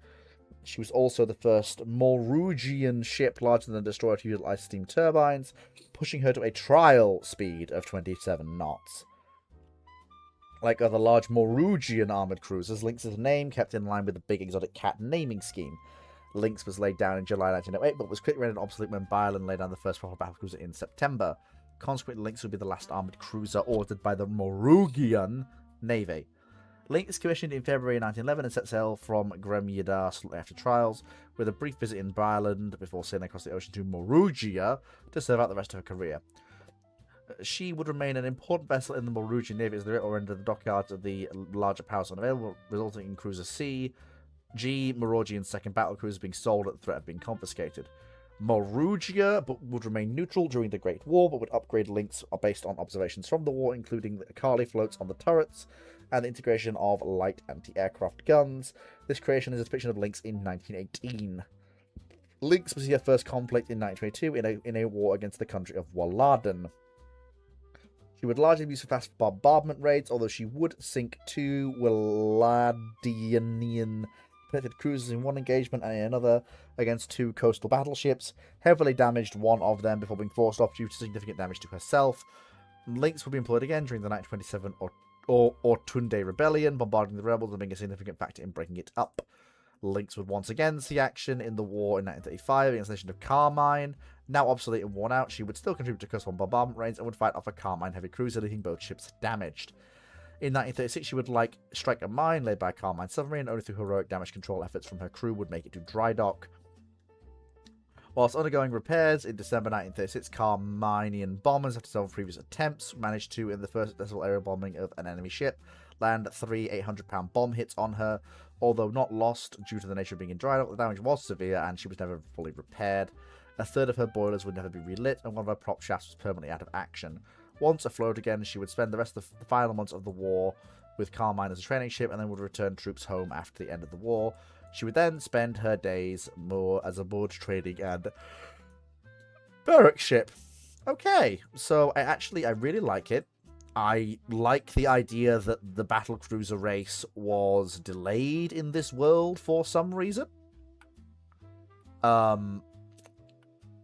Speaker 1: She was also the first Morugian ship larger than a destroyer to utilize steam turbines, pushing her to a trial speed of 27 knots. Like other large Morugian armored cruisers, Lynx's name kept in line with the big exotic cat naming scheme. Lynx was laid down in July 1908, but was quickly rendered obsolete when Bioland laid down the first proper battle cruiser in September. Consequently, Lynx would be the last armored cruiser ordered by the Morugian Navy. Lynx commissioned in February 1911 and set sail from Gremyadar shortly after trials, with a brief visit in Bioland before sailing across the ocean to Morugia to serve out the rest of her career. She would remain an important vessel in the Morugian Navy as the or end of the dockyards of the larger powers unavailable, resulting in Cruiser C, G, Morugian's second battle cruiser being sold at the threat of being confiscated. Morugia would remain neutral during the Great War, but would upgrade Lynx based on observations from the war, including the Akali floats on the turrets and the integration of light anti-aircraft guns. This creation is a depiction of Lynx in 1918. Lynx was her first conflict in 1922 in a war against the country of Walladen. She would largely be used for fast bombardment raids, although she would sink 2 Walladian pitted cruisers in one engagement and in another against 2 coastal battleships, heavily damaged one of them before being forced off due to significant damage to herself. Lynx will be employed again during the 1927 Ortunde Rebellion, bombarding the rebels and being a significant factor in breaking it up. Lynx would once again see action in the war in 1935 against the nation of Carmine. Now obsolete and worn out, she would still contribute to coastal bombardment range and would fight off a Carmine heavy cruiser, leaving both ships damaged. In 1936, she would strike a mine laid by a Carmine submarine, only through heroic damage control efforts from her crew would make it to dry dock. Whilst undergoing repairs in December 1936, Carminian bombers, after several previous attempts, managed to, in the first successful aerial bombing of an enemy ship, land 3 800-pound bomb hits on her. Although not lost due to the nature of being in dry dock, the damage was severe and she was never fully repaired. A third of her boilers would never be relit, and one of her prop shafts was permanently out of action. Once afloat again, she would spend the rest of the final months of the war with Carmine as a training ship, and then would return troops home after the end of the war. She would then spend her days more as a moored trading and barrack ship. Okay, so I really like it. I like the idea that the battlecruiser race was delayed in this world for some reason.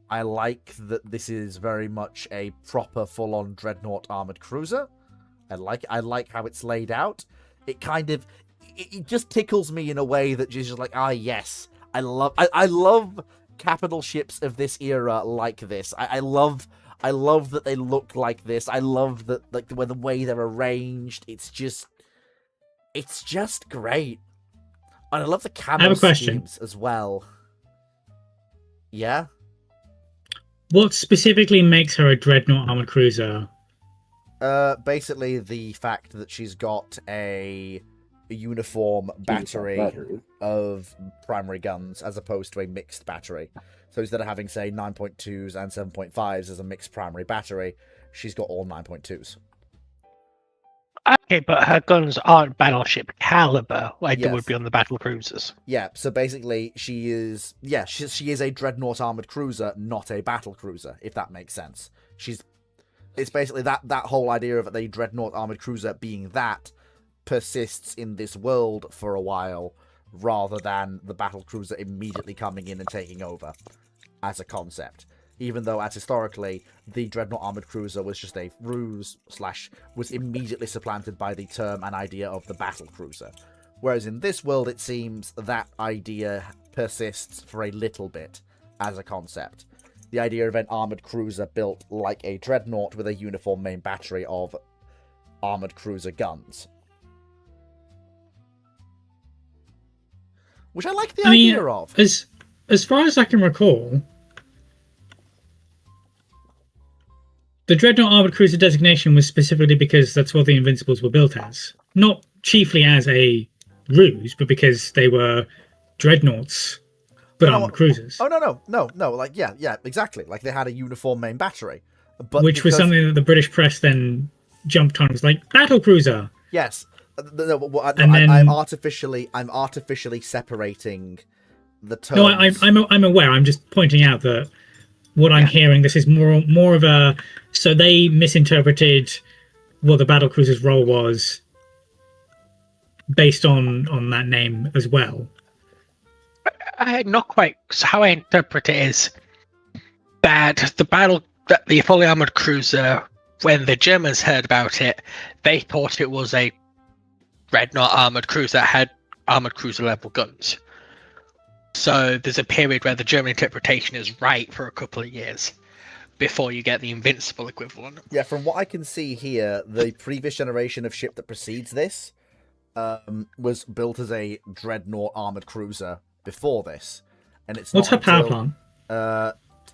Speaker 1: I like that this is very much a proper full-on dreadnought armored cruiser. I like how it's laid out. It kind of it just tickles me in a way that just like, yes, I love capital ships of this era like this. I love that they look like this. I love that the way they're arranged. It's just great. And I love the camo schemes as well. Yeah?
Speaker 7: What specifically makes her a dreadnought armored cruiser?
Speaker 1: Basically the fact that she's got a uniform battery of primary guns as opposed to a mixed battery. So instead of having, say, 9.2s and 7.5s as a mixed primary battery, she's got all 9.2s.
Speaker 4: Okay, but her guns aren't battleship caliber like they would
Speaker 1: Yes.
Speaker 4: be on the battle cruisers.
Speaker 1: Yeah, so basically she is a dreadnought armored cruiser, not a battle cruiser, if that makes sense. It's basically that whole idea of the dreadnought armored cruiser being that persists in this world for a while, rather than the battle cruiser immediately coming in and taking over as a concept. Even though, as historically, the dreadnought armored cruiser was just a ruse / was immediately supplanted by the term and idea of the battle cruiser. Whereas in this world, it seems that idea persists for a little bit as a concept. The idea of an armored cruiser built like a dreadnought with a uniform main battery of armored cruiser guns. Which I like the idea of.
Speaker 7: As far as I can recall, the Dreadnought Armored Cruiser designation was specifically because that's what the Invincibles were built as. Not chiefly as a ruse, but because they were dreadnoughts, but armored cruisers.
Speaker 1: Oh, no. Like, yeah, exactly. Like, they had a uniform main battery. But
Speaker 7: which was something that the British press then jumped on. It was like, battle cruiser!
Speaker 1: Yes.
Speaker 7: And then...
Speaker 1: I'm artificially separating the terms.
Speaker 7: No, I'm aware. I'm just pointing out that what I'm hearing, this is more of a... So they misinterpreted what the battlecruiser's role was based on that name as well.
Speaker 4: Not quite. So how I interpret it is that the fully armored cruiser, when the Germans heard about it, they thought it was a dreadnought armored cruiser that had armored cruiser level guns. So there's a period where the German interpretation is right for a couple of years before you get the Invincible equivalent.
Speaker 1: Yeah, from what I can see here, the previous generation of ship that precedes this was built as a dreadnought armored cruiser before this. And it's
Speaker 7: What's her power plant?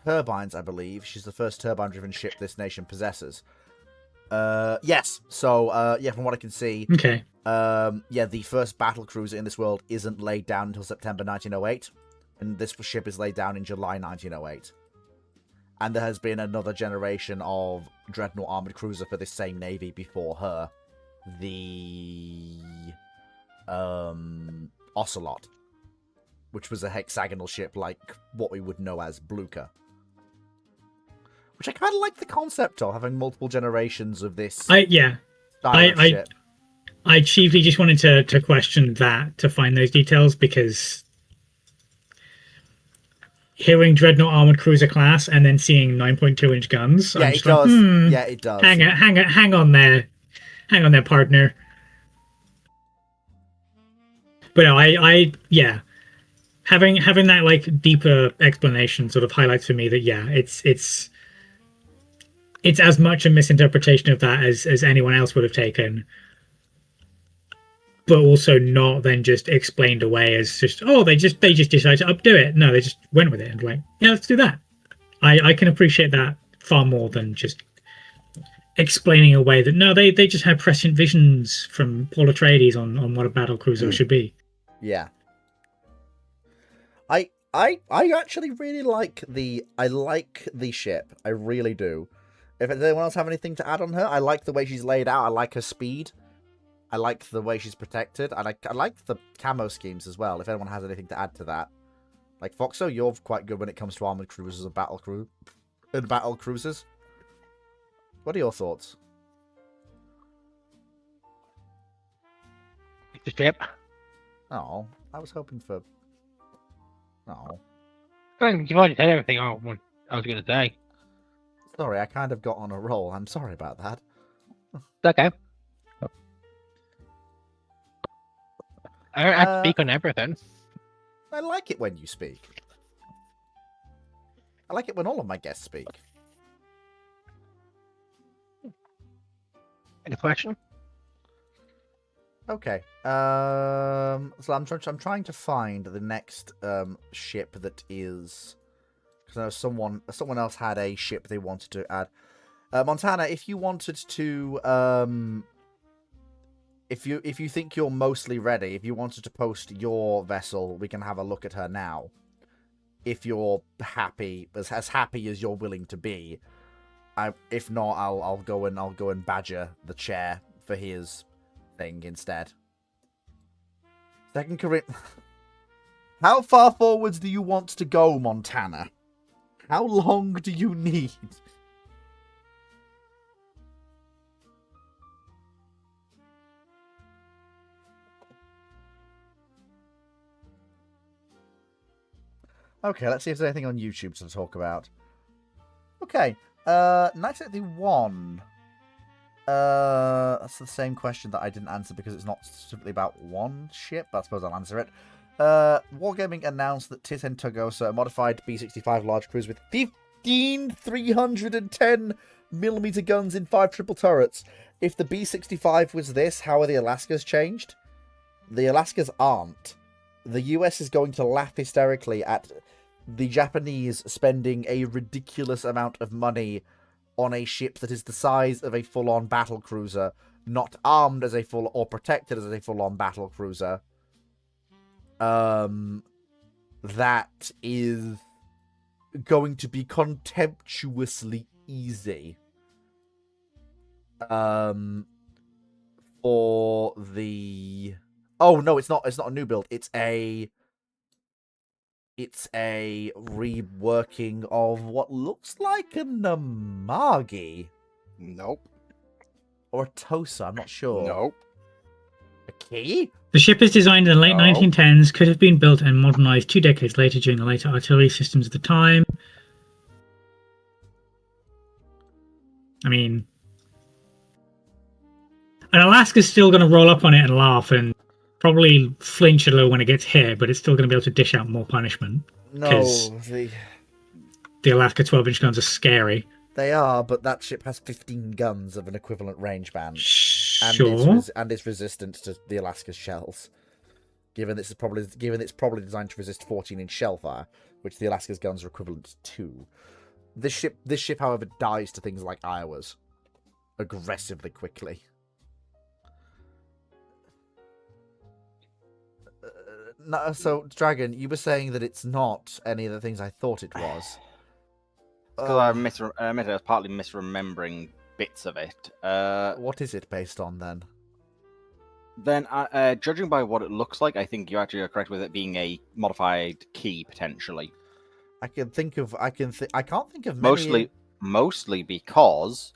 Speaker 1: Turbines, I believe. She's the first turbine-driven ship this nation possesses. Yes. So, from what I can see...
Speaker 7: Okay.
Speaker 1: The first battle cruiser in this world isn't laid down until September 1908, and this ship is laid down in July 1908. And there has been another generation of dreadnought armored cruiser for this same navy before her, the Ocelot, which was a hexagonal ship like what we would know as Blucher. Which I kind of like the concept of, having multiple generations of this style of ship.
Speaker 7: I chiefly just wanted to question that to find those details, because hearing Dreadnought Armored Cruiser class and then seeing 9.2-inch guns,
Speaker 1: Yeah,
Speaker 7: I'm
Speaker 1: it
Speaker 7: just like,
Speaker 1: does. Yeah, it does.
Speaker 7: hang on there, partner. But no, yeah, having that like deeper explanation sort of highlights for me that yeah, it's as much a misinterpretation of that as anyone else would have taken, but also not then just explained away as just, oh, they just decided to updo it. No, they just went with it and like, yeah, let's do that. I can appreciate that far more than just explaining away that no, they just had prescient visions from Paul Atreides on what a battle cruiser should be.
Speaker 1: Yeah. I actually really like the ship. I really do. If anyone else have anything to add on her, I like the way she's laid out. I like her speed. I like the way she's protected. I like the camo schemes as well. If anyone has anything to add to that, like Foxo, you're quite good when it comes to armored cruisers and battle cruisers. What are your thoughts?
Speaker 4: The ship.
Speaker 1: Oh, I was hoping for. Oh,
Speaker 4: I mean, you've already said everything I was going to say.
Speaker 1: sorry, I kind of got on a roll. I'm sorry about that.
Speaker 4: It's okay. I don't have to speak on everything.
Speaker 1: I like it when you speak. I like it when all of my guests speak.
Speaker 4: Any question?
Speaker 1: Okay. So I'm trying to find the next ship that is, because I know someone else had a ship they wanted to add. Montana, if you wanted to if you think you're mostly ready, if you wanted to post your vessel, we can have a look at her now. If you're happy, as happy as you're willing to be. If not, I'll go and badger the chair for his thing instead. Second Korean. How far forwards do you want to go, Montana? How long do you need? Okay, let's see if there's anything on YouTube to talk about. Okay, 1981. That's the same question that I didn't answer because it's not specifically about one ship, but I suppose I'll answer it. Wargaming announced that Titan Togosa, a modified B-65 large cruiser with 15 310mm guns in 5 triple turrets. If the B-65 was this, how are the Alaskas changed? The Alaskas aren't. The US is going to laugh hysterically at the Japanese spending a ridiculous amount of money on a ship that is the size of a full-on battle cruiser, not armed as a full or protected as a full-on battle cruiser. That is going to be contemptuously easy. For the... Oh, no, it's not a new build. It's a reworking of what looks like a Namagi.
Speaker 6: Nope.
Speaker 1: Or a Tosa, I'm not sure.
Speaker 6: Nope.
Speaker 1: A key?
Speaker 7: The ship is designed in the late
Speaker 6: No.
Speaker 7: 1910s, could have been built and modernized 2 decades later during the later artillery systems of the time. I mean, and Alaska's still going to roll up on it and laugh and probably flinch a little when it gets hit, but it's still going to be able to dish out more punishment.
Speaker 1: No,
Speaker 7: 'Cause the Alaska 12-inch guns are scary.
Speaker 1: they are, but that ship has 15 guns of an equivalent range band.
Speaker 7: Sure.
Speaker 1: And it's resistant to the Alaska's shells. Given it's probably designed to resist 14-inch shell fire, which the Alaska's guns are equivalent to. This ship, however, dies to things like Iowa's aggressively quickly. No, so Dragon, you were saying that it's not any of the things I thought it was.
Speaker 6: Because I admit I was partly misremembering bits of it.
Speaker 1: What is it based on then?
Speaker 6: Then, judging by what it looks like, I think you actually are correct with it being a modified key potentially.
Speaker 1: I can't think of many...
Speaker 6: Mostly because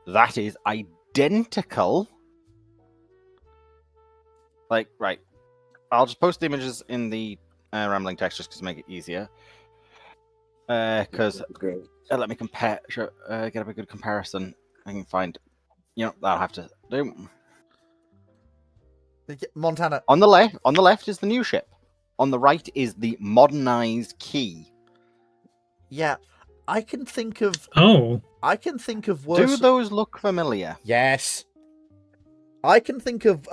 Speaker 6: that is identical Like, right. I'll just post the images in the rambling text just to make it easier. Because
Speaker 3: Great.
Speaker 6: let me compare, get up a good comparison. I can find, that'll have to do.
Speaker 1: Montana.
Speaker 6: On the left is the new ship. On the right is the modernized key.
Speaker 1: Yeah, I can think of.
Speaker 7: Oh,
Speaker 1: I can think of worse.
Speaker 6: Do those look familiar?
Speaker 1: Yes. I can think of.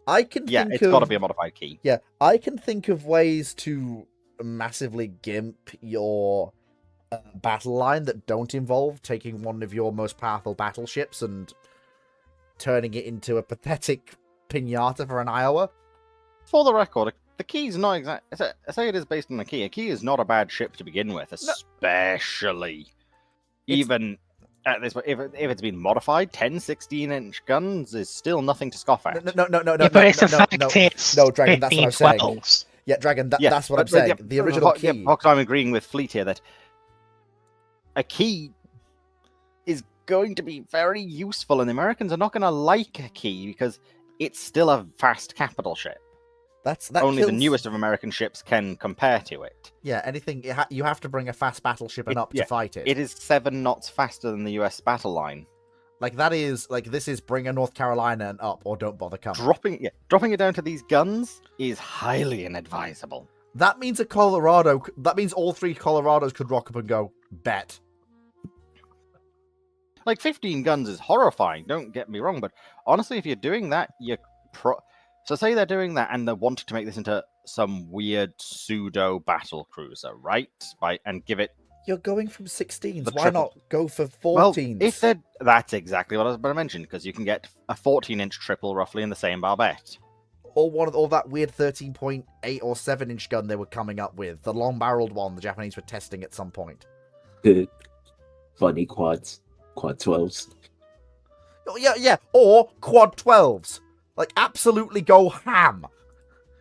Speaker 1: I can
Speaker 6: Yeah,
Speaker 1: think
Speaker 6: it's
Speaker 1: of.
Speaker 6: got to be a modified key.
Speaker 1: Yeah, I can think of ways to massively gimp your battle line that don't involve taking one of your most powerful battleships and turning it into a pathetic pinata for an Iowa.
Speaker 6: For the record, the key is not exact. I say it is based on the key. A key is not a bad ship to begin with, especially even at this. If it's been modified, 10, 16-inch guns is still nothing to scoff at.
Speaker 1: No,
Speaker 4: but it's the fact it's
Speaker 1: no, Dragon, that's what I'm saying.
Speaker 4: 15-12s.
Speaker 1: Yeah, Dragon, that's what I'm saying. The original key.
Speaker 6: Yeah, I'm agreeing with Fleet here that a key is going to be very useful, and the Americans are not going to like a key because it's still a fast capital ship.
Speaker 1: That
Speaker 6: Only the
Speaker 1: kills-
Speaker 6: newest of American ships can compare to it.
Speaker 1: Yeah, anything you have to bring a fast battleship and up to fight it.
Speaker 6: It is 7 knots faster than the US battle line.
Speaker 1: Like that is this is bring a North Carolina and up or don't bother coming.
Speaker 6: Dropping it down to these guns is highly inadvisable.
Speaker 1: That means that means all 3 Colorados could rock up and go, bet.
Speaker 6: Like 15 guns is horrifying, don't get me wrong, but honestly, if you're doing that, so say they're doing that and they wanted to make this into some weird pseudo battle cruiser, right? And give it.
Speaker 1: You're going from 16s.
Speaker 6: The
Speaker 1: Why
Speaker 6: triple.
Speaker 1: not go for 14s?
Speaker 6: Well, that's exactly what I was about to mention, because you can get a 14-inch triple roughly in the same barbette.
Speaker 1: or that weird 13.8 or 7-inch gun they were coming up with, the long-barreled one the Japanese were testing at some point.
Speaker 3: Funny quad 12s.
Speaker 1: Oh, yeah, or quad 12s. Like, absolutely go ham.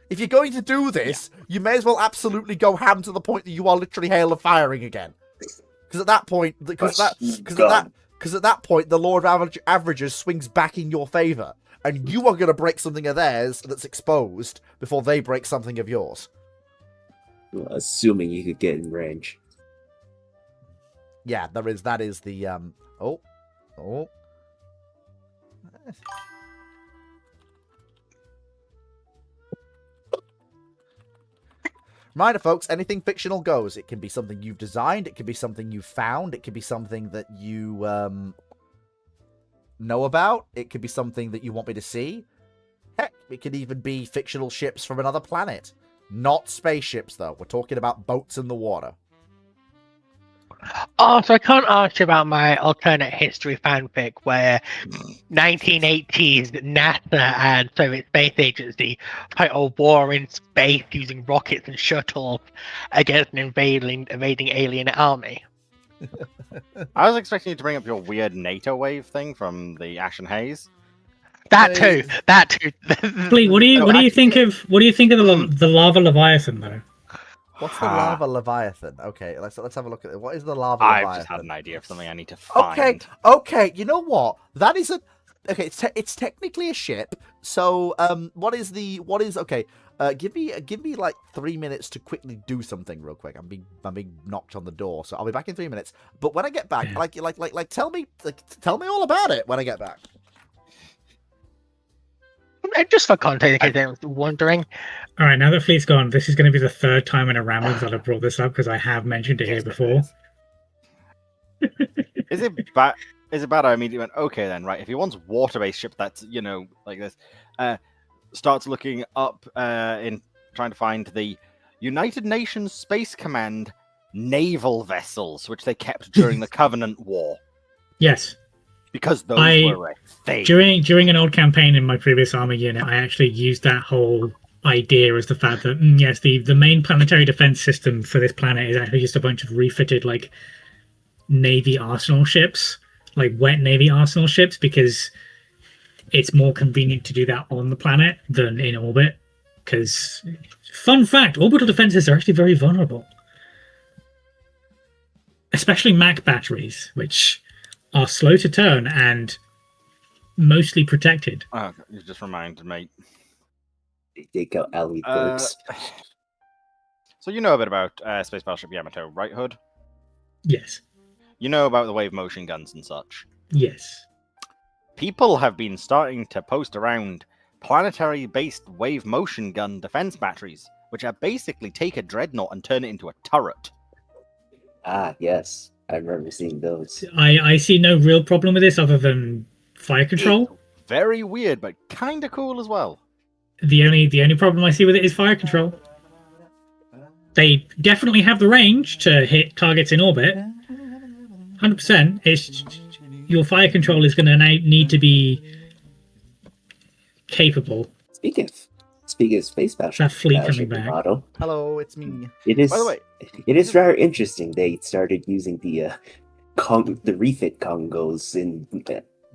Speaker 1: If you're going to do this, you may as well absolutely go ham to the point that you are literally hail of firing again. Because at that point, at that point, the law of averages swings back in your favor, and you are going to break something of theirs that's exposed before they break something of yours.
Speaker 3: Well, assuming you could get in range.
Speaker 1: Yeah, that is the oh. Reminder, folks, anything fictional goes. It can be something you've designed, it can be something you've found, it could be something that you know about, it could be something that you want me to see. Heck, it could even be fictional ships from another planet. Not spaceships, though. We're talking about boats in the water.
Speaker 4: Oh, so I can't ask you about my alternate history fanfic where 1980s NASA and Soviet Space Agency fight a war in space using rockets and shuttles against an invading alien army.
Speaker 6: I was expecting you to bring up your weird NATO wave thing from the Ash and Haze.
Speaker 4: That too.
Speaker 7: Fleet, what do you think of the lava leviathan though?
Speaker 1: What's the lava leviathan? Okay, let's have a look at it. What is the lava
Speaker 6: I've
Speaker 1: leviathan?
Speaker 6: just had an idea of something I need to find.
Speaker 1: Okay. You know what? That is a. Okay, it's technically a ship. So, give me like 3 minutes to quickly do something real quick. I'm being knocked on the door, so I'll be back in 3 minutes. But when I get back, tell me all about it when I get back.
Speaker 4: Just for context, in case anyone's wondering.
Speaker 7: All right, now that Fleet's gone, this is going to be the 3rd time in a rambling that I've brought this up because I have mentioned it here before.
Speaker 6: Is it bad? I immediately went, okay then, right. If he wants water-based ship that's, like this, starts looking up in trying to find the United Nations Space Command naval vessels, which they kept during the Covenant War.
Speaker 7: Yes.
Speaker 6: Because those were a thing.
Speaker 7: During an old campaign in my previous army unit, I actually used that whole idea as the fact that, yes, the main planetary defense system for this planet is actually just a bunch of refitted, like, Navy arsenal ships, like wet Navy arsenal ships, because it's more convenient to do that on the planet than in orbit. Because, fun fact, orbital defenses are actually very vulnerable. Especially Mac batteries, which are slow to turn and mostly protected.
Speaker 6: Oh, you just reminded me.
Speaker 3: They take out alley
Speaker 6: Uh,
Speaker 3: birds.
Speaker 6: So you know a bit about Space Battleship Yamato, right, Hood?
Speaker 7: Yes.
Speaker 6: You know about the wave motion guns and such.
Speaker 7: Yes.
Speaker 6: People have been starting to post around planetary-based wave motion gun defense batteries, which are basically take a dreadnought and turn it into a turret.
Speaker 3: Ah, yes. I remember seeing those.
Speaker 7: I see no real problem with this other than fire control.
Speaker 6: Very weird, but kind of cool as well.
Speaker 7: The only problem I see with it is fire control. They definitely have the range to hit targets in orbit. 100%. It's your fire control is going to need to be capable.
Speaker 3: Speaking of space
Speaker 7: That fleet coming
Speaker 3: battleship
Speaker 7: back.
Speaker 3: model,
Speaker 1: Hello, it's me.
Speaker 3: it is.
Speaker 6: By the way,
Speaker 3: it is rather interesting. They started using the refit Congos in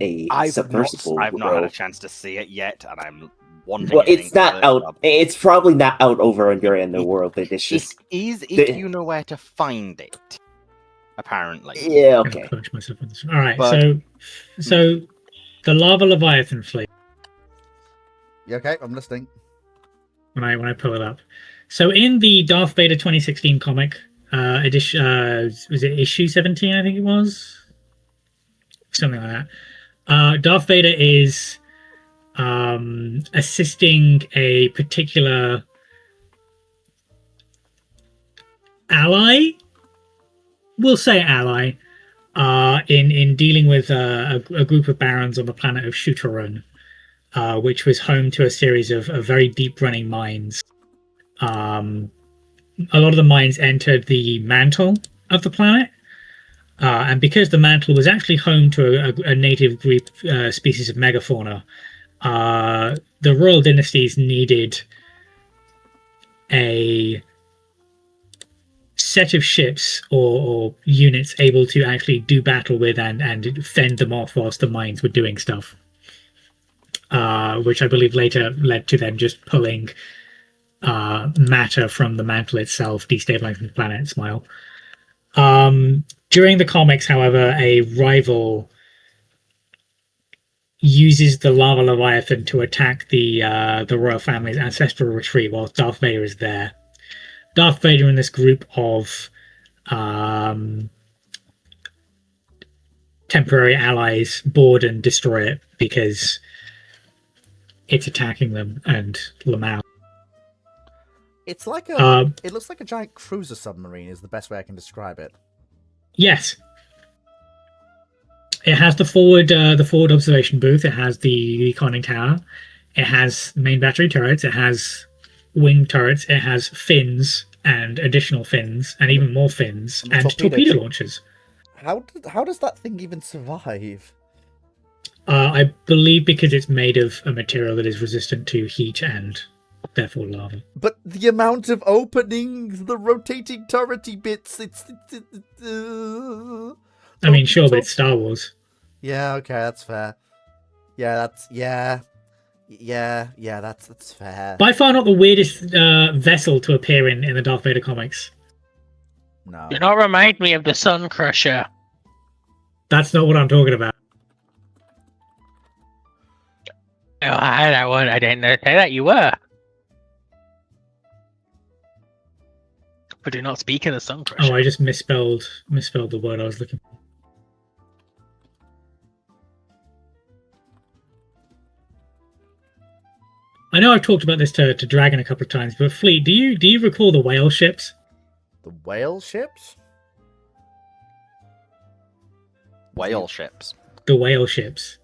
Speaker 3: a submersible.
Speaker 6: I've not had a
Speaker 3: world.
Speaker 6: chance to see it yet, and I'm wondering.
Speaker 3: Well, it's not out. It's probably not out over on your end of the world, but it's
Speaker 6: It
Speaker 3: just.
Speaker 6: is if you know where to find it. Apparently.
Speaker 3: Yeah.
Speaker 7: I'm gonna
Speaker 3: Okay.
Speaker 7: coach myself on this one. All right,
Speaker 6: But-
Speaker 7: so the Lava Leviathan fleet.
Speaker 1: You okay? I'm listening.
Speaker 7: When I pull it up, so in the Darth Vader 2016 comic, edition was it issue 17? I think it was something like that. Darth Vader is assisting a particular ally. We'll say ally. In dealing with a group of barons on the planet of Shutarun, which was home to a series of very deep running mines. A lot of the mines entered the mantle of the planet, and because the mantle was actually home to a native group species of megafauna, the royal dynasties needed a set of ships or units able to actually do battle with and fend them off whilst the mines were doing stuff, which I believe later led to them just pulling matter from the mantle itself, destabilizing the planet. Smile. During the comics, however, a rival uses the Lava Leviathan to attack the royal family's ancestral retreat whilst Darth Vader is there. Darth Vader and this group of temporary allies board and destroy it because it's attacking them and Lamau.
Speaker 1: It's like a. It looks like a giant cruiser submarine. Is the best way I can describe it.
Speaker 7: Yes. It has the forward observation booth. It has the conning tower. It has main battery turrets. It has wing turrets. It has fins and additional fins and even more fins and torpedo launchers.
Speaker 1: How does that thing even survive?
Speaker 7: I believe because it's made of a material that is resistant to heat and therefore lava.
Speaker 1: But the amount of openings, the rotating turrety bits,
Speaker 7: I mean, sure, but it's Star Wars.
Speaker 1: Yeah, okay, that's fair. That's fair.
Speaker 7: By far not the weirdest vessel to appear in the Darth Vader comics.
Speaker 1: No.
Speaker 4: Do not remind me of the Sun Crusher.
Speaker 7: That's not what I'm talking about.
Speaker 4: Oh, I didn't say that you were. But do not speak of the Sun Crusher.
Speaker 7: Oh, I just misspelled the word I was looking for. I know I've talked about this to Dragon a couple of times, but Fleet, do you recall the whale ships?
Speaker 1: The whale ships?
Speaker 6: Whale ships.
Speaker 7: The whale ships.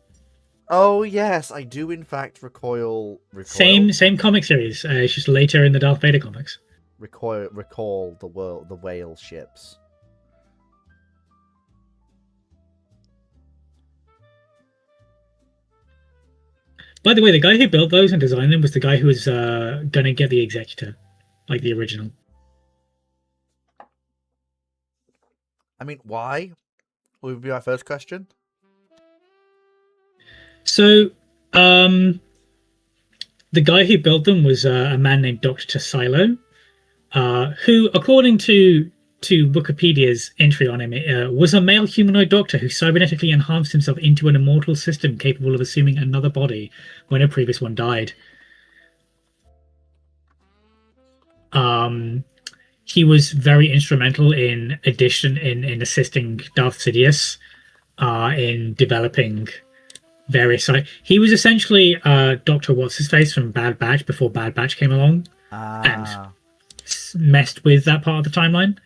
Speaker 1: Oh yes, I do in fact recall.
Speaker 7: Same comic series. It's just later in the Darth Vader comics.
Speaker 1: Recall the whale ships.
Speaker 7: By the way, the guy who built those and designed them was the guy who was going to get the Executor, like the original.
Speaker 1: I mean, why? Would be my first question.
Speaker 7: So, the guy who built them was a man named Dr. Silo, who, according to Wikipedia's entry on him, was a male humanoid doctor who cybernetically enhanced himself into an immortal system capable of assuming another body when a previous one died. He was very instrumental in assisting Darth Sidious in developing various. He was essentially Doctor What's His Face from Bad Batch before Bad Batch came along and messed with that part of the timeline,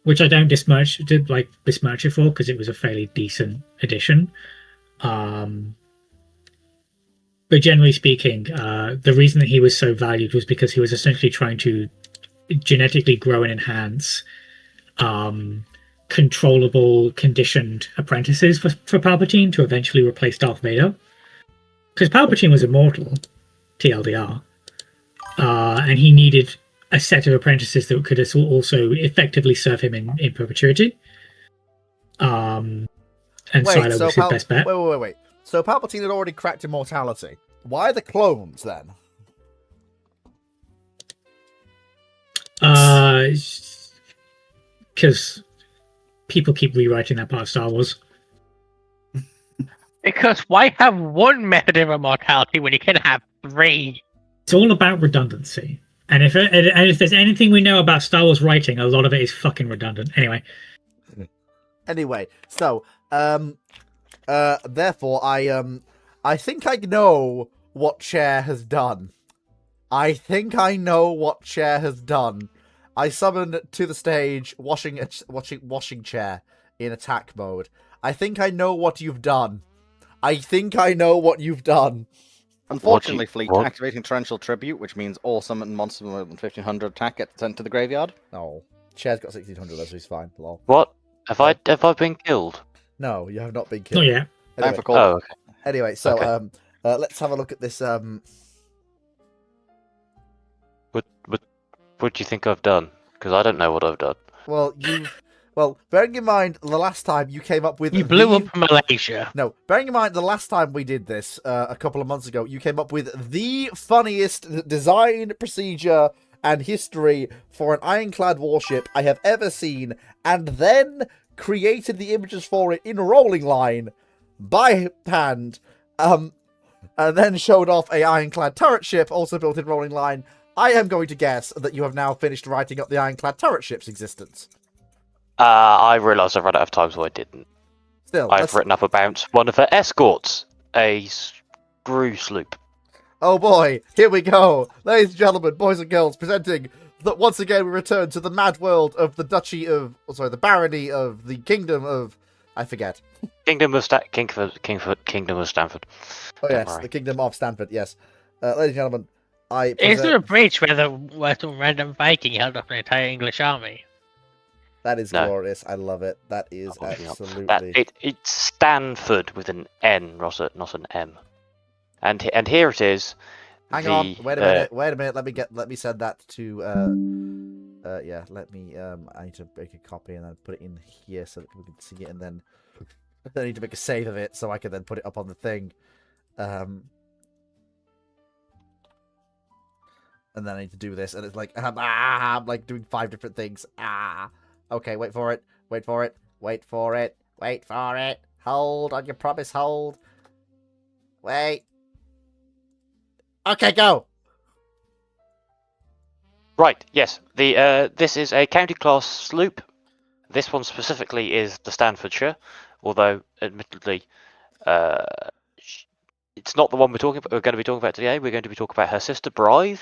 Speaker 7: which I don't besmirch it for because it was a fairly decent addition. But generally speaking, the reason that he was so valued was because he was essentially trying to genetically grow and enhance controllable, conditioned apprentices for Palpatine to eventually replace Darth Vader. Because Palpatine was immortal, TLDR, and he needed a set of apprentices that could also effectively serve him in perpetuity. And Silo was his best bet.
Speaker 1: Wait. So Palpatine had already cracked immortality. Why the clones then?
Speaker 7: Because people keep rewriting that part of Star Wars.
Speaker 4: Because why have one method of immortality when you can have 3?
Speaker 7: It's all about redundancy. And if there's anything we know about Star Wars writing, a lot of it is fucking redundant.
Speaker 1: Anyway, so therefore I think I know what Chair has done. I summoned to the stage washing Chair in attack mode. I think I know what you've done.
Speaker 6: Unfortunately, Fleet, activating Torrential Tribute, which means all summoned monsters more than 1500 attack get sent to the graveyard.
Speaker 1: Oh, Chair's got 1600, so he's fine. Lol.
Speaker 2: What? Have I been killed?
Speaker 1: No, you have not been killed.
Speaker 7: Not yet.
Speaker 1: Anyway,
Speaker 6: Time for call.
Speaker 2: Oh, okay.
Speaker 1: Anyway, so
Speaker 2: Okay.
Speaker 1: let's have a look at this.
Speaker 2: What do you think I've done? Because I don't know what I've done.
Speaker 1: Well, bearing in mind the last time you came up with
Speaker 4: You blew up Malaysia.
Speaker 1: No, bearing in mind the last time we did this a couple of months ago, you came up with the funniest design, procedure, and history for an ironclad warship I have ever seen, and then created the images for it in rolling line by hand, and then showed off a ironclad turret ship also built in rolling line. I am going to guess that you have now finished writing up the ironclad turret ship's existence.
Speaker 2: I realised I've run out of time, so I didn't.
Speaker 1: Still,
Speaker 2: I've written up about one of her escorts, a screw sloop.
Speaker 1: Oh boy, here we go. Ladies and gentlemen, boys and girls, presenting that once again we return to the mad world of the the barony of the kingdom of, I forget.
Speaker 2: Kingdom of Stanford.
Speaker 1: Oh
Speaker 2: Don't
Speaker 1: yes,
Speaker 2: worry.
Speaker 1: the kingdom of Stanford, yes. Ladies and gentlemen,
Speaker 4: Is there a bridge where some random Viking held up an entire English army?
Speaker 1: That is
Speaker 2: No.
Speaker 1: glorious. I love it. That is
Speaker 2: Obviously not.
Speaker 1: absolutely...
Speaker 2: It's Stanford with an N, not an M. And here it is.
Speaker 1: Hang on, wait a minute. Let me send that to yeah, let me I need to make a copy and then put it in here so that we can see it, and then I need to make a save of it so I can then put it up on the thing. And then I need to do this, and it's like I'm like doing 5 different things. Okay, wait for it. Hold on your promise, hold. Wait. Okay, go.
Speaker 2: Right, yes. This is a county class sloop. This one specifically is the Stanfordshire, although admittedly, it's not the one we're going to be talking about today. We're going to be talking about her sister Blythe,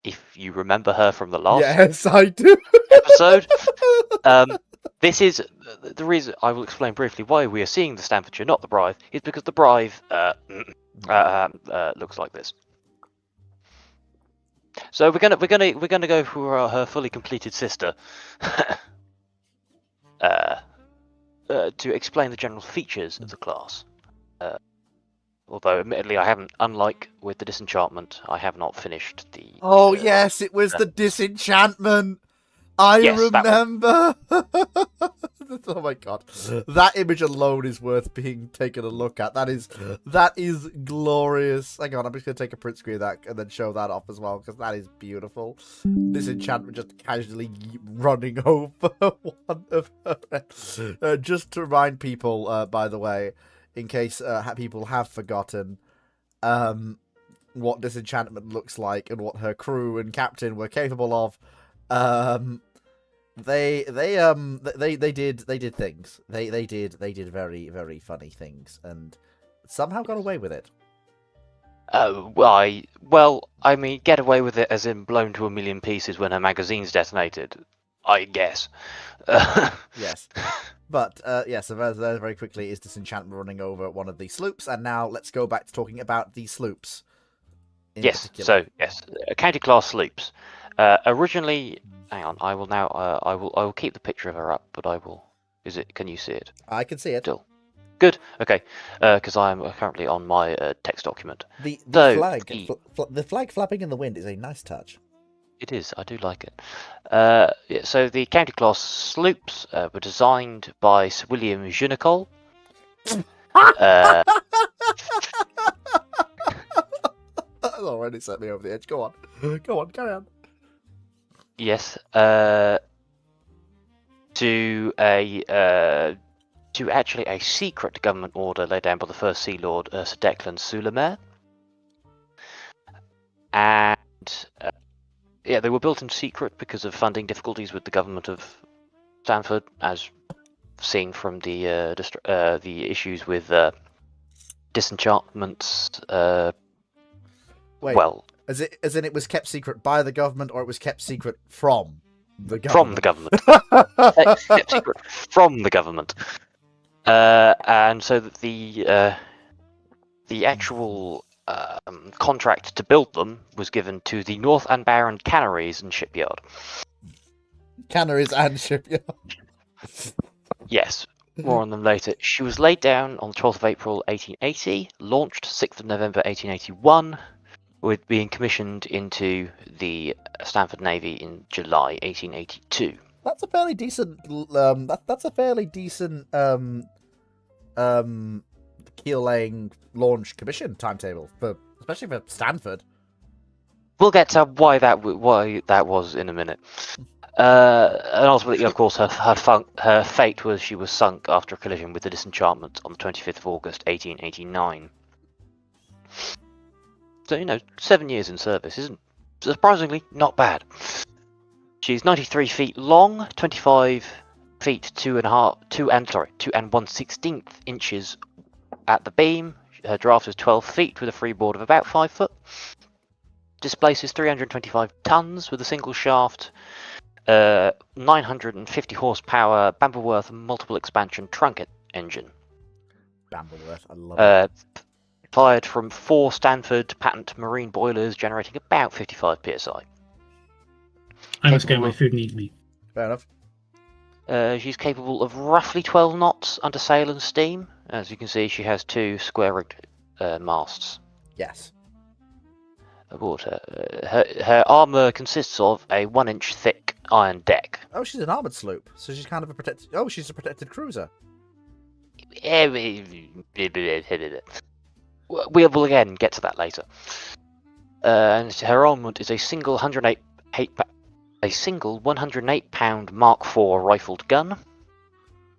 Speaker 2: if you remember her from the last
Speaker 1: Yes, I do.
Speaker 2: episode. This is the reason. I will explain briefly why we are seeing the Stanfordshire, not the Blythe, is because the Blythe looks like this. So we're gonna go for her fully completed sister to explain the general features of the class. Although, admittedly, I haven't. Unlike with the disenchantment, I have not finished the.
Speaker 1: Oh yes, it was the disenchantment. I
Speaker 2: Yes, that
Speaker 1: remember. Oh my god, that image alone is worth being taken a look at. That is glorious. Hang on, I'm just gonna take a print screen of that and then show that off as well, because that is beautiful. Disenchantment just casually running over one of her. Just to remind people, by the way, in case people have forgotten, what disenchantment looks like and what her crew and captain were capable of, they did things. They did very, very funny things and somehow got away with it.
Speaker 2: I mean, get away with it as in blown to a million pieces when her magazines detonated, I guess.
Speaker 1: Yes. But, so very quickly is disenchantment running over one of the sloops, and now let's go back to talking about the sloops.
Speaker 2: Yes,
Speaker 1: Particular.
Speaker 2: so, yes, county class sloops. Originally, hang on, I will now, I will keep the picture of her up, but I will, can you see it?
Speaker 1: I can see it.
Speaker 2: Still. Good, okay, because I am currently on my text document.
Speaker 1: The flag flapping in the wind is a nice touch.
Speaker 2: It is, I do like it. So the county class sloops were designed by Sir William Junicol.
Speaker 1: That's already set me over the edge. Go on. Go on, carry on.
Speaker 2: Yes, to actually a secret government order laid down by the first Sea Lord, Sir Declan Sulemer. And they were built in secret because of funding difficulties with the government of Stanford, as seen from the issues with disenchantments.
Speaker 1: Wait,
Speaker 2: well,
Speaker 1: as in it was kept secret by the government, or it was kept secret from the government?
Speaker 2: From the government. Kept secret from the government. And so that the actual contract to build them was given to the North and Barron Canneries and Shipyard.
Speaker 1: Canneries and Shipyard.
Speaker 2: Yes, more on them later. She was laid down on the 12th of April 1880, launched 6th of November 1881, with being commissioned into the Stanford Navy in July 1882.
Speaker 1: That's a fairly decent. That's a fairly decent keel laying launch commission timetable especially for Stanford.
Speaker 2: We'll get to why that was in a minute. And ultimately, of course, her fate was she was sunk after a collision with the Disenchantment on the 25th of August 1889. So 7 years in service isn't surprisingly not bad. She's 93 feet long, 25 feet 2 and 1/16 inches at the beam. Her draft is 12 feet with a freeboard of about 5 foot. Displaces 325 tons with a single shaft, 950 horsepower Bamberworth multiple expansion trunk engine.
Speaker 1: Bamberworth, I love it.
Speaker 2: Fired from 4 Stanford patent marine boilers, generating about 55 psi.
Speaker 7: I must go. My food needs me.
Speaker 1: Fair enough.
Speaker 2: She's capable of roughly 12 knots under sail and steam. As you can see, she has 2 square-rigged masts.
Speaker 1: Yes.
Speaker 2: Aboard her. Her armour consists of a 1-inch thick iron deck.
Speaker 1: Oh, she's an armoured sloop, so she's kind of a protected. Oh, she's a protected cruiser.
Speaker 2: We will again get to that later. And her armament is a single 108-pound Mark IV rifled gun,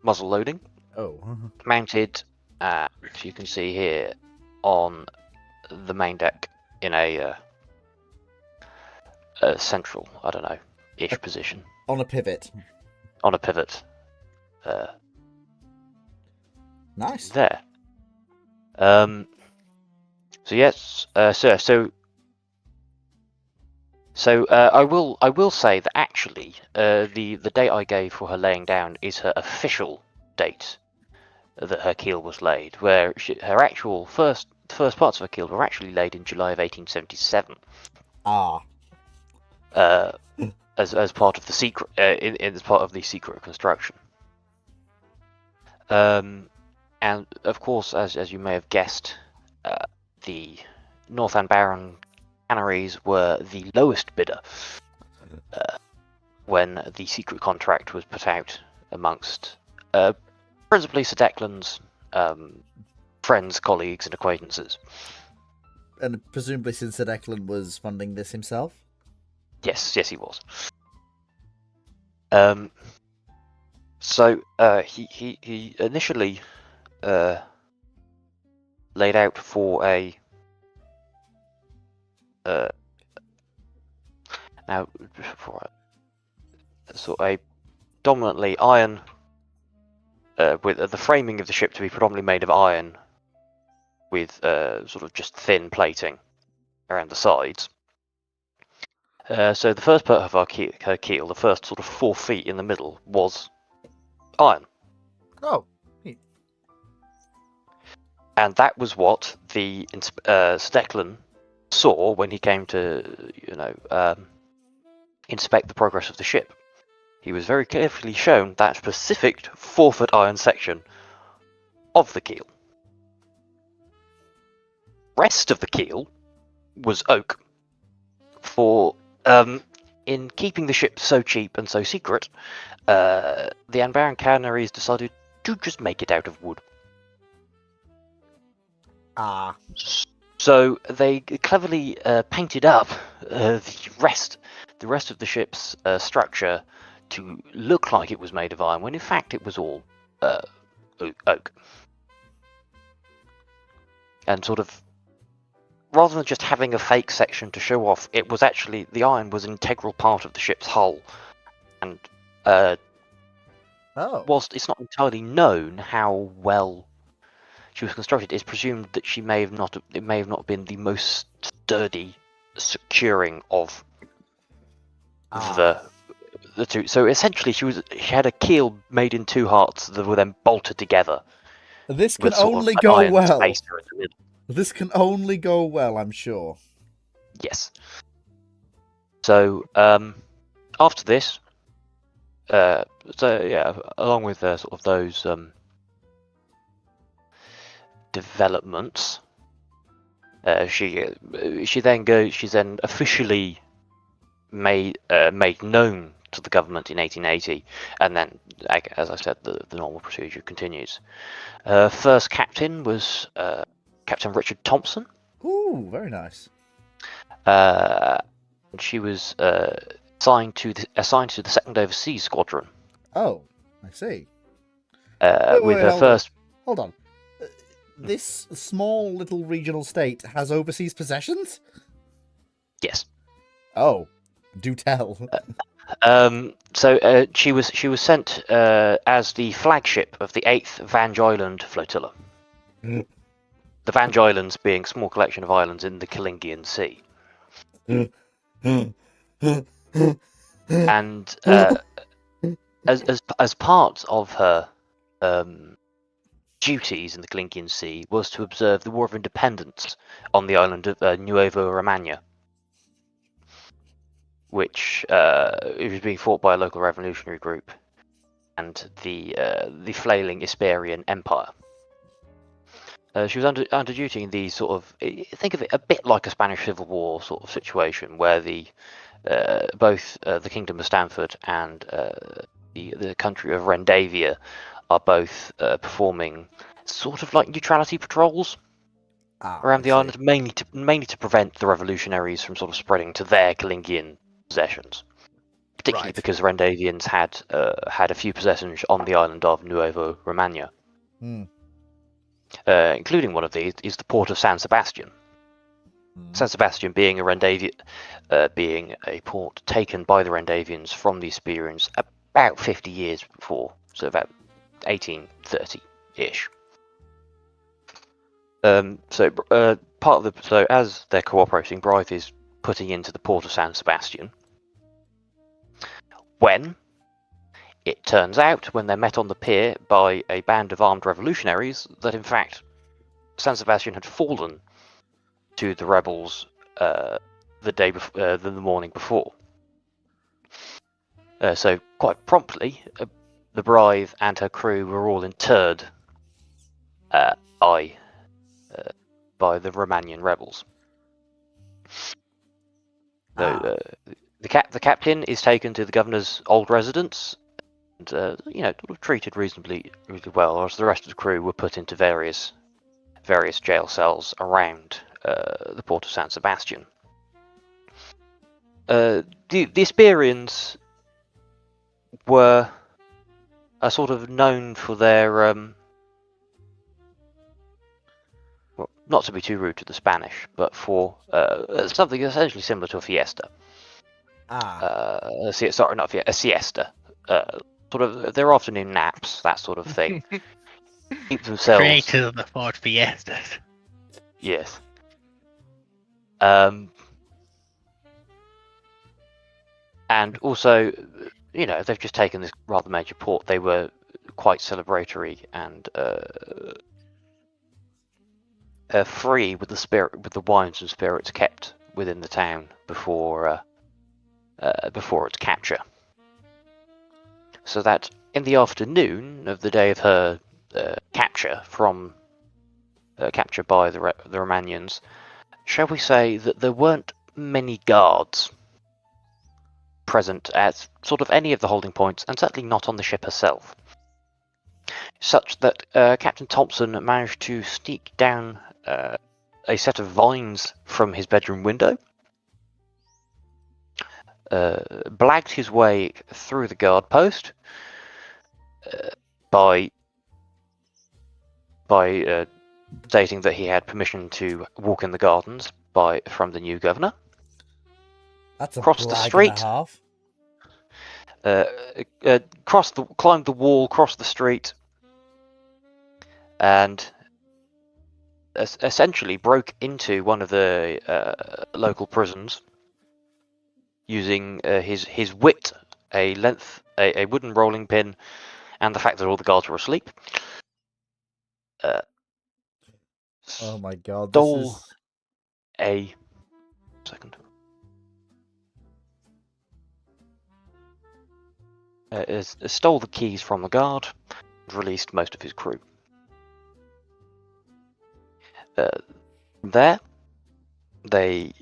Speaker 2: muzzle loading.
Speaker 1: Oh.
Speaker 2: Mounted, as you can see here, on the main deck in a central, ish position.
Speaker 1: On a pivot.
Speaker 2: On a pivot.
Speaker 1: Nice.
Speaker 2: There. So yes, So I will say that actually the date I gave for her laying down is her official date that her keel was laid, where her actual first parts of her keel were actually laid in July of 1877.
Speaker 1: Ah.
Speaker 2: As part of the secret as part of the secret construction. And of course, as you may have guessed, the North and Barron Canneries were the lowest bidder when the secret contract was put out amongst principally Sir Declan's friends, colleagues, and acquaintances.
Speaker 1: And presumably, since Sir Declan was funding this himself.
Speaker 2: Yes, he was. So he initially laid out for a now sort of a dominantly iron, with the framing of the ship to be predominantly made of iron, with sort of just thin plating around the sides. So the first part of her keel, the first sort of 4 feet in the middle, was iron.
Speaker 1: Oh, neat.
Speaker 2: And that was what the Steklan saw when he came to, inspect the progress of the ship. He was very carefully shown that specific 4-foot iron section of the keel. Rest of the keel was oak. For in keeping the ship so cheap and so secret, the Anbaran Canaries decided to just make it out of wood.
Speaker 1: Ah.
Speaker 2: So they cleverly painted up the rest of the ship's structure to look like it was made of iron, when in fact it was all oak. And sort of, rather than just having a fake section to show off, it was actually, the iron was an integral part of the ship's hull. And whilst it's not entirely known how well she was constructed, it's presumed that it may have not been the most sturdy securing of the two. So essentially, she had a keel made in 2 parts that were then bolted together.
Speaker 1: This can
Speaker 2: with sort of
Speaker 1: only
Speaker 2: an
Speaker 1: go
Speaker 2: iron
Speaker 1: well.
Speaker 2: spacer in the middle.
Speaker 1: This can only go well, I'm sure.
Speaker 2: Yes. So after this, along with sort of those developments, she's then officially made known to the government in 1880, and then, as I said, the normal procedure continues. First captain was Captain Richard Thompson.
Speaker 1: Ooh, very nice.
Speaker 2: She was assigned to the 2nd Overseas Squadron.
Speaker 1: Oh, I see. Hold on. This small little regional state has overseas possessions?
Speaker 2: Yes.
Speaker 1: Oh, do tell.
Speaker 2: So she was sent as the flagship of the 8th Vange Island flotilla. The Vange Islands being a small collection of islands in the Kalingian Sea. And as part of her duties in the Kalingian Sea was to observe the War of Independence on the island of Nuevo Romagna, which it was being fought by a local revolutionary group and the flailing Isparian Empire. She was under duty in the sort of, think of it a bit like a Spanish Civil War sort of situation, where both the Kingdom of Stamford and the country of Rendavia are both performing sort of like neutrality patrols around the island, mainly to prevent the revolutionaries from sort of spreading to their Kalingian possessions, particularly because Rendavians had a few possessions on the island of Nuevo Romagna. Including one of these is the port of San Sebastian. San Sebastian being being a port taken by the Rendavians from the Isparians about 50 years before, so about 1830-ish. So as they're cooperating, Brythe is putting into the port of San Sebastian. When it turns out, when they're met on the pier by a band of armed revolutionaries, that in fact San Sebastian had fallen to the rebels the morning before. So quite promptly, the Brythe and her crew were all interred by the Romanian rebels. The captain is taken to the governor's old residence, and sort of treated reasonably well, whereas the rest of the crew were put into various jail cells around the port of San Sebastian. The Isparians are sort of known for their not to be too rude to the Spanish, but for something essentially similar to a fiesta. Sorry, not a siesta. Sort of their afternoon naps, that sort of thing. Keep themselves.
Speaker 4: Creators of the Ford Fiestas.
Speaker 2: Yes. And also, they've just taken this rather major port. They were quite celebratory and free with the wines and spirits kept within the town before its capture. So that in the afternoon of the day of her capture by the Romanians, shall we say that there weren't many guards present at sort of any of the holding points, and certainly not on the ship herself. Such that Captain Thompson managed to sneak down a set of vines from his bedroom window, blagged his way through the guard post by stating that he had permission to walk in the gardens from the new governor.
Speaker 1: That's a
Speaker 2: Crossed the
Speaker 1: brag
Speaker 2: street.
Speaker 1: and a half.
Speaker 2: Climbed the wall, crossed the street, and essentially broke into one of the local prisons using his wit, a wooden rolling pin, and the fact that all the guards were asleep.
Speaker 1: Oh my god!
Speaker 2: Stole
Speaker 1: This is...
Speaker 2: a second. Stole the keys from the guard and released most of his crew. From there, they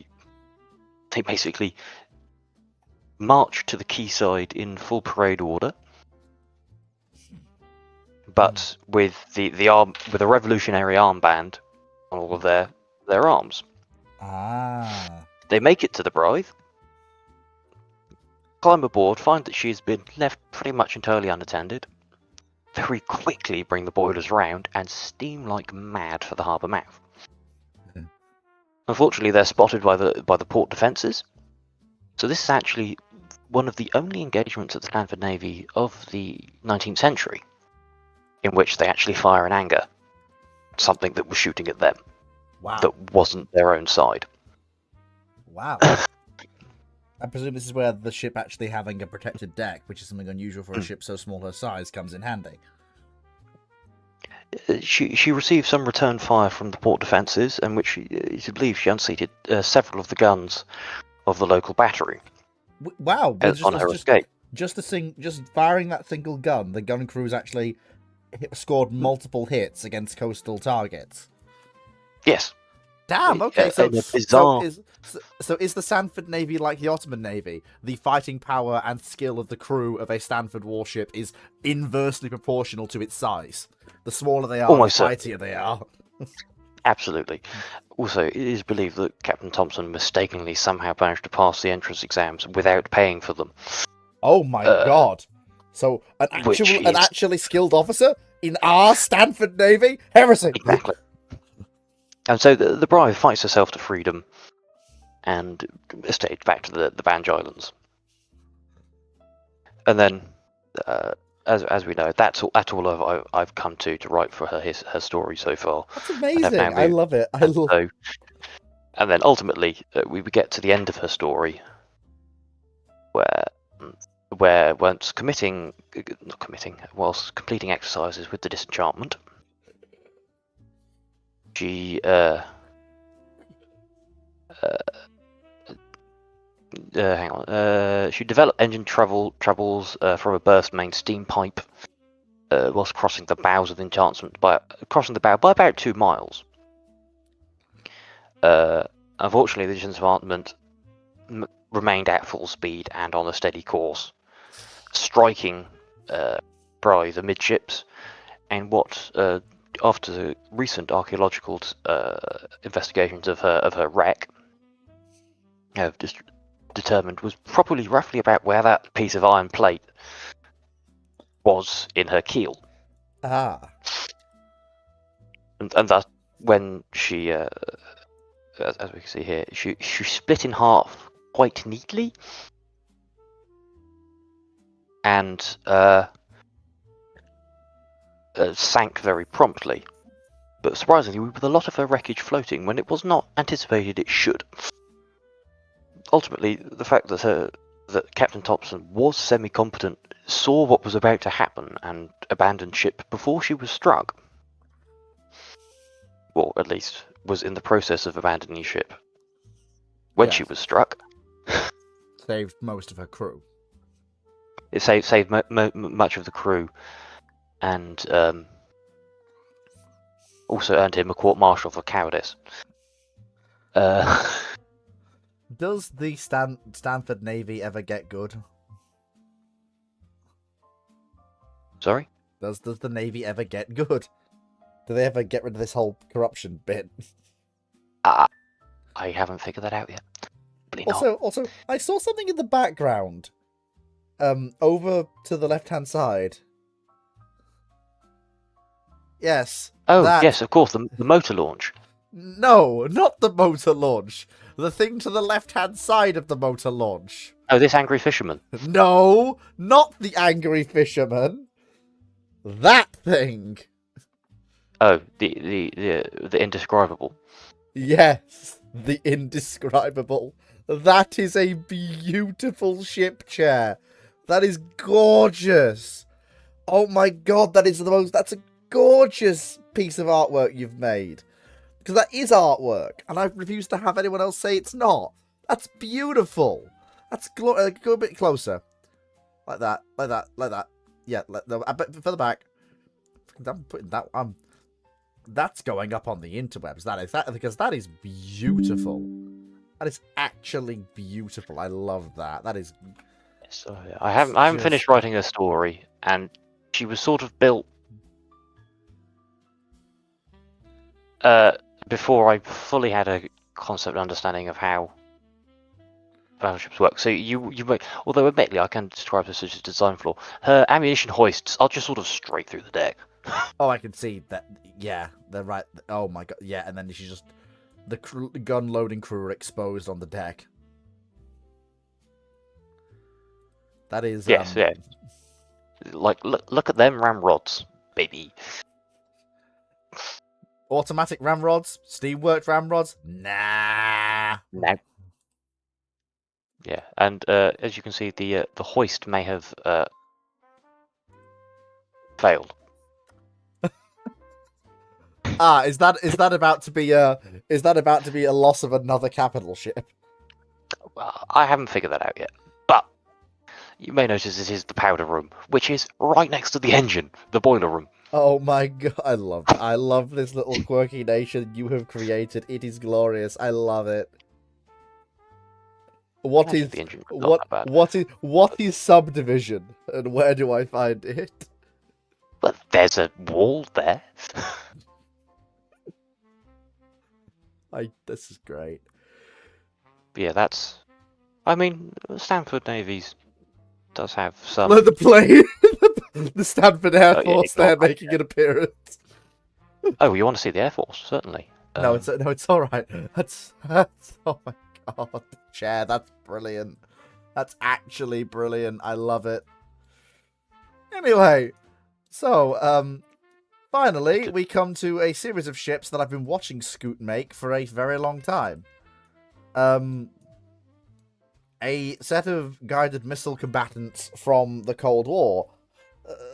Speaker 2: basically marched to the quayside in full parade order, but with with a revolutionary armband on all of their arms. They make it to the Blythe, climb aboard, find that she's been left pretty much entirely unattended, very quickly bring the boilers round and steam like mad for the harbour mouth. Unfortunately, they're spotted by the port defences, so this is actually one of the only engagements at the Stanford Navy of the 19th century in which they actually fire in anger something that was shooting at them.
Speaker 1: Wow.
Speaker 2: That wasn't their own side.
Speaker 1: Wow. I presume this is where the ship actually having a protected deck, which is something unusual for a ship so small her size, comes in handy.
Speaker 2: She received some return fire from the port defences, in which you believe she unseated several of the guns of the local battery.
Speaker 1: Wow!
Speaker 2: On her escape.
Speaker 1: Just firing that single gun, the gun crews actually scored multiple hits against coastal targets.
Speaker 2: Yes.
Speaker 1: Damn. Okay. So
Speaker 2: bizarre...
Speaker 1: is the Stanford Navy like the Ottoman Navy? The fighting power and skill of the crew of a Stanford warship is inversely proportional to its size. The smaller they are,
Speaker 2: Almost
Speaker 1: the fightier they are.
Speaker 2: Absolutely. Also, it is believed that Captain Thompson mistakenly somehow managed to pass the entrance exams without paying for them.
Speaker 1: Oh my god! So an actually skilled officer in our Stanford Navy? Heresy!
Speaker 2: Exactly. And so the Blythe fights herself to freedom and stayed back to the Banj Islands. And then, as we know, that's all I've come to write for her story so far.
Speaker 1: That's amazing. I love it.
Speaker 2: And then ultimately, we get to the end of her story, where whilst completing exercises with the disenchantment, she she developed engine troubles from a burst main steam pipe whilst crossing the bows of the enchantment by about 2 miles. Unfortunately, the disenchantment remained at full speed and on a steady course, striking Blythe amidships, and what after recent archaeological investigations of her wreck have determined was probably roughly about where that piece of iron plate was in her keel.
Speaker 1: Ah.
Speaker 2: And when she, as we can see here, she split in half quite neatly, and sank very promptly. But surprisingly, with a lot of her wreckage floating when it was not anticipated it should. Ultimately, the fact that Captain Thompson was semi-competent, saw what was about to happen, and abandoned ship before she was struck. Well, at least was in the process of abandoning ship when she
Speaker 1: Yes.
Speaker 2: was struck.
Speaker 1: Saved most of her crew.
Speaker 2: It saved much of the crew, and also earned him a court-martial for cowardice.
Speaker 1: Does the Stanford Navy ever get good?
Speaker 2: Sorry?
Speaker 1: Does the Navy ever get good? Do they ever get rid of this whole corruption bit?
Speaker 2: I haven't figured that out yet. Probably not.
Speaker 1: Also, I saw something in the background. Over to the left-hand side. Yes.
Speaker 2: Oh,
Speaker 1: that.
Speaker 2: yes, of course, the motor launch.
Speaker 1: No, not the motor launch. The thing to the left-hand side of the motor launch.
Speaker 2: Oh, this angry fisherman.
Speaker 1: No, not the angry fisherman. That thing.
Speaker 2: Oh, the indescribable.
Speaker 1: Yes, the indescribable. That is a beautiful ship chair. That is gorgeous. Oh my god, that's a gorgeous piece of artwork you've made. Because that is artwork, and I refuse to have anyone else say it's not. That's beautiful. That's go a bit closer. Like that, like that, like that. Yeah, a bit further back. I'm putting that that's going up on the interwebs. Because that is beautiful. That is actually beautiful. I love that. That is.
Speaker 2: So I haven't finished writing her story, and she was sort of built before I fully had a concept understanding of how battleships work. So you might, although admittedly I can describe this as a design flaw, her ammunition hoists are just sort of straight through the deck.
Speaker 1: Oh, I can see that. Yeah, they're right. Oh my god. Yeah, and then she's just the gun loading crew are exposed on the deck. That is.
Speaker 2: Yes, yeah. Like look at them ramrods, baby.
Speaker 1: Automatic ramrods, steam-worked ramrods. Nah.
Speaker 2: No. Yeah, and as you can see, the hoist may have failed.
Speaker 1: Is that about to be a loss of another capital ship?
Speaker 2: Well, I haven't figured that out yet, but you may notice it is the powder room, which is right next to the engine, the boiler room.
Speaker 1: Oh my god, I love this little quirky nation you have created. It is glorious. I love it. What is
Speaker 2: The engine room's not that bad.
Speaker 1: what is subdivision, and where do I find it?
Speaker 2: But there's a wall there.
Speaker 1: This is great.
Speaker 2: But yeah, that's. I mean, Stanford Navy's does have some.
Speaker 1: Look, the plane, the Stanford Air
Speaker 2: Oh, yeah,
Speaker 1: Force,
Speaker 2: ignore
Speaker 1: they're
Speaker 2: that,
Speaker 1: making an appearance.
Speaker 2: Oh, you want to see the Air Force? Certainly.
Speaker 1: No, it's all right. That's oh my god, the chair. That's brilliant. That's actually brilliant. I love it. Anyway, so finally we come to a series of ships that I've been watching Scoot make for a very long time. A set of guided missile combatants from the Cold War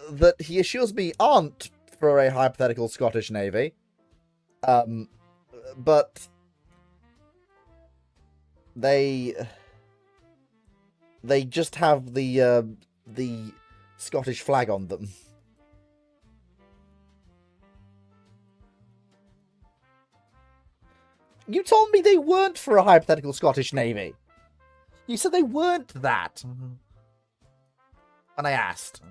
Speaker 1: that he assures me aren't for a hypothetical Scottish Navy. But they just have the Scottish flag on them. You told me they weren't for a hypothetical Scottish Navy. You said they weren't that. And I asked.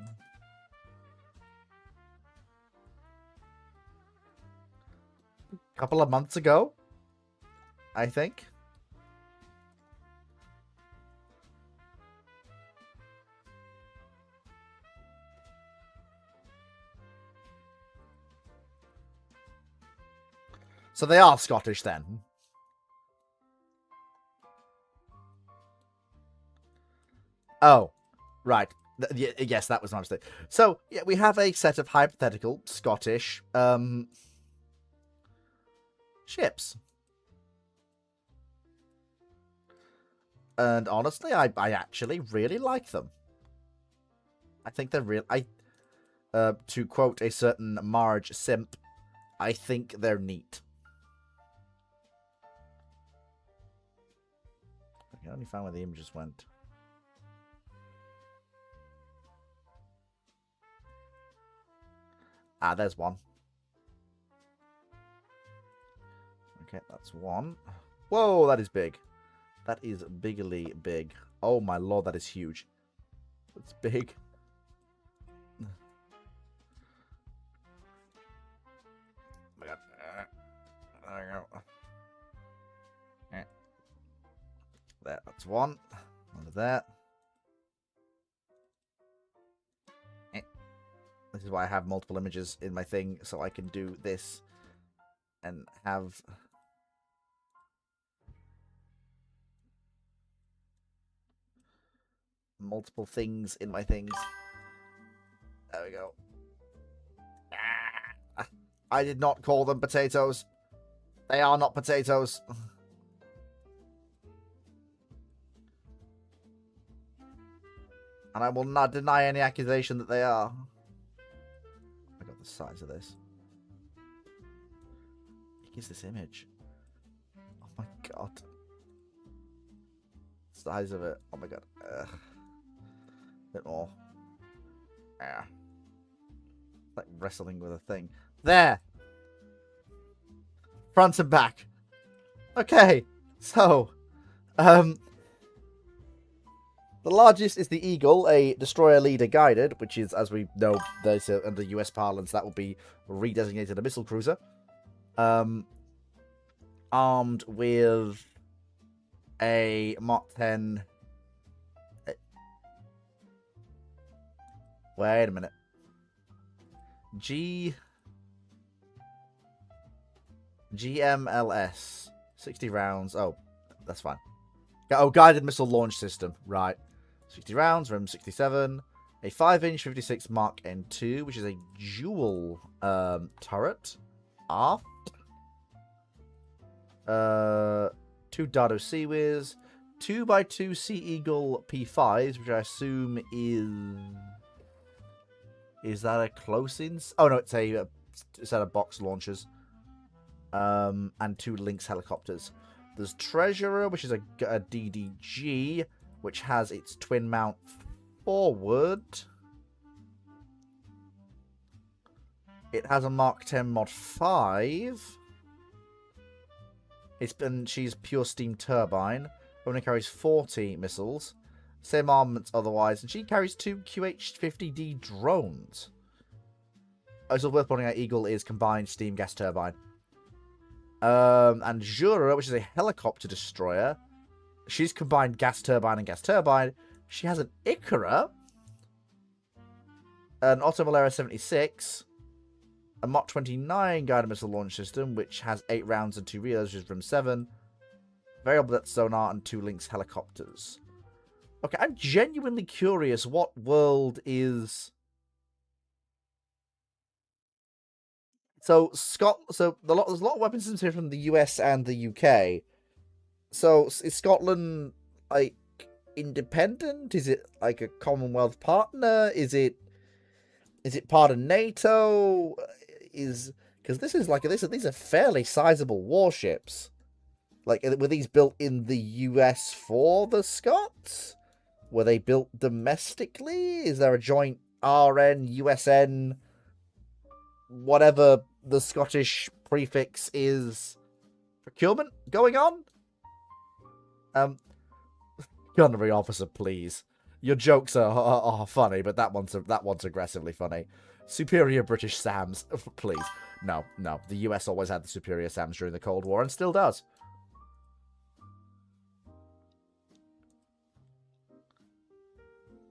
Speaker 1: A couple of months ago, I think. So they are Scottish then. Oh, right. Yes, that was my mistake. So, yeah, we have a set of hypothetical Scottish ships. And honestly, I actually really like them. I think they're real. To quote a certain Marge simp, I think they're neat. I can only find where the images went. Ah, there's one. Okay, that's one. Whoa, that is big. That is bigly big. Oh my lord, that is huge. It's big. Oh my god. There we go. There, that's one. Under that. This is why I have multiple images in my thing, so I can do this and have multiple things in my things. There we go. I did not call them potatoes. They are not potatoes. And I will not deny any accusation that they are. I got the size of this. What is this image? Oh my god. Size of it. Oh my god. Bit more. Yeah. Like wrestling with a thing. There! Front and back. Okay. So. The largest is the Eagle, a destroyer leader guided, which is, as we know, under US parlance, that will be redesignated a missile cruiser. Armed with a Mark 10. Wait a minute. GMLS. 60 rounds. Oh, that's fine. Oh, guided missile launch system. Right. 60 rounds, room 67. A 5-inch 56 Mark N2, which is a dual turret. Aft. 2 Dardo Seawiz. 2x2 Sea Eagle P5s, which I assume is... Is that a close-ins? Oh, no, it's a set of box launchers. And 2 Lynx helicopters. There's Treasurer, which is a DDG, which has its twin mount forward. It has a Mark 10 Mod 5. She's pure steam turbine. Only carries 40 missiles. Same armaments otherwise, and she carries 2 QH-50D drones. Also worth pointing out, Eagle is combined steam gas turbine. And Jura, which is a helicopter destroyer. She's combined gas turbine and gas turbine. She has an Ikara, an Otto Malera 76, a Mach 29 guided missile launch system, which has 8 rounds and 2 reloads, which is room 7, variable depth sonar, and 2 Lynx helicopters. Okay, I'm genuinely curious what world is... So, there's a lot of weapon systems here from the US and the UK. So, is Scotland, like, independent? Is it, like, a Commonwealth partner? Is it part of NATO? Because this is, like, these are fairly sizable warships. Like, were these built in the US for the Scots? Were they built domestically? Is there a joint RN, USN, whatever the Scottish prefix is, procurement going on? Gunnery officer, please. Your jokes are funny, but that one's aggressively funny. Superior British SAMs, please. No. The US always had the superior SAMs during the Cold War and still does.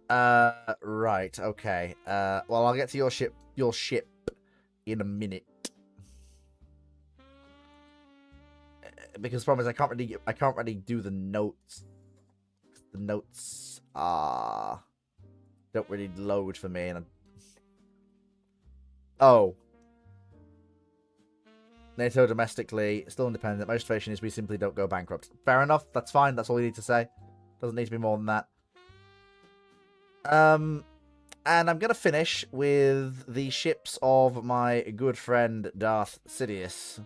Speaker 1: Right, okay. Well, I'll get to your ship in a minute. because the problem is I can't really do the notes. The notes don't really load for me, and oh. NATO domestically, still independent. Motivation is we simply don't go bankrupt. Fair enough. That's fine. That's all you need to say. Doesn't need to be more than that. And I'm going to finish with the ships of my good friend Darth Sidious,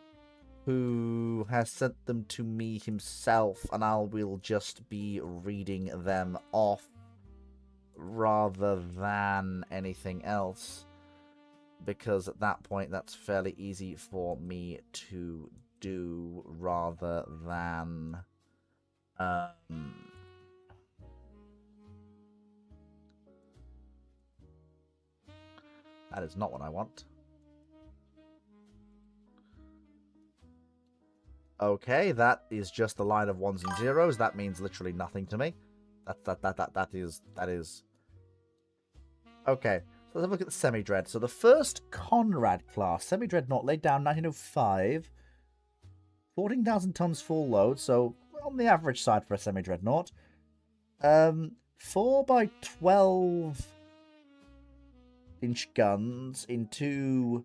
Speaker 1: who has sent them to me himself, and I will just be reading them off rather than anything else. Because at that point, that's fairly easy for me to do rather than... that is not what I want. Okay, that is just a line of ones and zeros. That means literally nothing to me. That is... Okay. Let's have a look at the Semi-Dread. So the first Conrad class Semi-Dreadnought laid down 1905. 14,000 tons full load, so on the average side for a Semi-Dreadnought. 4 by 12 inch guns in two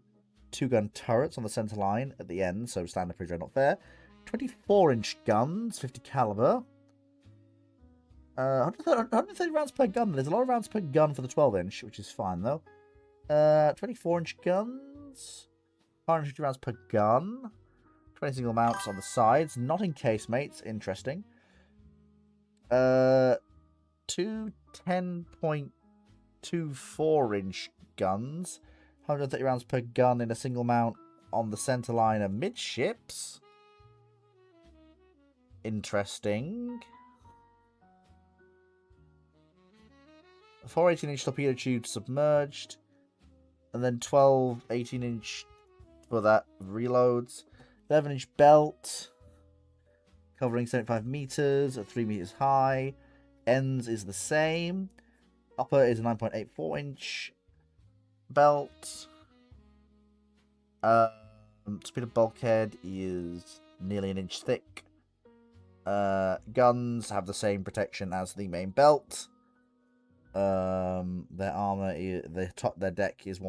Speaker 1: gun turrets on the center line at the end, so standard pre-Dreadnought there. 24 inch guns, 50 caliber. 130 rounds per gun. There's a lot of rounds per gun for the 12-inch, which is fine, though. 24-inch guns. 150 rounds per gun. 20 single mounts on the sides. Not in casemates. Interesting. 2 10.24-inch guns. 130 rounds per gun in a single mount on the center line amidships. Interesting. 4 18-inch torpedo tubes submerged, and then 12 18-inch for that reloads. 11-inch belt covering 75 meters at 3 meters high. Ends is the same. Upper is a 9.84-inch belt. Torpedo bulkhead is nearly an inch thick. Guns have the same protection as the main belt. Their armor is, their deck is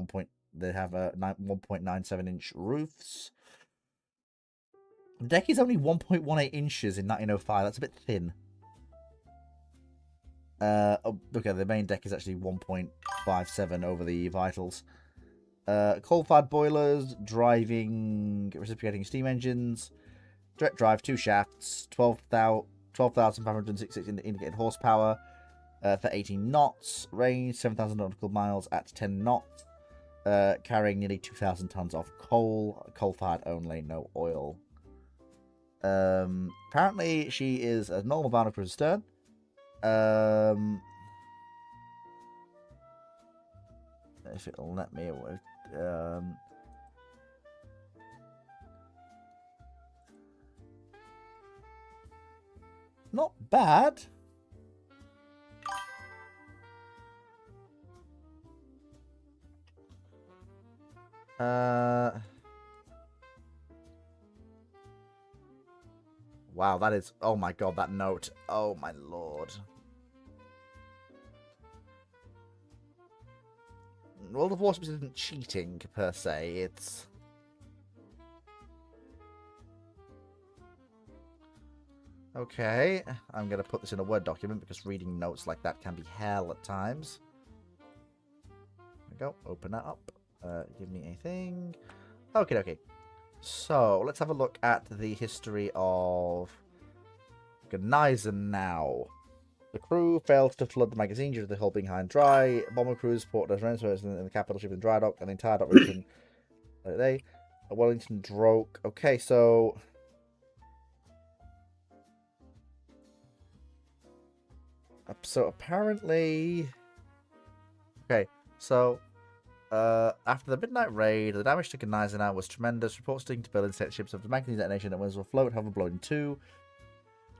Speaker 1: they have a 1.97-inch roofs. The deck is only 1.18 inches in 1905. That's a bit thin. Okay, the main deck is actually 1.57 over the vitals. Coal-fired boilers, reciprocating steam engines, direct drive, 2 shafts, 12,566 indicated horsepower. For 18 knots, range 7,000 nautical miles at 10 knots, carrying nearly 2,000 tons of coal-fired only, no oil. Apparently she is a normal bound cruiser stern. If it'll let me, not bad. Wow, that is... Oh my god, that note. Oh my lord. World of Warships isn't cheating, per se. It's... Okay, I'm going to put this in a Word document because reading notes like that can be hell at times. There we go. Open that up. Give me a thing. Okay. So, let's have a look at the history of Gneisenau. The crew failed to flood the magazine due to the hull being high and dry. Bomber crews ported as rents in the capital ship in dry dock, and the entire dock region. Wellington Droke. Okay, so... So, apparently... Okay, so... after the midnight raid, the damage to Gneisenau was tremendous. Reports sticking to Berlin set ships of the magazine detonation that was afloat, however, blown in two.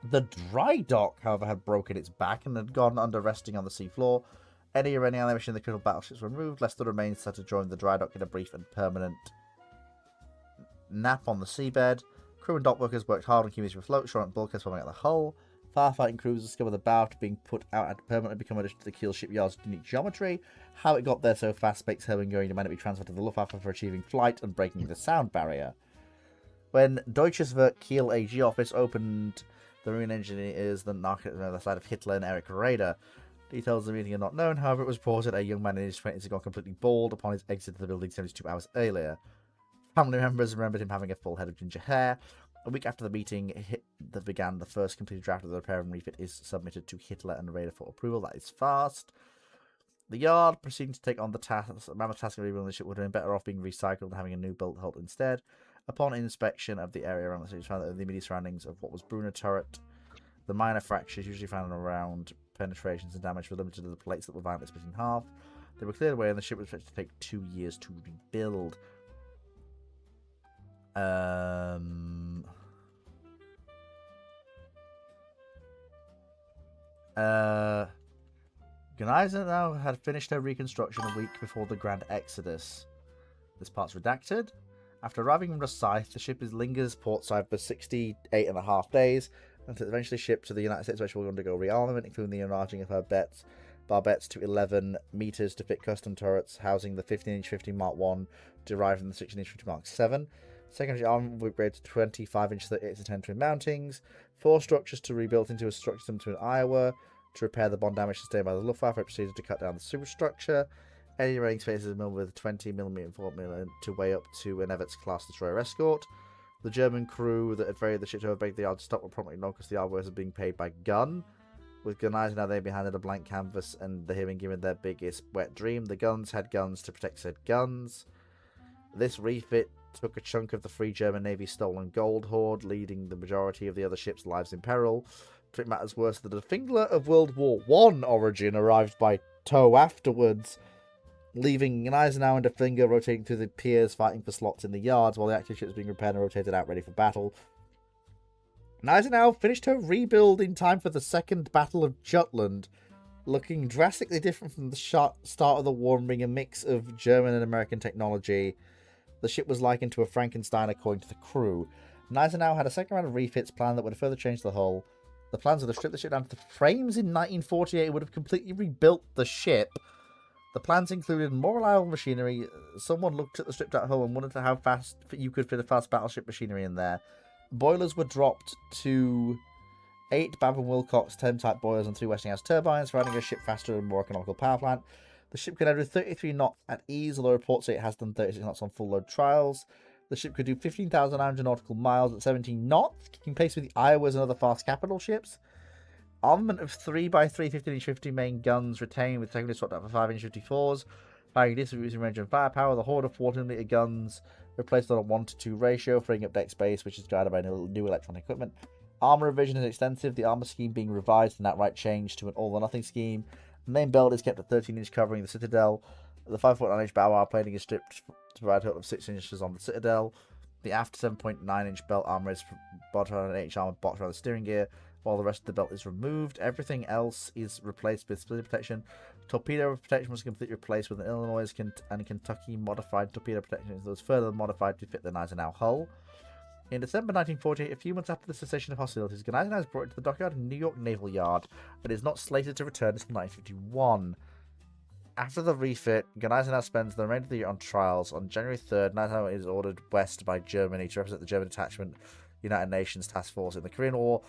Speaker 1: The dry dock, however, had broken its back and had gone under resting on the seafloor. Any Iranian animation in the critical battleships were removed, lest the remains had to join the dry dock in a brief and permanent nap on the seabed. Crew and dock workers worked hard on keeping it afloat, shoring up bulkheads forming out the hull. Firefighting crews discovered the bow after being put out and permanently become addition to the keel shipyard's unique geometry. How it got there so fast makes Herman going demand it be transferred to the Luftwaffe for achieving flight and breaking the sound barrier. When Deutsches Werk Kiel AG office opened, the marine engineers then knocked on the side of Hitler and Erich Raeder. Details of the meeting are not known, however it was reported a young man in his 20s had gone completely bald upon his exit to the building 72 hours earlier. Family members remembered him having a full head of ginger hair. A week after the meeting that began, the first completed draft of the repair and refit is submitted to Hitler and Raeder for approval. That is fast. The yard, proceeding to take on the mammoth task of rebuilding the ship, would have been better off being recycled and having a new built hull instead. Upon inspection of the area around the city, found that the immediate surroundings of what was Brunner turret, the minor fractures usually found around penetrations and damage were limited to the plates that were violently split in half. They were cleared away, and the ship was expected to take 2 years to rebuild. Guneiser now had finished her reconstruction a week before the Grand Exodus. This part's redacted. After arriving from the site, the ship lingers portside for 68.5 days until it's eventually shipped to the United States, where she will undergo rearmament, including the enlarging of her barbettes to 11 meters to fit custom turrets housing the 15-inch 50 Mark 1 derived from the 16-inch 50 Mark 7. Secondary armament will be upgraded to 25-inch 38 to 10 twin mountings. 4 structures to rebuilt into a structure similar to an Iowa to repair the bond damage sustained by the Luftwaffe. It proceeded to cut down the superstructure. Any remaining space is milled with 20mm and 4mm to weigh up to an Evets-class destroyer escort. The German crew that had ferried the ship to overbreak the yard to stop were promptly known because the yard workers are being paid by gun. With Guneiser now they've been handed a blank canvas and they have been given their biggest wet dream. The guns had guns to protect said guns. This refit took a chunk of the Free German Navy's stolen gold hoard, leading the majority of the other ships' lives in peril. To make matters worse, the Fingler of World War I origin arrived by tow afterwards, leaving Guneisenau and Finger rotating through the piers fighting for slots in the yards while the active ships being repaired and rotated out ready for battle. Guneisenau finished her rebuild in time for the Second Battle of Jutland, looking drastically different from the start of the war and being a mix of German and American technology. The ship was likened to a Frankenstein according to the crew. Guneisenau had a second round of refits planned that would have further changed the hull. The plans would have stripped the ship down to the frames in 1948 and would have completely rebuilt the ship. The plans included more reliable machinery. Someone looked at the stripped out hull and wondered how fast you could fit a fast battleship machinery in there. Boilers were dropped to 8 Babb & Wilcox 10-type boilers and 3 Westinghouse turbines, providing a ship faster and more economical power plant. The ship could do 33 knots at ease, although reports say it has done 36 knots on full load trials. The ship could do 15,900 nautical miles at 17 knots, keeping pace with the Iowas and other fast capital ships. Armament of 3x3 15-inch 50 main guns retained, with secondary swapped out for 5-inch 54s, firing distributing range and firepower. The horde of 14-meter guns replaced on a 1-to-2 ratio, freeing up deck space, which is guided by new electronic equipment. Armor revision is extensive, the armor scheme being revised and outright changed to an all-or-nothing scheme. The main belt is kept at 13-inch, covering the citadel. The 5.9-inch bow wire plating is stripped to provide a total of 6 inches on the citadel. The aft 7.9-inch belt armor is bottom on an 8-inch armor box around the steering gear, while the rest of the belt is removed. Everything else is replaced with split protection. Torpedo protection was completely replaced with an Illinois and Kentucky modified torpedo protection that was further modified to fit the Gneisenau hull. In December 1948, a few months after the cessation of hostilities, Gneisenau was brought into the dockyard of New York Naval Yard, but is not slated to return until 1951. After the refit, Gneisenau spends the remainder of the year on trials. On January 3rd, Gneisenau is ordered west by Germany to represent the German detachment United Nations Task Force in the Korean War.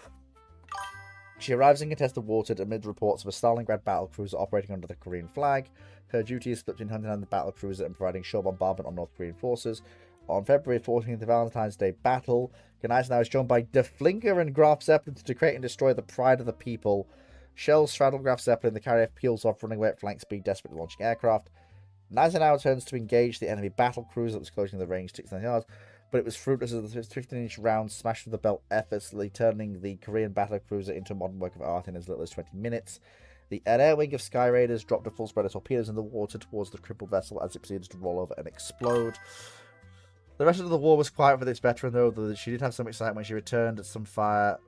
Speaker 1: She arrives in contested waters amid reports of a Stalingrad battlecruiser operating under the Korean flag. Her duty is split between hunting down the battlecruiser and providing shore bombardment on North Korean forces. On February 14th, the Valentine's Day battle, Gneisenau is joined by De Flinker and Graf Zeppelin to create and destroy the pride of the people. Shells straddle Graf Zeppelin, the carrier peels off, running away at flank speed, desperately launching aircraft. Gneisenau turns to engage the enemy battle cruiser that was closing the range 69 yards, but it was fruitless as the 15-inch round smashed through the belt effortlessly, turning the Korean battle cruiser into a modern work of art in as little as 20 minutes. The air wing of Sky Raiders dropped a full spread of torpedoes in the water towards the crippled vessel as it proceeded to roll over and explode. The rest of the war was quiet for this veteran, though she did have some excitement when she returned. Some fire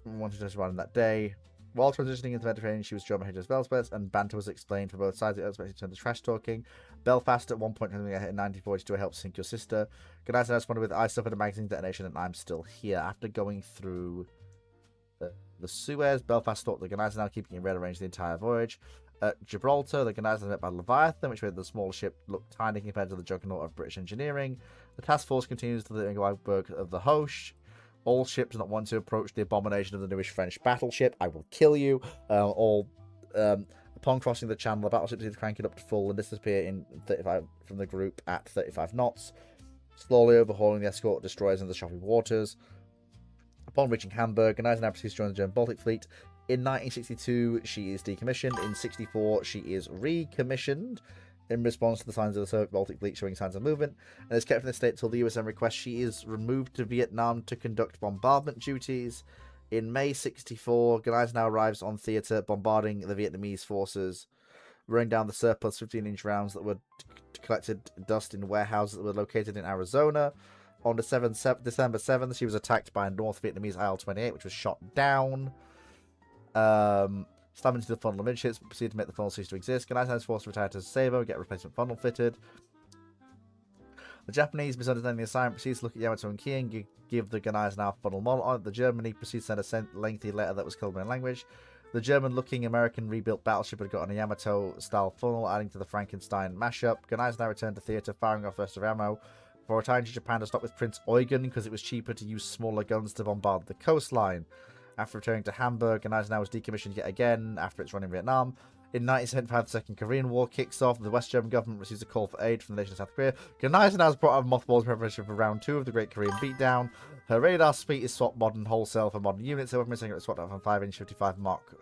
Speaker 1: wanted to run that day. While transitioning into the Mediterranean, she was joined by Hedges Belspets, and banter was explained for both sides. It expected to turn to trash talking. Belfast at one point having a hit in 1942 to help sink your sister. Good night, I responded with, I suffered a magazine detonation and I'm still here. After going through the Suez, Belfast thought the Gunnites now keeping in red arranged the entire voyage. At Gibraltar, the Gunnites were met by Leviathan, which made the smaller ship look tiny compared to the juggernaut of British engineering. The task force continues to the iceberg of the Hoche. All ships not want to approach the abomination of the newish French battleship. I will kill you. Upon crossing the channel, the battleship is crank it up to full and disappear in 35 from the group at 35 knots, slowly overhauling the escort destroyers in the choppy waters. Upon reaching Hamburg, Eisenhower proceeds to join the German Baltic Fleet. In 1962, she is decommissioned. In 1964, she is recommissioned in response to the signs of the Soviet Baltic Fleet showing signs of movement, and is kept in the state until the USM requests. She is removed to Vietnam to conduct bombardment duties. In May 1964, Eisenhower arrives on theatre, bombarding the Vietnamese forces, running down the surplus 15-inch rounds that were collected dust in warehouses that were located in Arizona. On December 7th, she was attacked by a North Vietnamese IL-28, which was shot down. Slamming into the funnel of midships, proceeded to make the funnel cease to exist. Eisenhower's forced to retire to Sasebo, get a replacement funnel fitted. The Japanese, misunderstanding the assignment, proceeds to look at Yamato and Key and give the Eisenhower funnel model on it. The Germany proceeds to send a lengthy letter that was called in language. The German-looking American rebuilt battleship had gotten a Yamato-style funnel, adding to the Frankenstein mashup. Eisenhower returned to theatre, firing off the rest of ammo. For retiring to Japan to stop with Prince Eugen because it was cheaper to use smaller guns to bombard the coastline. After returning to Hamburg, Eisenhower was decommissioned yet again after its run in Vietnam. In 1975, the Second Korean War kicks off. The West German government receives a call for aid from the nation of South Korea. Eisenhower was brought out of mothballs in preparation for round 2 of the Great Korean Beatdown. Her radar speed is swapped modern wholesale for modern units. However, missing it swapped out from 5-inch 55 Mark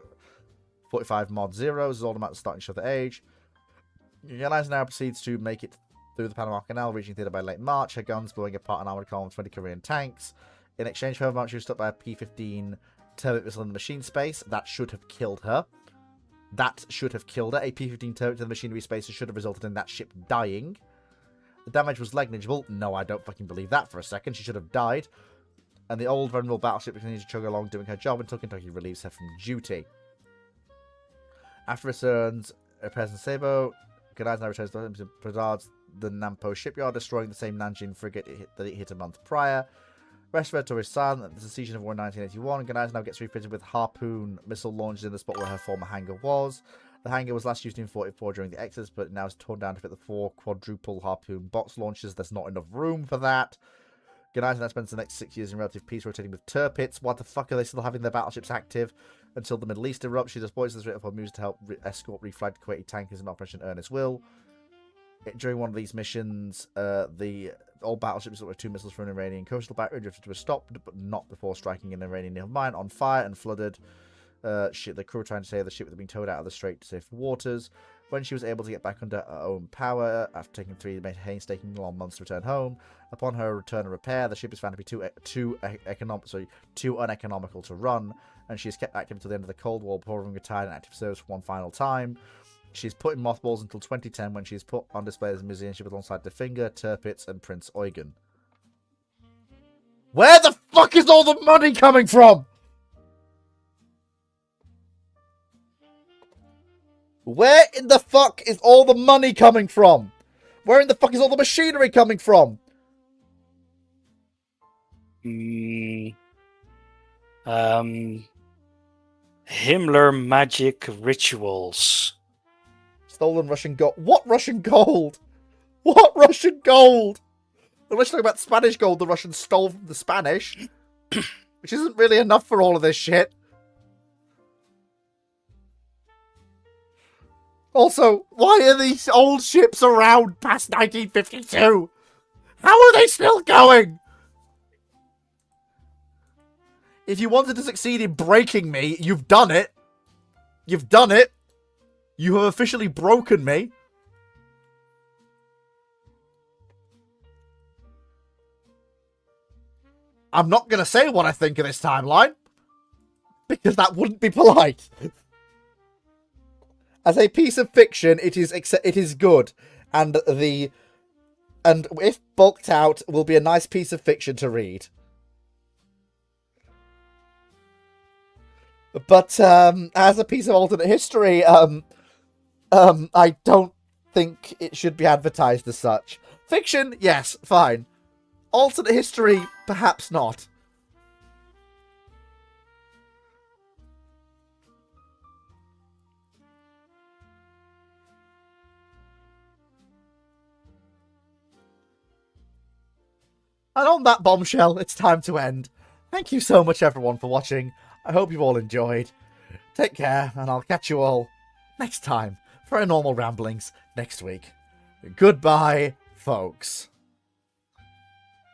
Speaker 1: 45 mod 0s is all about starting to show the age. Eisenhower proceeds to make it through the Panama Canal, reaching theatre by late March. Her guns blowing apart an armored column of 20 Korean tanks. In exchange for her march, she was stopped by a P-15 turbot missile in the machine space. That should have killed her. That should have killed her. A P-15 turbot to the machinery space should have resulted in that ship dying. The damage was negligible. No, I don't fucking believe that for a second. She should have died. And the old vulnerable battleship continued to chug along doing her job until Kentucky relieves her from duty. After returns, repairs in Sabo, Eisenhower returns to Bradard's the Nampo shipyard, destroying the same Nanjing frigate that it hit a month prior. Rest of her tour is silent at the secession of war in 1981. Eisenhower gets refitted with Harpoon missile launches in the spot where her former hangar was. The hangar was last used in 44 during the Exodus, but now is torn down to fit the 4 quadruple Harpoon box launches. There's not enough room for that. Eisenhower spends the next 6 years in relative peace rotating with Tirpitz. What the fuck are they still having their battleships active? Until the Middle East erupts, she deploys the Strait of Hormuz to help escort reflagged Kuwaiti tankers in Operation Earnest Will. During one of these missions, the old battleships that were 2 missiles from an Iranian coastal battery drifted to a stop, but not before striking an Iranian naval mine on fire and flooded. The crew were trying to save the ship that had been towed out of the strait to safe waters. When she was able to get back under her own power, after taking 3 painstaking long months to return home, upon her return and repair, the ship is found to be too uneconomical to run, and she is kept active until the end of the Cold War before being retired and active service one final time. She's put in mothballs until 2010 when she's put on display as a museum ship alongside De Finger, Tirpitz, and Prince Eugen. Where the fuck is all the money coming from? Where in the fuck is all the money coming from? Where in the fuck is all the machinery coming from?
Speaker 8: Himmler magic rituals.
Speaker 1: Stolen Russian gold. What Russian gold? What Russian gold? Unless you're talking about Spanish gold the Russians stole from the Spanish. Which isn't really enough for all of this shit. Also, why are these old ships around past 1952? How are they still going? If you wanted to succeed in breaking me, you've done it. You've done it. You have officially broken me. I'm not going to say what I think of this timeline, because that wouldn't be polite. As a piece of fiction, it is good, and if bulked out, will be a nice piece of fiction to read. But as a piece of alternate history, I don't think it should be advertised as such. Fiction, yes, fine. Alternate history, perhaps not. And on that bombshell, it's time to end. Thank you so much, everyone, for watching. I hope you've all enjoyed. Take care, and I'll catch you all next time for our normal ramblings next week. Goodbye, folks.